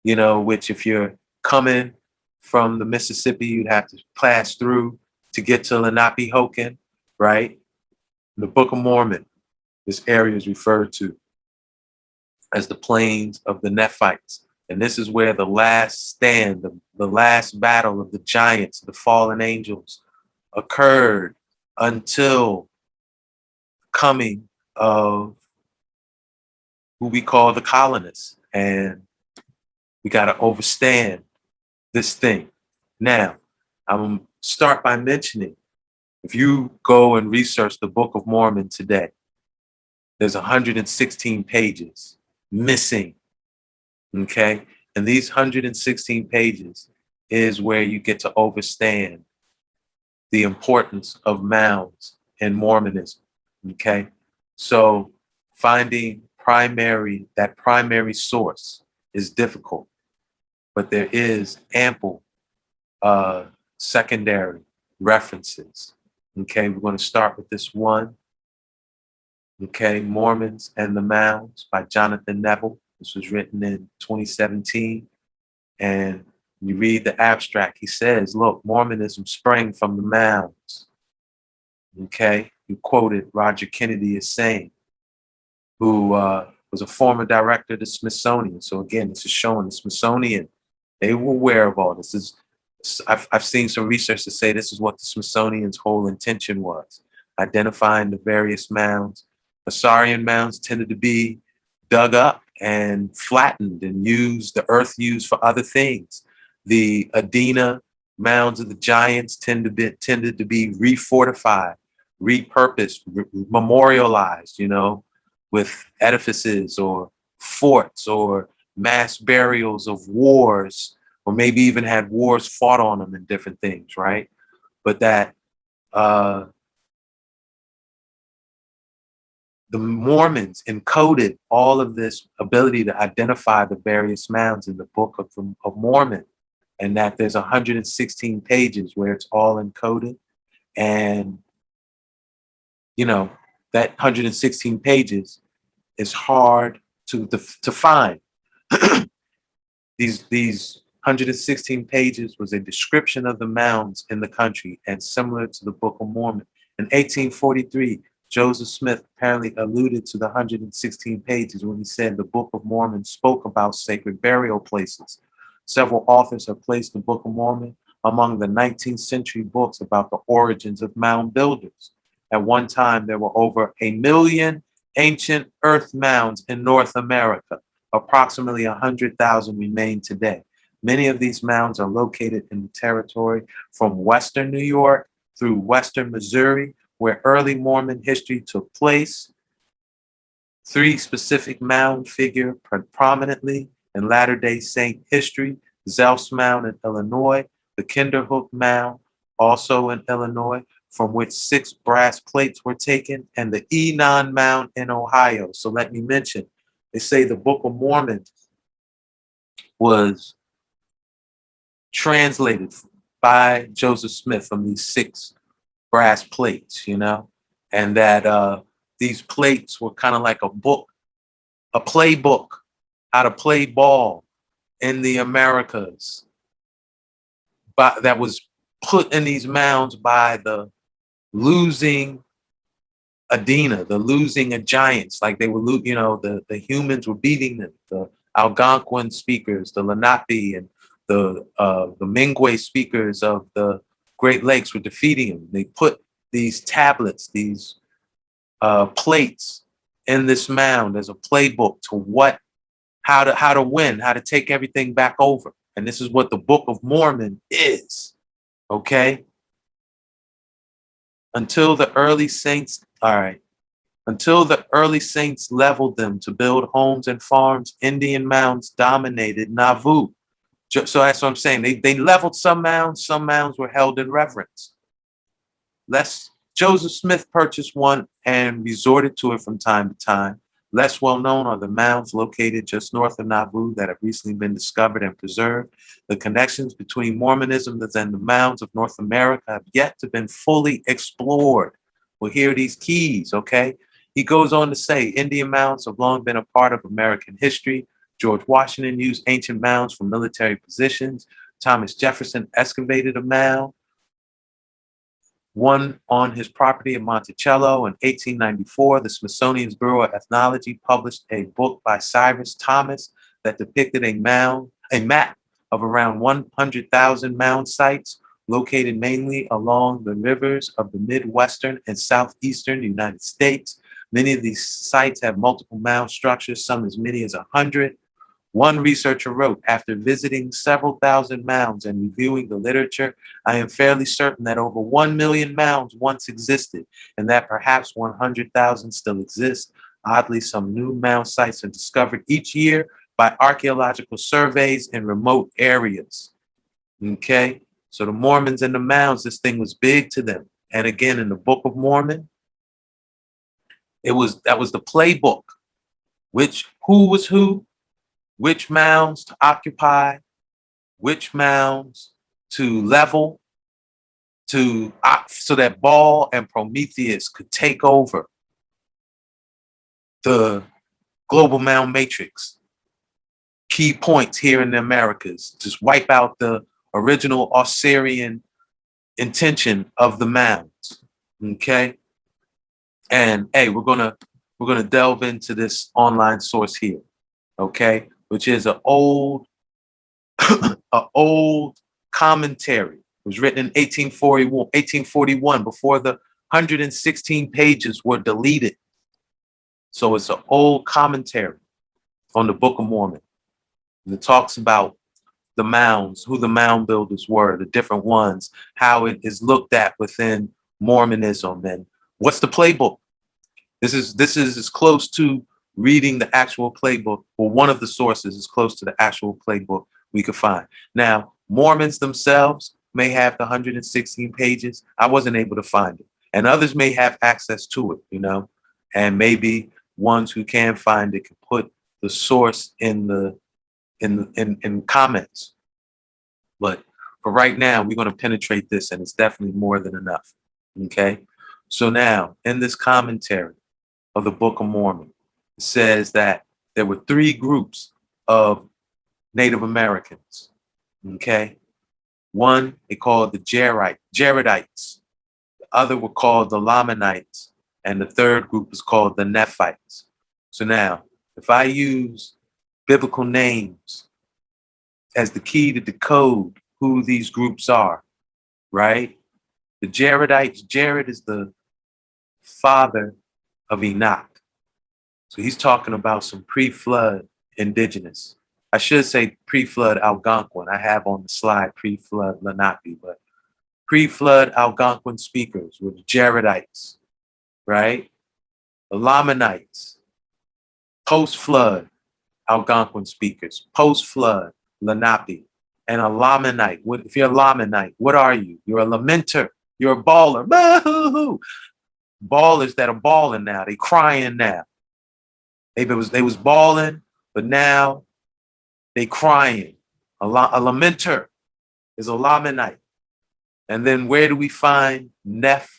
you know, which if you're coming from the Mississippi, you'd have to pass through to get to Lenapehoking, right? In the Book of Mormon, this area is referred to as the plains of the Nephites. And this is where the last stand, the last battle of the giants, the fallen angels, occurred until coming of who we call the colonists. And we got to overstand this thing. Now, I'm going to start by mentioning, if you go and research the Book of Mormon today, there's 116 pages missing, okay? And these 116 pages is where you get to understand the importance of mounds in Mormonism, okay? So finding that primary source is difficult, but there is ample secondary references, okay? We're going to start with this one, okay? Mormons and the Mounds by Jonathan Neville. This was written in 2017. And you read the abstract, he says, look, Mormonism sprang from the mounds. Okay? You quoted Roger Kennedy as saying, who was a former director of the Smithsonian. So again, this is showing the Smithsonian, they were aware of all this. I've seen some research to say this is what the Smithsonian's whole intention was, identifying the various mounds. Assyrian mounds tended to be dug up and flattened and used, the earth used for other things. The Adena mounds of the giants tended to be refortified, repurposed, memorialized, you know, with edifices or forts or mass burials of wars, or maybe even had wars fought on them and different things, right? But that the Mormons encoded all of this ability to identify the various mounds in the Book of Mormon, and that there's 116 pages where it's all encoded. And, you know, that 116 pages is hard to find. These 116 pages was a description of the mounds in the country and similar to the Book of Mormon. In 1843, Joseph Smith apparently alluded to the 116 pages when he said the Book of Mormon spoke about sacred burial places. Several authors have placed the Book of Mormon among the 19th century books about the origins of mound builders. At one time, there were over 1 million ancient earth mounds in North America. Approximately 100,000 remain today. Many of these mounds are located in the territory from Western New York through Western Missouri, where early Mormon history took place. 3 specific mound figure prominently in Latter-day Saint history: Zelf's Mound in Illinois, the Kinderhook Mound, also in Illinois, from which 6 brass plates were taken, and the Enon Mound in Ohio. So let me mention, They say the Book of Mormon was translated by Joseph Smith from these 6 brass plates, you know, and that these plates were kind of like a book, a playbook, how to play ball in the Americas, but that was put in these mounds by the losing Adena, the losing of giants, like they were, you know, the humans were beating them, the Algonquin speakers, the Lenape, and the Mingwe speakers of the Great Lakes were defeating them. They put these tablets, these plates in this mound as a playbook to how to win, how to take everything back over. And this is what the Book of Mormon is. Okay. Until the early saints leveled them to build homes and farms, Indian mounds dominated Nauvoo. So that's what I'm saying. They leveled some mounds were held in reverence. Joseph Smith purchased one and resorted to it from time to time. Less well known are the mounds located just north of Nauvoo that have recently been discovered and preserved. The connections between Mormonism and the mounds of North America have yet to been fully explored. Well, here are these keys, okay? He goes on to say, Indian mounds have long been a part of American history. George Washington used ancient mounds for military positions. Thomas Jefferson excavated a mound, one on his property in Monticello. In 1894, the Smithsonian's Bureau of Ethnology published a book by Cyrus Thomas that depicted a map of around 100,000 mound sites located mainly along the rivers of the Midwestern and Southeastern United States. Many of these sites have multiple mound structures, some as many as 100. One researcher wrote, after visiting several thousand mounds and reviewing the literature, I am fairly certain that over 1 million mounds once existed and that perhaps 100,000 still exist. Oddly, some new mound sites are discovered each year by archaeological surveys in remote areas. Okay, so the Mormons and the mounds, this thing was big to them. And again, in the Book of Mormon, that was the playbook. Who was who? Which mounds to occupy, which mounds to level, so that Baal and Prometheus could take over the global mound matrix. Key points here in the Americas, just wipe out the original Osirian intention of the mounds. Okay, and hey, we're gonna delve into this online source here. Okay, which is an old commentary. It was written in 1841, before the 116 pages were deleted. So it's an old commentary on the Book of Mormon. And it talks about the mounds, who the mound builders were, the different ones, how it is looked at within Mormonism, and what's the playbook. This is as close to reading the actual playbook, or one of the sources is close to the actual playbook we could find. Now, Mormons themselves may have the 116 pages. I wasn't able to find it. And others may have access to it, you know, and maybe ones who can find it can put the source in comments. But for right now, we're going to penetrate this, and it's definitely more than enough. Okay. So now, in this commentary of the Book of Mormon, says that there were 3 groups of Native Americans. Okay, one they called the Jaredites, the other were called the Lamanites, and the third group is called the Nephites. So now, if I use biblical names as the key to decode who these groups are, right? The Jaredites, Jared is the father of Enoch. So he's talking about some pre-flood indigenous. I should say pre-flood Algonquin. I have on the slide pre-flood Lenape, but pre-flood Algonquin speakers were the Jaredites, right? The Lamanites, post-flood Algonquin speakers, post-flood Lenape, and a Lamanite. If you're a Lamanite, what are you? You're a lamenter. You're a baller. Boo-hoo-hoo. Ballers that are balling now. They crying now. They was balling, but now they crying. A lamenter is a Lamanite. And then where do we find Neph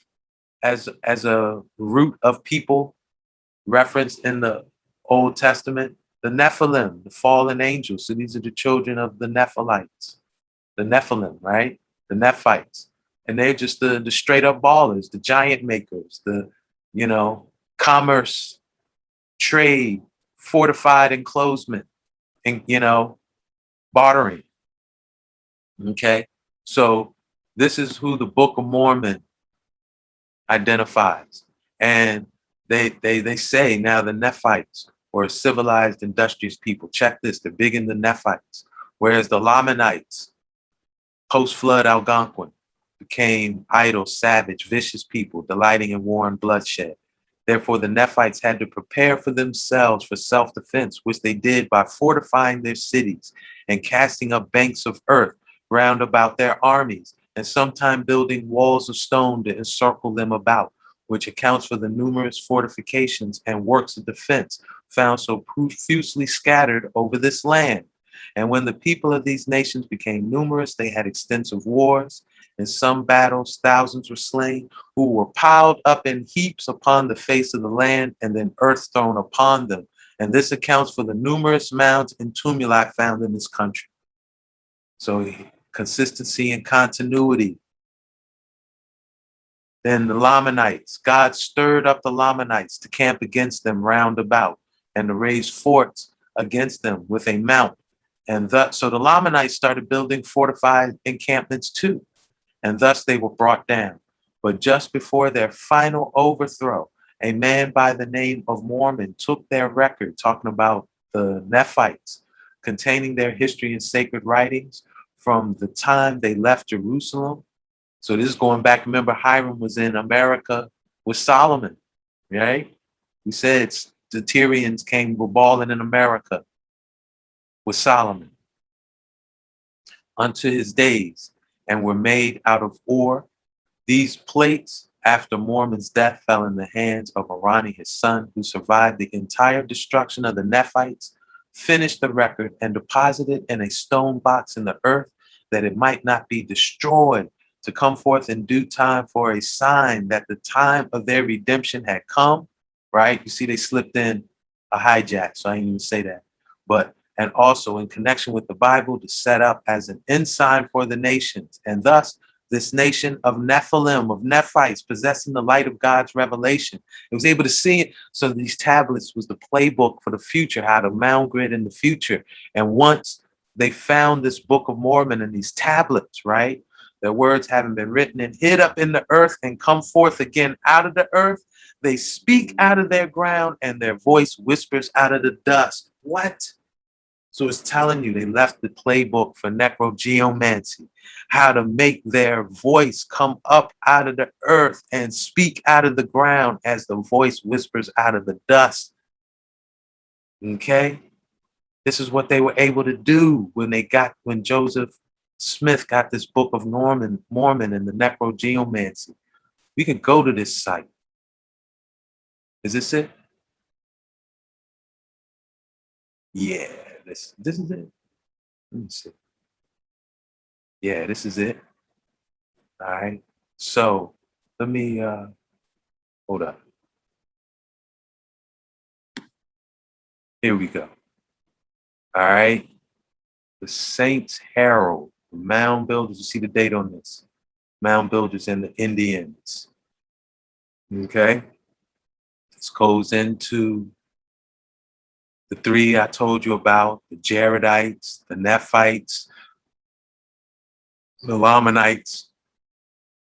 as a root of people referenced in the Old Testament? The Nephilim, the fallen angels. So these are the children of the Nephilites, the Nephilim, right? The Nephites. And they're just the straight up ballers, the giant makers, the, commerce, trade, fortified enclosement, and, bartering. Okay. So this is who the Book of Mormon identifies. And they say now the Nephites were civilized, industrious people. Check this, they're big in the Nephites. Whereas the Lamanites, post-flood Algonquin, became idle, savage, vicious people, delighting in war and bloodshed. Therefore, the Nephites had to prepare for themselves for self-defense, which they did by fortifying their cities and casting up banks of earth round about their armies, and sometime building walls of stone to encircle them about, which accounts for the numerous fortifications and works of defense found so profusely scattered over this land. And when the people of these nations became numerous, they had extensive wars. In some battles, thousands were slain, who were piled up in heaps upon the face of the land, and then earth thrown upon them. And this accounts for the numerous mounds and tumuli found in this country. So consistency and continuity. Then the Lamanites, God stirred up the Lamanites to camp against them round about and to raise forts against them with a mount. And so the Lamanites started building fortified encampments too. And thus they were brought down. But just before their final overthrow, a man by the name of Mormon took their record, talking about the Nephites, containing their history and sacred writings from the time they left Jerusalem. So this is going back. Remember, Hiram was in America with Solomon, right? We said the Tyrians were balling in America with Solomon unto his days, and were made out of ore. These plates, after Mormon's death, fell in the hands of Arani, his son, who survived the entire destruction of the Nephites, finished the record, and deposited in a stone box in the earth, that it might not be destroyed, to come forth in due time for a sign that the time of their redemption had come. Right? You see, they slipped in a hijack, so I didn't even say that. And also in connection with the Bible, to set up as an ensign for the nations. And thus, this nation of Nephilim, of Nephites, possessing the light of God's revelation, it was able to see it. So these tablets was the playbook for the future, how to mound grid in the future. And once they found this Book of Mormon and these tablets, right, their words having been written and hid up in the earth and come forth again out of the earth, they speak out of their ground and their voice whispers out of the dust. What? So it's telling you they left the playbook for necrogeomancy, how to make their voice come up out of the earth and speak out of the ground as the voice whispers out of the dust. Okay? This is what they were able to do when Joseph Smith got this Book of Mormon and the necrogeomancy. We can go to this site. Is this it? Yeah. This is it. Let me see. Yeah, this is it. All right. So let me hold up. Here we go. All right. The Saints Herald, the mound builders. You see the date on this. Mound builders and the Indians. Okay. This goes into the three I told you about, the Jaredites, the Nephites, the Lamanites.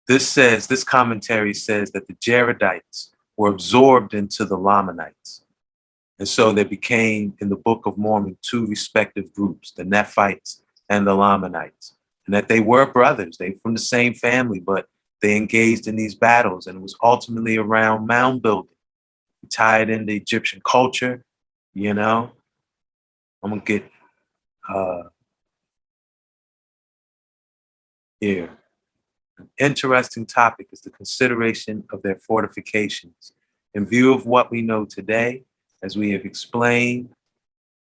This commentary says that the Jaredites were absorbed into the Lamanites. And so there became, in the Book of Mormon, two respective groups, the Nephites and the Lamanites. And that they were brothers, they were from the same family, but they engaged in these battles. And it was ultimately around mound building, tied into Egyptian culture. I'm gonna get here. An interesting topic is the consideration of their fortifications. In view of what we know today, As we have explained,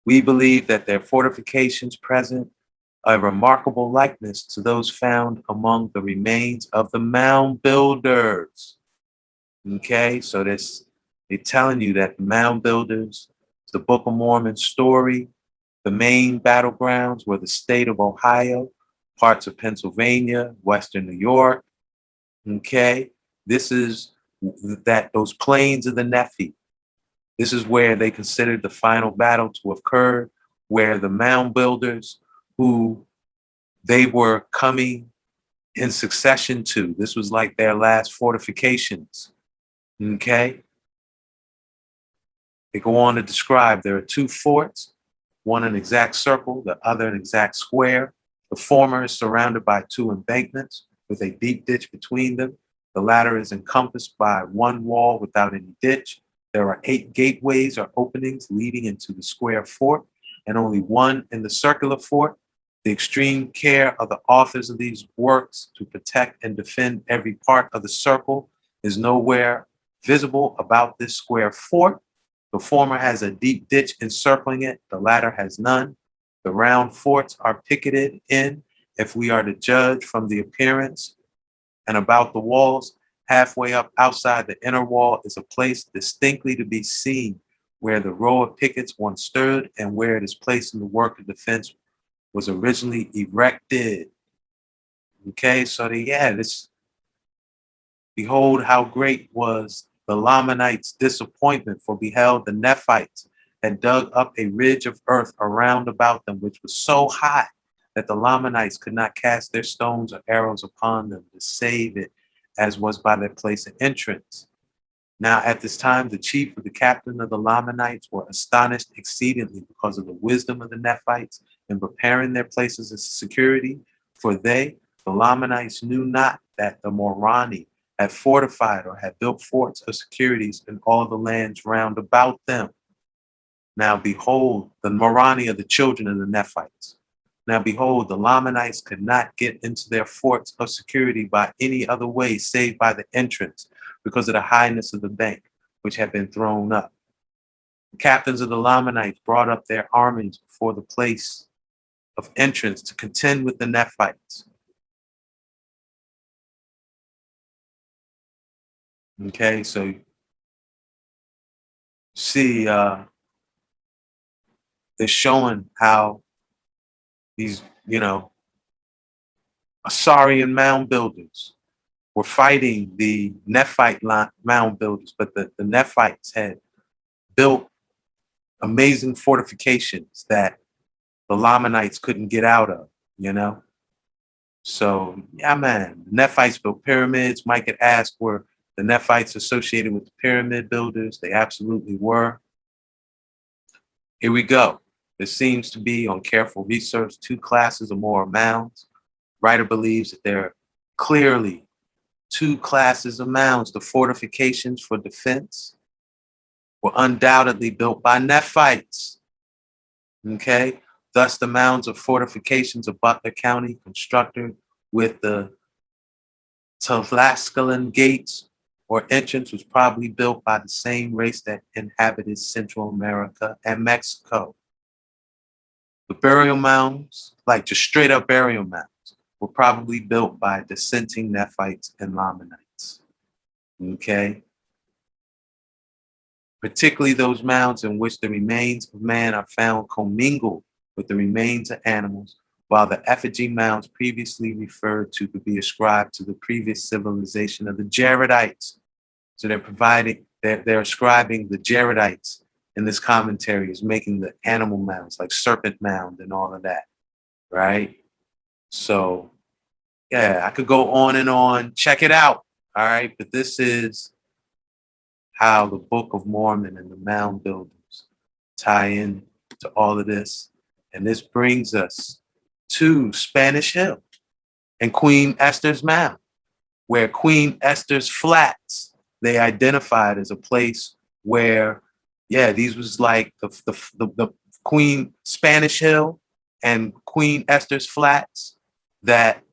we believe that their fortifications present a remarkable likeness to those found among the remains of the mound builders. Okay, so they're telling you that the mound builders, the Book of Mormon story, the main battlegrounds were the state of Ohio, parts of Pennsylvania, Western New York. Okay, this is that those plains of the Nephi. This is where they considered the final battle to have occurred, where the mound builders, who they were coming in succession to, this was like their last fortifications. Okay, they go on to describe there are two forts, one an exact circle, the other an exact square. The former is surrounded by two embankments with a deep ditch between them. The latter is encompassed by one wall without any ditch. There are 8 gateways or openings leading into the square fort and only one in the circular fort. The extreme care of the authors of these works to protect and defend every part of the circle is nowhere visible about this square fort. The former has a deep ditch encircling it, the latter has none. The round forts are picketed in, if we are to judge from the appearance and about the walls. Halfway up outside the inner wall is a place distinctly to be seen where the row of pickets once stood and where it is placed in the work of defense was originally erected. Okay, so this, behold how great was the Lamanites' disappointment, for beheld the Nephites had dug up a ridge of earth around about them, which was so high that the Lamanites could not cast their stones or arrows upon them to save it, as was by their place of entrance. Now at this time, the chief of the captain of the Lamanites were astonished exceedingly because of the wisdom of the Nephites in preparing their places of security, for they, the Lamanites, knew not that the Moroni had fortified or had built forts of securities in all the lands round about them. Now behold, the Moroni are the children of the Nephites. Now behold, the Lamanites could not get into their forts of security by any other way save by the entrance, because of the highness of the bank, which had been thrown up. The captains of the Lamanites brought up their armies before the place of entrance to contend with the Nephites. Okay, so see, they're showing how these, Assyrian mound builders were fighting the Nephite mound builders, but the Nephites had built amazing fortifications that the Lamanites couldn't get out of. So, yeah, man, the Nephites built pyramids. Mike had asked, were the Nephites associated with the pyramid builders? They absolutely were. Here we go. There seems to be, on careful research, 2 classes or more of mounds. Writer believes that there are clearly 2 classes of mounds. The fortifications for defense were undoubtedly built by Nephites. Okay? Thus, the mounds of fortifications of Butler County, constructed with the Tlaxcalan gates or entrance, was probably built by the same race that inhabited Central America and Mexico. The burial mounds, like just straight up burial mounds, were probably built by dissenting Nephites and Lamanites. Okay? Particularly those mounds in which the remains of man are found commingled with the remains of animals, while the effigy mounds previously referred to could be ascribed to the previous civilization of the Jaredites. So they're ascribing the Jaredites in this commentary as making the animal mounds, like serpent mound and all of that, right? So, yeah, I could go on and on. Check it out, all right? But this is how the Book of Mormon and the mound builders tie in to all of this. And this brings us to Spanish Hill and Queen Esther's Mound, where Queen Esther's Flats, they identified as a place where, these was like the Queen Spanish Hill and Queen Esther's Flats that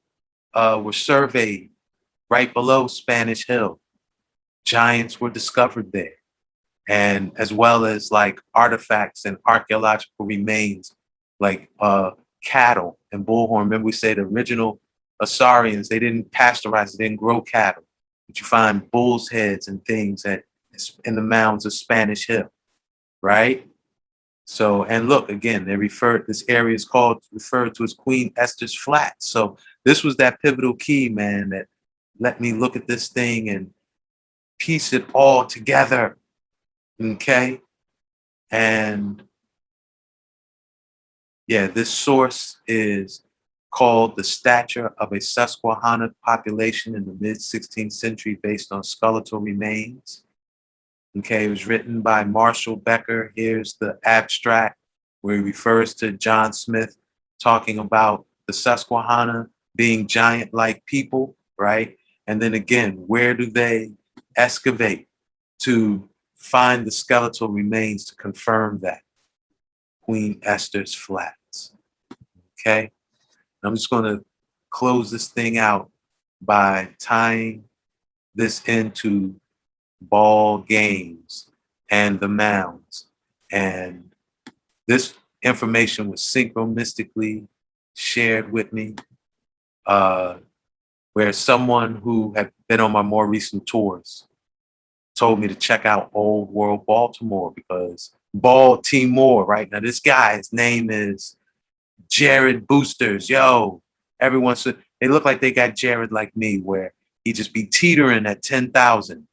were surveyed right below Spanish Hill. Giants were discovered there. and as well as like artifacts and archaeological remains, like cattle and bullhorn. Remember we say the original Assyrians, they didn't pasteurize, they didn't grow cattle, but you find bull's heads and things in the mounds of Spanish Hill, right? So, and look, again, this area is referred to as Queen Esther's Flat. So this was that pivotal key, man, that let me look at this thing and piece it all together. Okay. And yeah, this source is called The Stature of a Susquehanna Population in the Mid-16th Century based on skeletal remains. Okay, it was written by Marshall Becker. Here's the abstract where he refers to John Smith talking about the Susquehanna being giant-like people, right? And then again, where do they excavate to find the skeletal remains to confirm that? Queen Esther's Flats, okay? I'm just gonna close this thing out by tying this into ball games and the mounds. And this information was synchronistically shared with me, where someone who had been on my more recent tours told me to check out Old World Baltimore, because Baltimore, right? Now this guy, his name is Jared Boosters. Yo, everyone said they look like they got Jared like me, where he just be teetering at 10,000.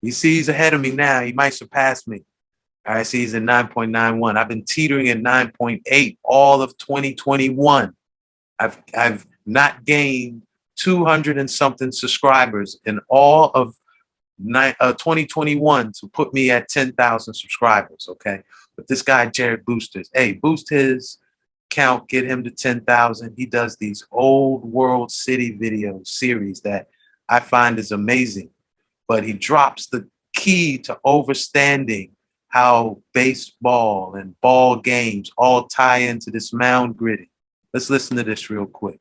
You see, he's ahead of me now. He might surpass me. All right, see, he's at 9.91. I've been teetering at 9.8 all of 2021. I've not gained 200 and something subscribers in all of 2021 to put me at 10,000 subscribers, okay? But this guy, Jared Boosters, hey, boost his count, get him to 10,000. He does these old world city video series that I find is amazing. But he drops the key to understanding how baseball and ball games all tie into this mound gritty. Let's listen to this real quick.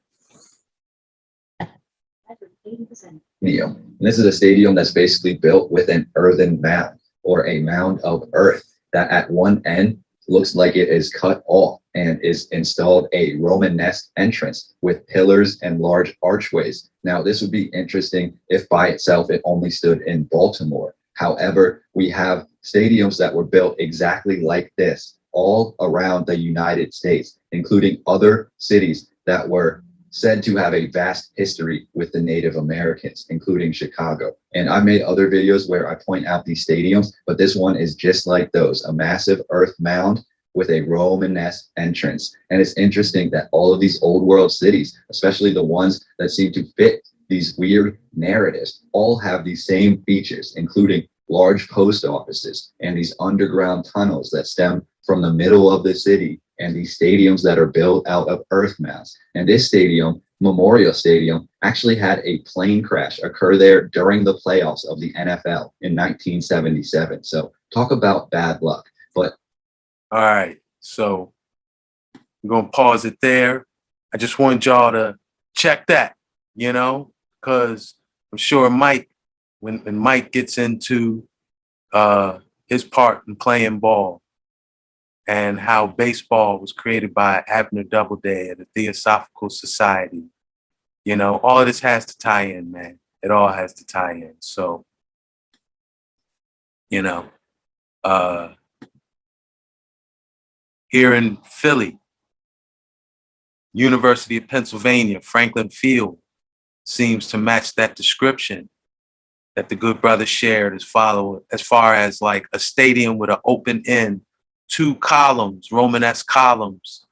Stadium. And this is a stadium that's basically built with an earthen mound, or a mound of earth that at one end looks like it is cut off and is installed a Romanesque entrance with pillars and large archways. Now, this would be interesting if by itself it only stood in Baltimore. However, we have stadiums that were built exactly like this all around the United States, including other cities that were said to have a vast history with the Native Americans, including Chicago. And I've made other videos where I point out these stadiums, but this one is just like those, a massive earth mound with a Romanesque entrance. And it's interesting that all of these old world cities, especially the ones that seem to fit these weird narratives, all have these same features, including large post offices and these underground tunnels that stem from the middle of the city, and these stadiums that are built out of earth mounds. And this stadium, Memorial Stadium, actually had a plane crash occur there during the playoffs of the NFL in 1977. So talk about bad luck. But all right, so we're gonna pause it there. I just want y'all to check that, you know, because I'm sure Mike, when Mike gets into his part in playing ball, and how baseball was created by Abner Doubleday and the Theosophical Society. You know, all of this has to tie in, man. It all has to tie in. So, you know, here in Philly, University of Pennsylvania, Franklin Field seems to match that description that the good brother shared as far as like a stadium with an open end, 2 columns, Romanesque columns,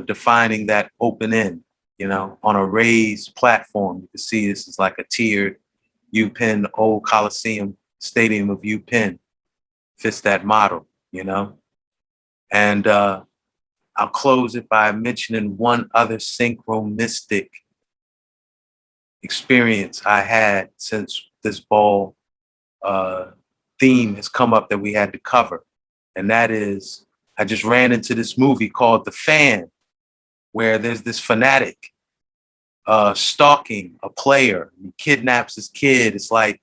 defining that open end, you know, on a raised platform. You can see this is like a tiered UPenn, old Coliseum Stadium of UPenn. Fits that model, you know. And I'll close it by mentioning one other synchronistic experience I had since this ball theme has come up that we had to cover. And that is, I just ran into this movie called The Fan, where there's this fanatic stalking a player. He kidnaps his kid. It's like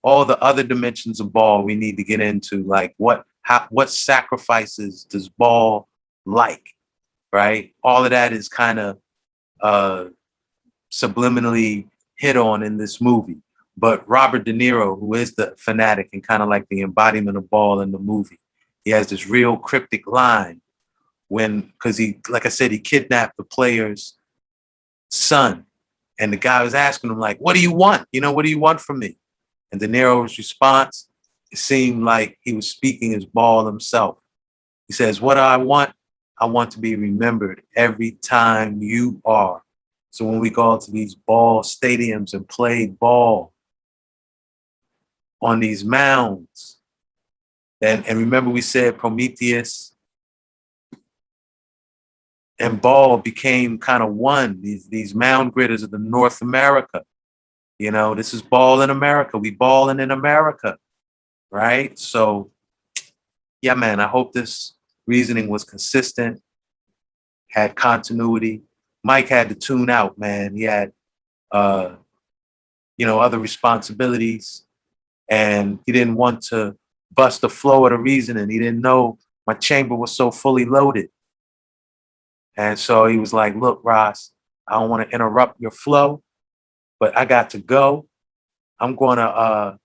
all the other dimensions of ball we need to get into, like what sacrifices does ball like, right? All of that is kind of subliminally hit on in this movie. But Robert De Niro, who is the fanatic and kind of like the embodiment of ball in the movie, he has this real cryptic line because he, like I said, he kidnapped the player's son. And the guy was asking him, like, what do you want? You know, what do you want from me? And De Niro's response, it seemed like he was speaking as ball himself. He says, what do I want? I want to be remembered every time you are. So when we go to these ball stadiums and play ball on these mounds, and remember we said Prometheus and ball became kind of one, these mound gritters of the North America. You know, this is ball in America. We balling in America, right? So, yeah, man, I hope this reasoning was consistent, had continuity. Mike had to tune out, man. He had, other responsibilities, and he didn't want to bust the flow of the reasoning. He didn't know my chamber was so fully loaded. And so he was like, look, Ross, I don't want to interrupt your flow, but I got to go. I'm going to,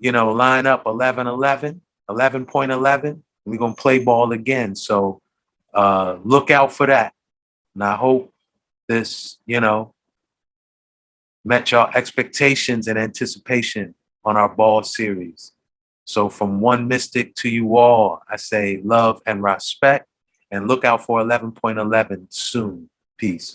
line up 11-11, 11.11. We're going to play ball again. So look out for that. And I hope this, met your expectations and anticipation on our ball series. So from one mystic to you all, I say love and respect, and look out for 11.11 soon. Peace.